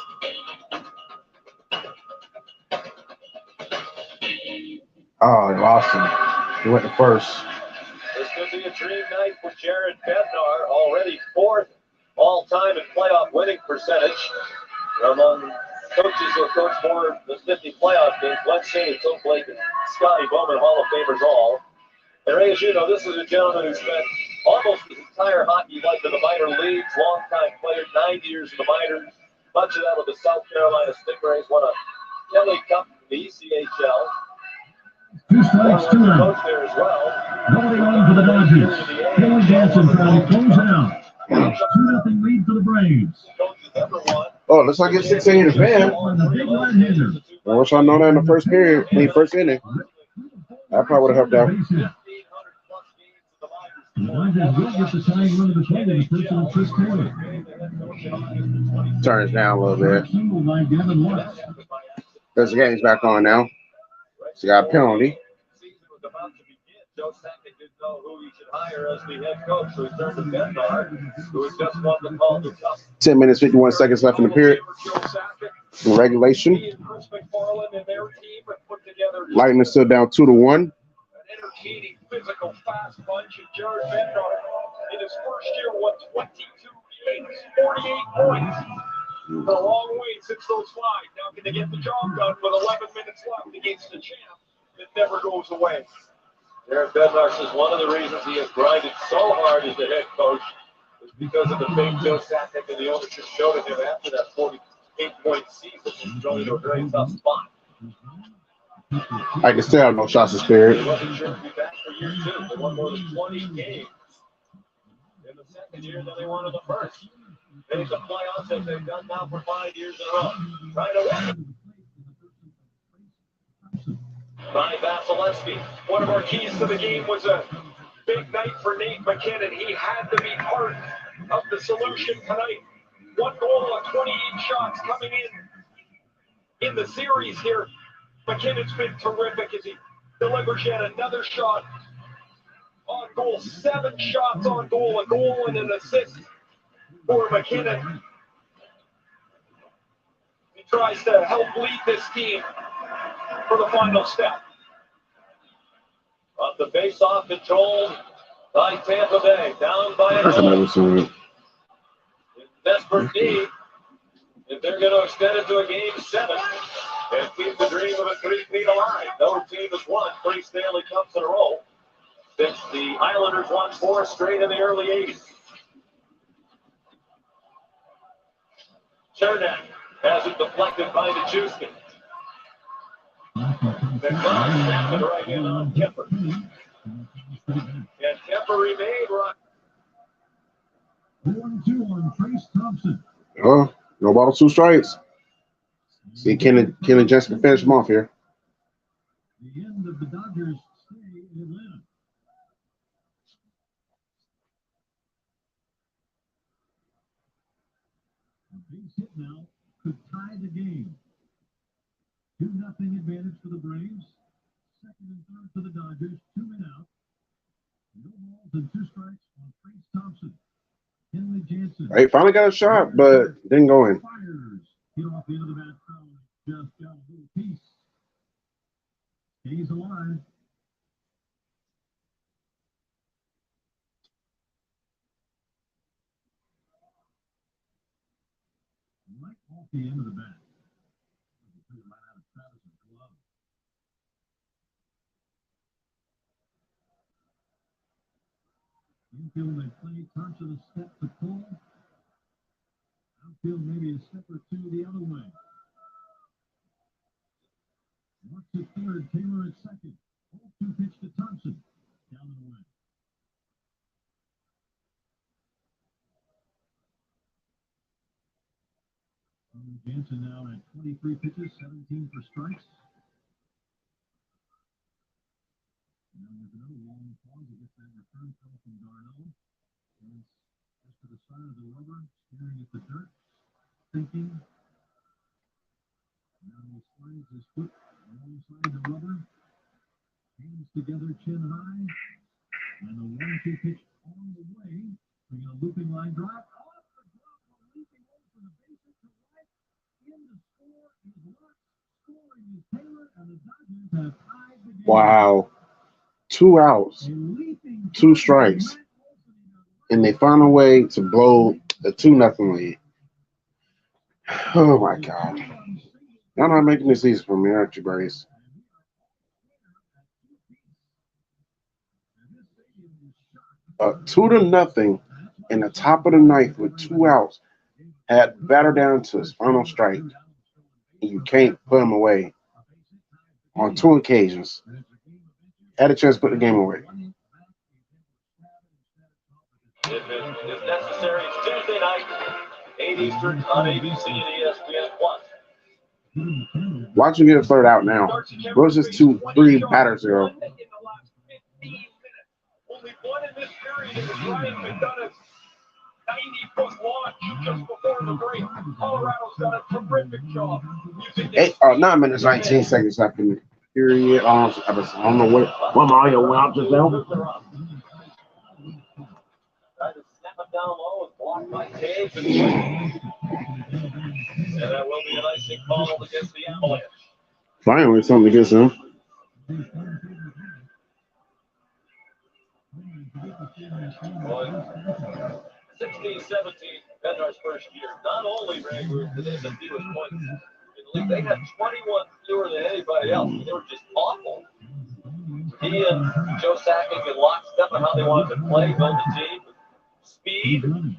Oh, they lost him. He went to first. This could be a dream night for Jared Bednar, already 4th all-time in playoff winning percentage among coaches who have coached more than 50 playoff games. Let's say Tom Blake and Scotty Bowman, Hall of Famers all. And Ray, as you know, this is a gentleman who spent almost his entire hockey life in the minor leagues, long-time player, 9 years in the minors, much of that with the South Carolina Stingrays, won a Kelly Cup in the ECHL. 2 strikes, 2 Coach outs. there as well. Nobody on for the Dodgers. Billy Jansen trying to close it out. 2-0 lead for the Braves. Oh, let's not get 16 in the fan. I wish I know that in the first period, first inning. That probably would have helped out. The Dodgers will get the tying run of the plate in the person of Chris Taylor. Turn it down a little bit. Single by Gavin Lux. Because the game's back on now. So you got a penalty. Joe Sakic didn't know who he should hire as the head coach, so he turned to Bednar, who had just won the call to Cup. 10 minutes, 51 seconds left in the period. In regulation. Lightning is still down 2-1. Entertaining, physical, fast bunch, and Jared Bednar in his first year won 22 games, 48 points. For a long way since those 5. Now can they get the job done with 11 minutes left against the champ that never goes away? Jared Bednar says one of the reasons he has grinded so hard as the head coach is because of the faith Joe Sakic and the ownership showed in him after that 48-point season. He's thrown into a very tough spot. I can still have no shots of spirit. He wasn't sure to be back for year 2. They won more than 20 games in the second year than they won in the first. Made the playoffs as they've done now for 5 years in a row. Trying to win. By Vasilevsky. One of our keys to the game was a big night for Nate McKinnon. He had to be part of the solution tonight. 1 goal on 28 shots coming in the series here. McKinnon's been terrific as he delivers yet another shot on goal. 7 shots on goal, a goal and an assist for McKinnon. He tries to help lead this team for the final step. Off the face-off, controlled by Tampa Bay. Down by a goal. In desperate need, if they're going to extend it to a game 7 and keep the dream of a 3-peat alive. No team has won 3 Stanley Cups in a row since the Islanders won 4 straight in the early 80s. Chernak has it deflected by Nichushkin. The cross snapped it right in on Kemper. And Kemper remained right. 4-2 on Trace Thompson. Oh, no ball, 2 strikes. See, Kenny Jensen can finish him off here. The end of the Dodgers stay in Atlanta. A base hit now could tie the game. 2-0 advantage for the Braves. 2nd and 3rd for the Dodgers. 2 men out. No balls and 2 strikes on Trace Thompson. Kenley Jansen. He finally got a shot, but didn't go in. Fires. Hit off the end of the bat. Just got a little piece. Stays alive. Right off the end of the bat. Right out of Travis's glove. Infield they play. Thompson a step to pull. Outfield maybe a step or 2 the other way. Marks at 3rd, Taylor at 2nd. 0-2 pitch to Thompson. Down and away. Jansen now at 23 pitches, 17 for strikes. Now there's another long pause. He gets that return call from Darno. And just to the side of the rubber, staring at the dirt, thinking. Now he slides his foot alongside the rubber. Hands together, chin high. And the 1-2 pitch on the way. Bringing a looping line drive. Off the glove, leaping over the bases to right. In the score is Lux. Scoring is Taylor, and the Dodgers have tied the game. Wow. 2 outs, 2 strikes. And they found a way to blow the 2-0 lead. Oh, my God. Y'all not making this easy for me, aren't you, Brace? A 2-0 in the top of the ninth with 2 outs had batter down to his final strike. And you can't put him away on 2 occasions. Had a chance to put the game away. If necessary, 8 Eastern on ABC and ESPN+. Watch him get a third out now. What's this 2-3 batters ago? Only one in this period is Ryan McDonough's 90-foot launch just before the break. Colorado's done a terrific job. 9 minutes, 19 seconds left in the period. I don't know what Mario went out just now. Tried to snap it down low and blocked by Taves. And that will be an icing call against the Avalanche. Finally, something against him. 16-17, Bednar's first year. Not only Ray Ruth did they have the fewest points in the league, they had 21 fewer than anybody else. They were just awful. He and Joe Sakic in lockstep on how they wanted to play, build the team, speed. And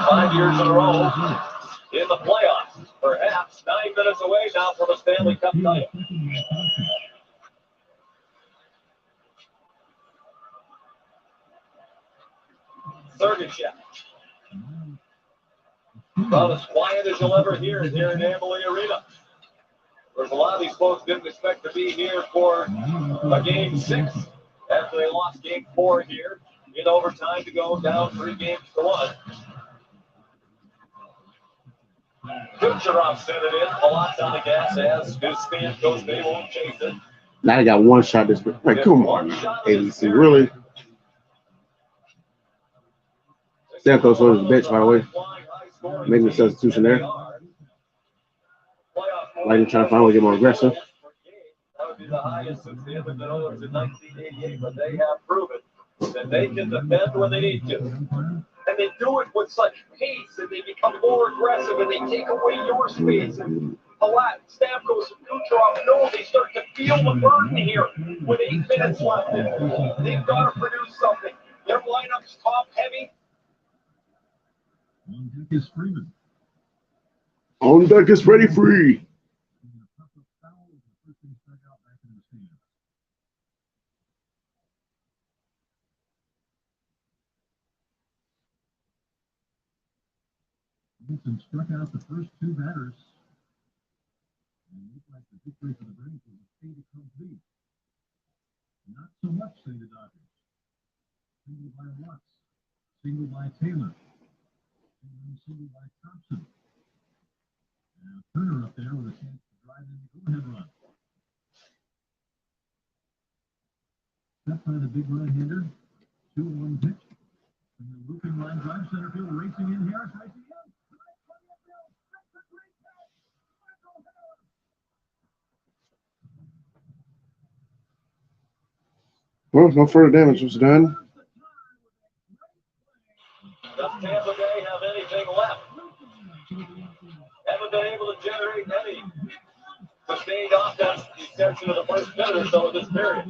5 years in a row in the playoffs. Perhaps 9 minutes away now from a Stanley Cup title. Sergachev. About as quiet as you'll ever hear it here in Amalie Arena. There's a lot of these folks didn't expect to be here for a game 6 after they lost game 4 here in overtime to go down 3-1. Kucherov sent it in. Palat's on the gas as his stand goes. They won't chase it. Now he got one shot this week. Like, come on, ABC, really? Stamkos was a bitch, by the way. Making a substitution there. Like he's trying to find a way to get more aggressive. That would be the highest since the Edmonton Oilers in 1988, but they have proven that they can defend when they need to. And they do it with such pace, and they become more aggressive, and they take away your space. And Palat, Stamkos, and Kucherov know they start to feel the burden here with 8 minutes left. They've got to produce something. Their lineup's top heavy. On deck is Freeman. On deck is Freddie Free. Wilson struck out the first 2 batters. And it looked like the victory for the Braves was a fait accompli. Not so much, say the Dodgers. Single by Watts. Single by Taylor. Single by Thompson. And Turner up there with a chance to drive in the go-ahead run. Set by the big right-hander. 2-1 pitch. And the looping line drive center field racing in. Harris racing in. Well, no further damage was done. Does Tampa Bay have anything left? Haven't been able to generate any sustained offense, with the exception of the first minute or so of this period.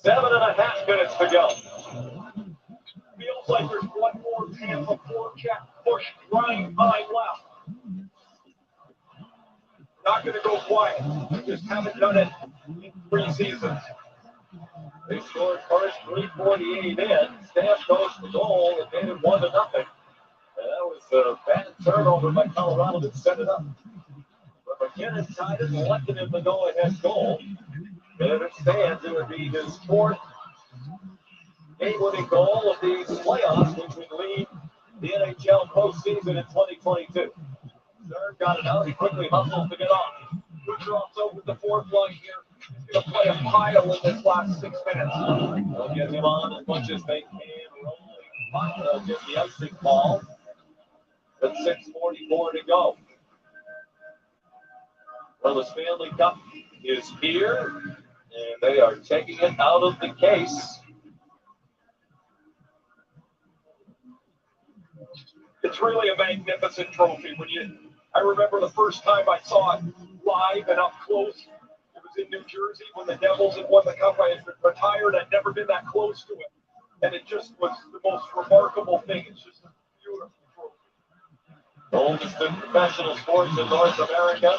7.5 minutes to go. Feels like there's one more Tampa forecheck push grind behind left. Not going to go quiet. Just haven't done it in 3 seasons. They scored first, 3:48 in. Stamkos the goal and made it 1-0. And that was a bad turnover by Colorado that set it up. But McKinnon tied it and left it in the go-ahead goal. And if it stands, it would be his 4th game-winning goal of these playoffs, which would lead the NHL postseason in 2022. Third got it out. He quickly hustles to get off. Kucherov's over the 4th line here. He's going to play a pile in this last 6 minutes. They'll get him on as much as they can. Rolling, they'll get the icing call. With 6:44 to go. Well, the Stanley Cup is here, and they are taking it out of the case. It's really a magnificent trophy. I remember the first time I saw it live and up close. It was in New Jersey when the Devils had won the Cup. I had retired. I'd never been that close to it. And it just was the most remarkable thing. It's just a beautiful trophy. The oldest in professional sports in North America.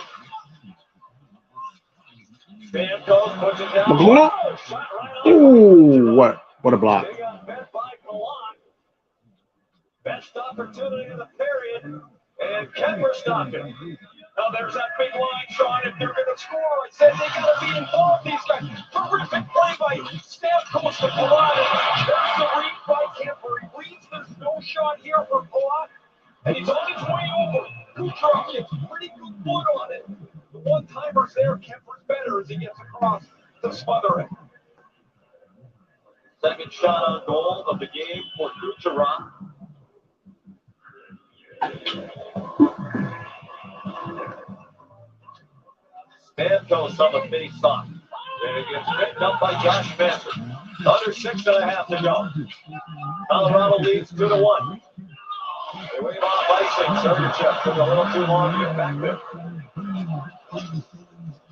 Stamkos puts it down. Oh, shot right on. Ooh, what a block. They got bent by Palat. Best opportunity of the period, and Kemper stopped it. Now there's that big line shot. If they're going to score, I said they got to be involved. These guys, terrific play by Stamkos to Palat. There's the read by Kemper. He reads there's no shot here for Palat, and he's on his way over. Kucherov gets pretty good foot on it. The one-timer's there. Kemper's better as he gets across to smother it. Second shot on goal of the game for Kucherov. Stamkos on the face-off. And it gets picked up by Josh Manson. Under 6.5 to go. Colorado leads 2-1. They wave off icing. Sergachev took a little too long to get back there.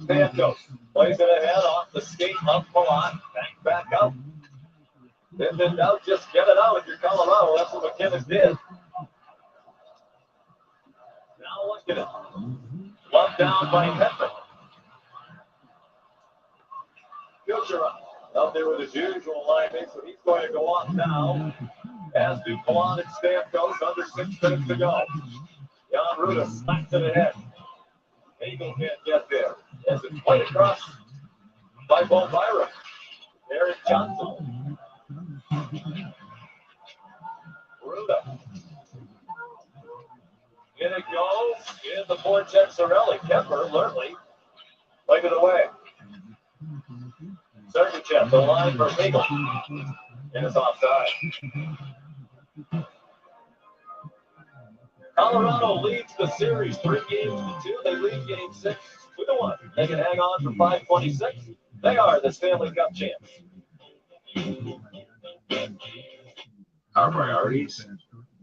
Stamkos plays it ahead off the skate of Palat. Back up. If in doubt, just get it out if you're Colorado. That's what McKinnon did. Now look at it. Love down by Pepper. Kucherov out there with his usual line mate, so he's going to go off now. As do Palat and Stamkos, under 6 minutes to go. Jan Ruda smacks it ahead. Eagle can't get there. As it's played across by Bo Byron. Eric Johnson. Ruda. In it goes. In the forecheck, Sorelli. Kemper, Lertley. Played it away. Sergachev, the line for Eagle. And it's offside. Colorado leads the series 3 games to 2. They lead game 6 2-1. They can hang on for 5:26. They are the Stanley Cup champs. Our priorities,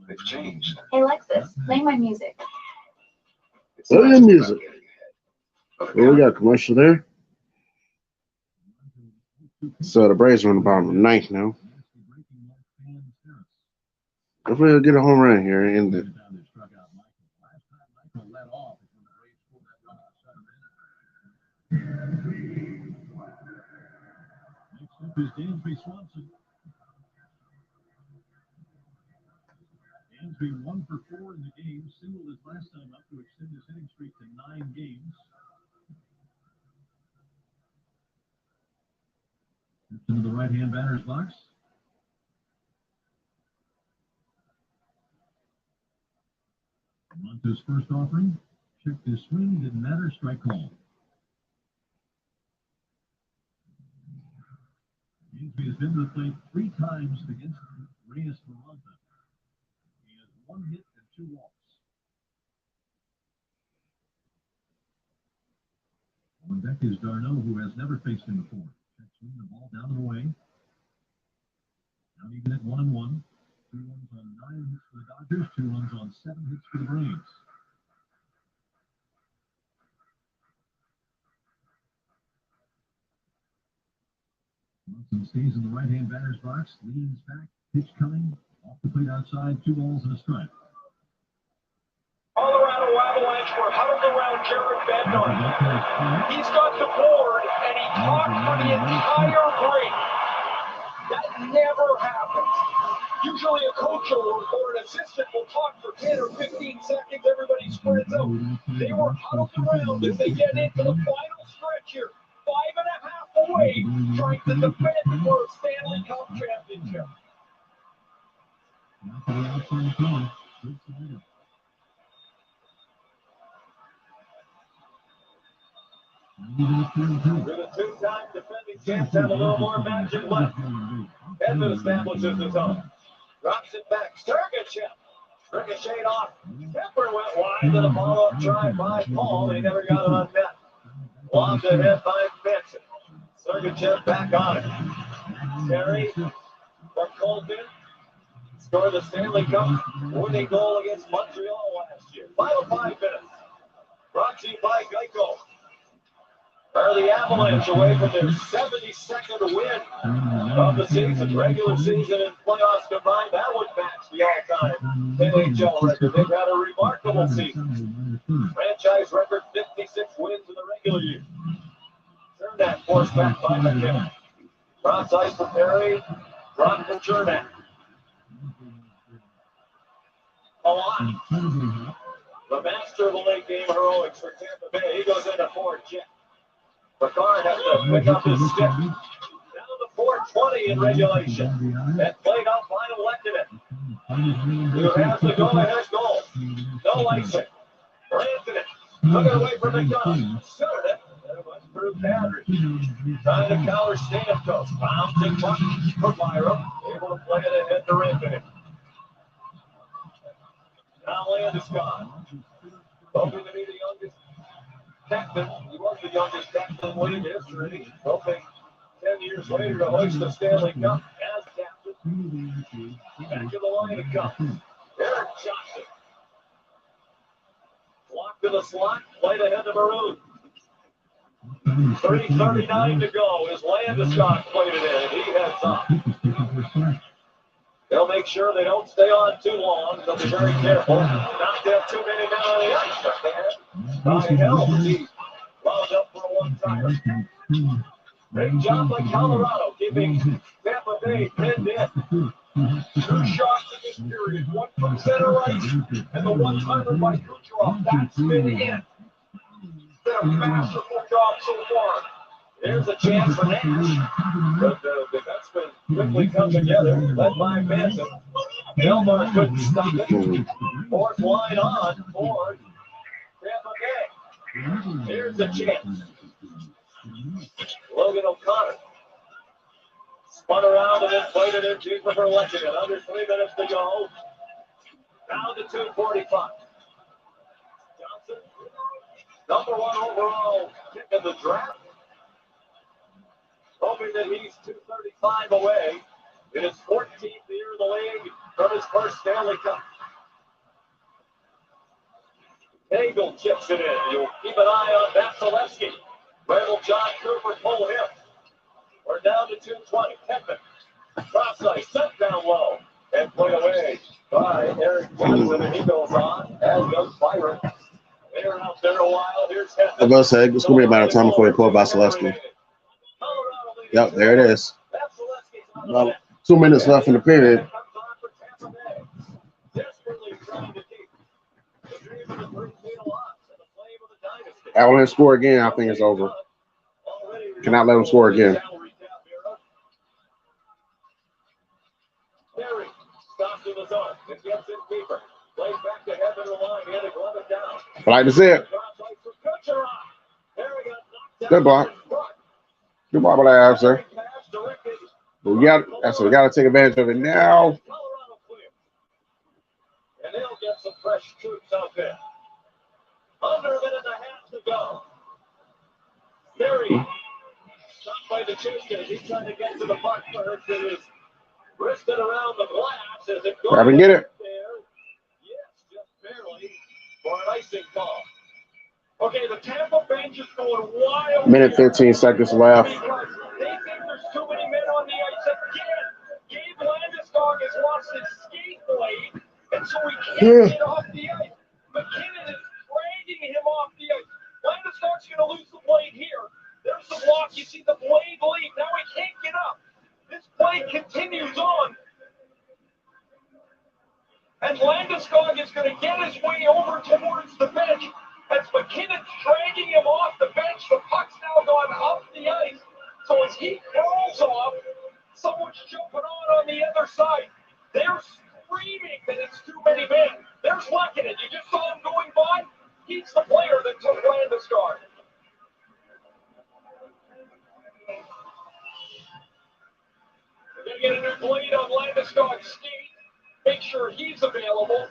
they've changed. Hey, Lexus, play my music. Oh, yeah, music. Well, we got a commercial there. So the Braves are on the bottom of the 9th now. If we'll get a home run here and end it. Dansby 1 for 4 in the game. Singled his last time up to extend his hitting streak to 9 games. Steps into the right-hand batter's box. On to his first offering. Checked his swing. Didn't matter. Strike call. Dansby has been to the plate 3 times against Reyes Peralta. He has 1 hit and 2 walks. On deck is Darno, who has never faced him before. Checks swing the ball down and away. Now even at 1-1. 2 runs on 9 hits for the Dodgers, 2 runs on 7 hits for the Braves. Munson stays in the right-hand batter's box, leans back, pitch coming, off the plate outside, 2 balls and a strike. Colorado Avalanche were huddled around Jared Bednar. He's got the board, and he talked for the entire break. That never happens. Usually a coach or an assistant will talk for 10 or 15 seconds. Everybody spreads out. They were huddled around as they get into the final stretch here. 5.5 away, trying to defend for a Stanley Cup championship. The 2-time defending champs have a little more magic left. Edmund establishes his own. Drops it back. Sergachev. Ricocheted off. Kemper went wide to the follow-up try by Paul. He never got it on net. Lobbed ahead by Benson. Sergachev back on it. Terry from Colton scored the Stanley Cup winning goal against Montreal last year. Final 5 minutes. Brought to you by Geico. Are the Avalanche away from their 72nd win of the season, regular season and playoffs combined? That would match the all-time NHL record. They've had a remarkable season. Franchise record 56 wins in the regular year. Chernak forced back by McKinnon. Cross ice for Perry. Drop for Chernak. The master of the late game heroics for Tampa Bay. He goes into forward jet. Ricard has to pick up his stick. Down to 4:20 in regulation. And played out final left in it. Who has the go-ahead goal? No icing. Ranted it. Took it away from McDonald. Shooted it. And it went through Kadri. Trying to counter Stamkos. Bouncing puck for Byram. Able to play it ahead to Rantanen. Now Landeskog. Hoping to be the youngest captain. He was the youngest captain in league history. Hoping 10 years later to hoist the Stanley Cup as captain. Back to the line to come. Eric Johnson. Blocked to the slot. Played ahead to Maroon. 3:39 to go as Landeskog played it in. He heads up. They'll make sure they don't stay on too long. They'll be very careful. Not to have too many men on the ice. By hell, he wound up for a one-timer. Great job by Colorado, keeping Tampa Bay pinned in. 2 shots in this period. One from center ice, and the one-timer by Kucherov. That's been it. It's been a masterful job so far. There's a chance for Nash. But the defensemen quickly come together, led by Manson. Delmar couldn't stop it. Fourth line on for Tampa Bay. Here's a chance. Logan O'Connor. Spun around and then played it in deep for Lexington. Under 3 minutes to go. Down to 2:45. Johnson, number 1 overall pick in the draft. Hoping that he's 235 away in his 14th year in the league from his first Stanley Cup. Nagel chips it in. You'll keep an eye on Vasilevsky. Where will John Cooper pull him? We're down to 2:20. Kevin. Cross ice, set down low. And played away by Eric Johnson. And he goes on, as goes Byron. They're out there a while. Here's Kevin. I was going to say, it's going to be about a time before they pull Vasilevsky. Yep, there it is. About 2 minutes left in the period. Avalanche score again, I think it's over. Cannot let them score again. I like to see it. Good block. Good block by the Avs, sir. But we got to take advantage of it now. And they'll get some fresh troops out there. Under a minute and a half to go. Terry, stopped by the Tuesday. He's trying to get to the puck first. It is wristed around the glass as it goes. Grab and get it. There. Yes, just barely for an icing call. Okay, the Tampa bench is going wild. Minute 15 seconds left. They think there's too many men on the ice again. Gabe Landeskog has lost his skate blade, and so he can't get off the ice. McKinnon is dragging him off the ice. Landeskog's going to lose the blade here. There's the block. You see the blade leave. Now he can't get up. This play continues on. And Landeskog is going to get his way over towards the bench. As McKinnon's dragging him off the bench, the puck's now gone up the ice. So as he crawls off, someone's jumping on the other side. They're screaming that it's too many men. There's Lehkonen. You just saw him going by. He's the player that took Landeskog. They're going to get a new blade on Landeskog's skate. Make sure he's available.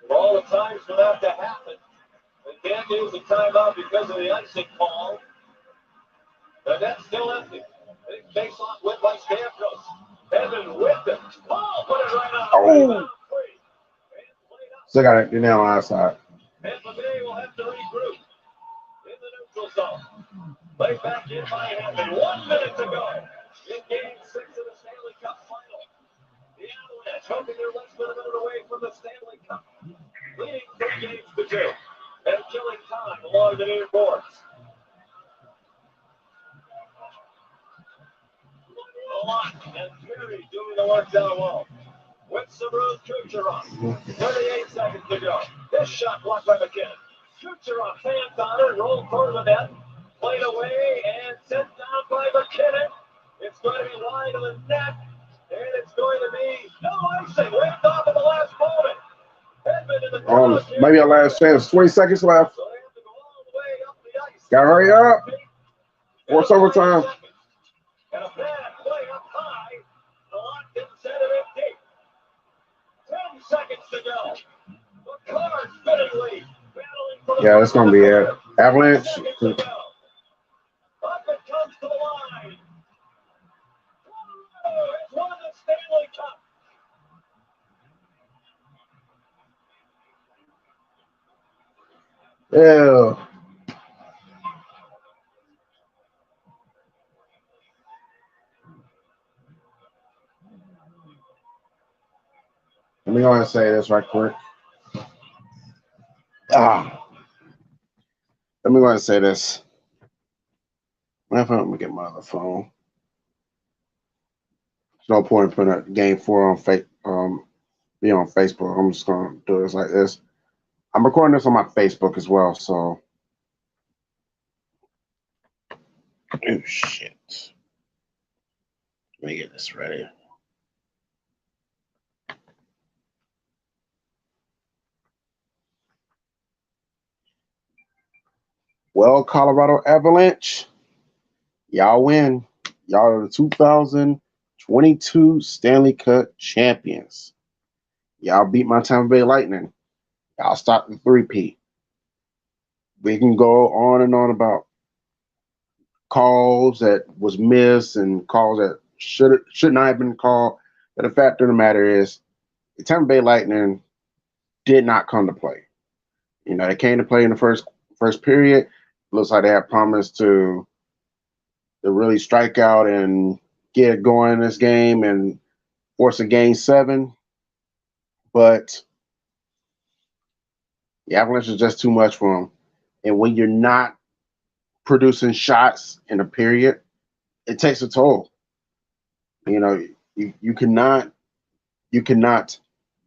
All the times for that to happen. They can't use the timeout because of the icing call. The net's still empty. Big face-off win by Stamkos. Evan whipped it. Oh, put it right out. Oh! Still got it now on our side. Tampa Bay will have to regroup in the neutral zone. Play back in by Hammond. 1 minute to go in Game 6 of the Stanley Cup Final. The Avalanche hoping they're less than a minute away from the Stanley Cup. Leading 3 games to 2 and killing time along the near boards. A lot, and Perry doing the work down low. with Sabruz Kucherov. 38 seconds to go. This shot blocked by McKinnon. Kucherov hands on it, rolled toward the net, played away, and sent down by McKinnon. It's going to be wide of the net, and it's going to be no icing. Waved off at the last moment. Edmund in the crowd. Maybe a last chance. 20 seconds left. Gotta hurry up. Force overtime. And a bad play up high. The lock didn't send it in deep. 10 seconds to go. The card spinning lead. Battling for the Yeah, that's gonna be it. Avalanche. Up it comes to the line. Colorado has won the Stanley Cup. Yeah. Let me go ahead and say this right quick. Let me go ahead and say this. Let me get my other phone. There's no point in putting up game 4 on be on Facebook. I'm just gonna do this like this. I'm recording this on my Facebook as well, so oh shit. Let me get this ready. Well, Colorado Avalanche, y'all win. Y'all are the 2022 Stanley Cup champions. Y'all beat my Tampa Bay Lightning. Y'all stopped the 3-peat. We can go on and on about calls that was missed and calls that should not have been called. But the fact of the matter is, the Tampa Bay Lightning did not come to play. You know, they came to play in the first period. Looks like they had promised to really strike out and get it going in this game and force a game 7. But the Avalanche is just too much for them. And when you're not producing shots in a period, it takes a toll. You know, you cannot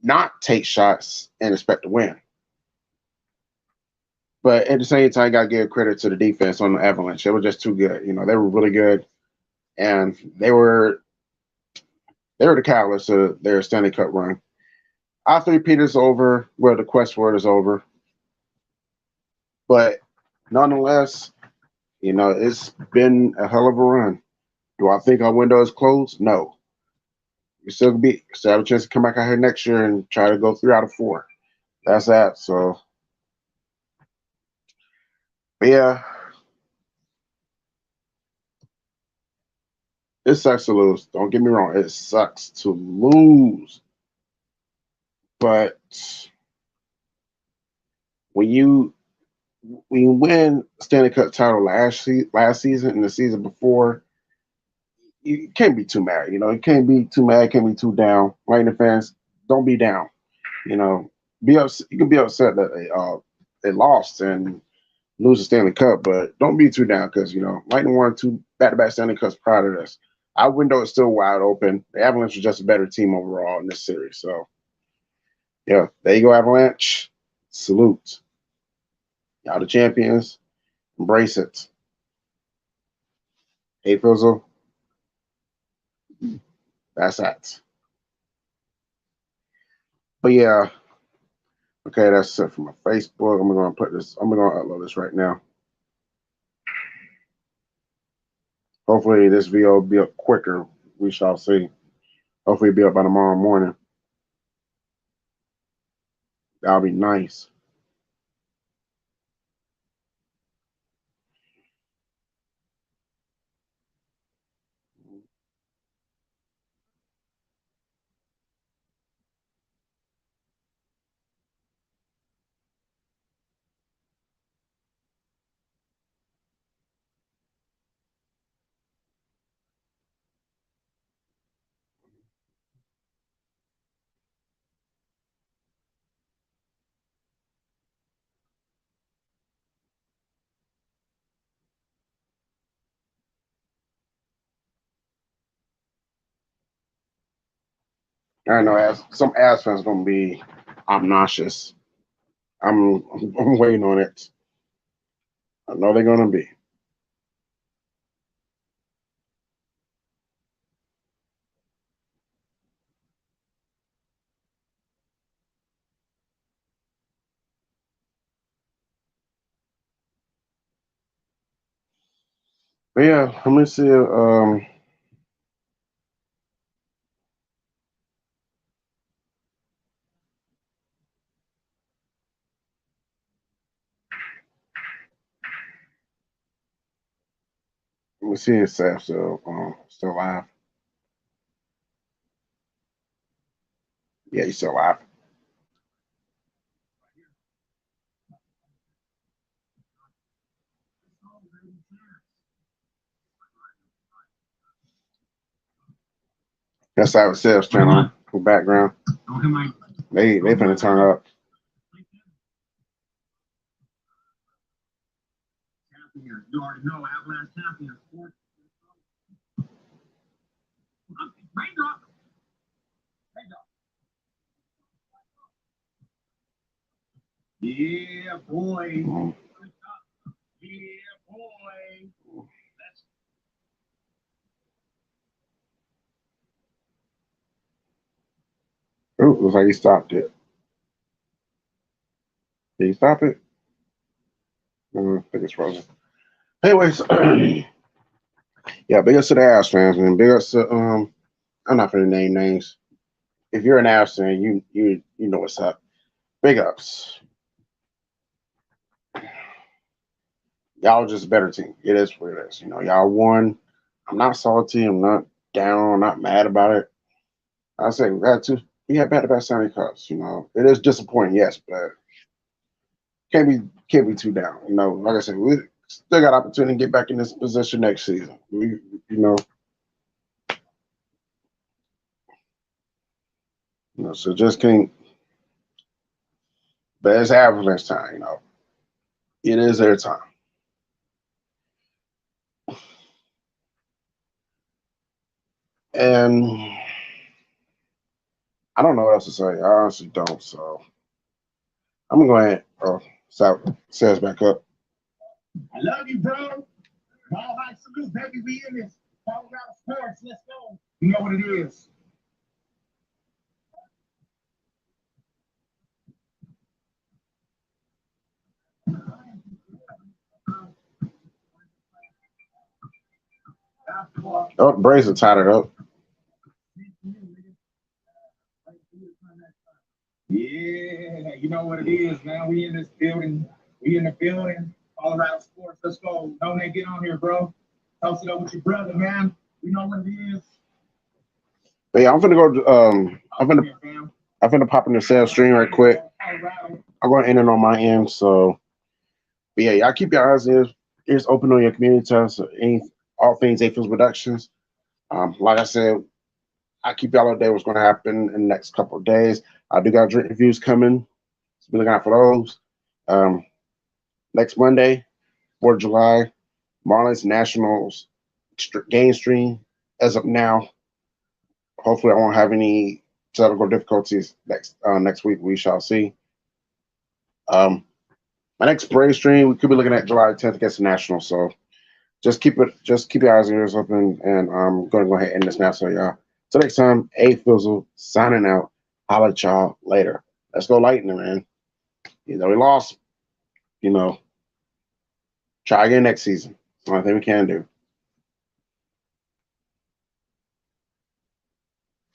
not take shots and expect to win. But at the same time, I got to give credit to the defense on the Avalanche. They were just too good. You know, they were really good, and they were the catalyst of their Stanley Cup run. Our 3-peat is over. Well, the quest for it is over. But nonetheless, you know, it's been a hell of a run. Do I think our window is closed? No. We still have a chance to come back out here next year and try to go 3 out of 4. That's that. So, but yeah, it sucks to lose. Don't get me wrong. It sucks to lose. But when you win Stanley Cup title last season and the season before, you can't be too mad. You know, you can't be too mad, can't be too down. Lightning fans, don't be down. You know, you can be upset that they lost and lose the Stanley Cup, but don't be too down because, you know, Lightning won 2 back-to-back Stanley Cups prior to this. Our window is still wide open. The Avalanche is just a better team overall in this series. So, yeah, there you go, Avalanche. Salute. Y'all the champions. Embrace it. A-Fizzle. That's that. But yeah, okay, that's it for my Facebook. I'm gonna upload this right now. Hopefully this video will be up quicker. We shall see. Hopefully it'll be up by tomorrow morning. That'll be nice. I know some Avs fans gonna be obnoxious. I'm waiting on it. I know they're gonna be. But yeah, let me see. Let me see if Seth's still alive. Yeah, he's still alive. That's how it says channel background. They finna turn up. You already know Avalanche champions. Raindrop. Yeah, boy. Yeah, boy. Oh, looks like he stopped it. Did he stop it? I think it's frozen. Anyways, yeah, big ups to the Avs fans, man. Big ups to I'm not gonna name names. If you're an Avs fan, you know what's up. Big ups. Y'all just a better team. It is what it is. You know, y'all won. I'm not salty. I'm not down. I'm not mad about it. I say we had back-to-back Stanley Cups. You know, it is disappointing, yes, but can't be too down. You know, like I said, we still got opportunity to get back in this position next season. So just can't. But it's Avalanche time. You know, it is their time. And I don't know what else to say. I honestly don't. So I'm gonna go ahead. Oh, says back up. I love you, bro. All right, salute, baby. We in this. Colorado sports. Let's go. You know what it is. Oh, Braves are tied it up. Yeah, you know what it is, man. We in this building. We in the building. Colorado sports. Let's go. Don't they get on here, bro? Toast it up with your brother, man. You know what it is. But yeah, I'm gonna go. I'm gonna pop in the sales stream right quick. I'm going to end it on my end. So, but yeah, y'all keep your eyes and ears open on your community tabs. So all things A-Fizzle Productions. Like I said, I keep y'all updated what's going to happen in the next couple of days. I do got drink reviews coming. So be looking out for those. Next Monday, 4th of July, Marlins Nationals game stream. As of now, hopefully I won't have any technical difficulties next week. We shall see. My next Brave stream, we could be looking at July 10th against the Nationals. So just keep your eyes and ears open, and I'm going to go ahead and end this now. So y'all, till next time, A-Fizzle signing out. Holla at y'all later. Let's go Lightning, man. You know we lost. You know, try again next season. That's the only thing we can do.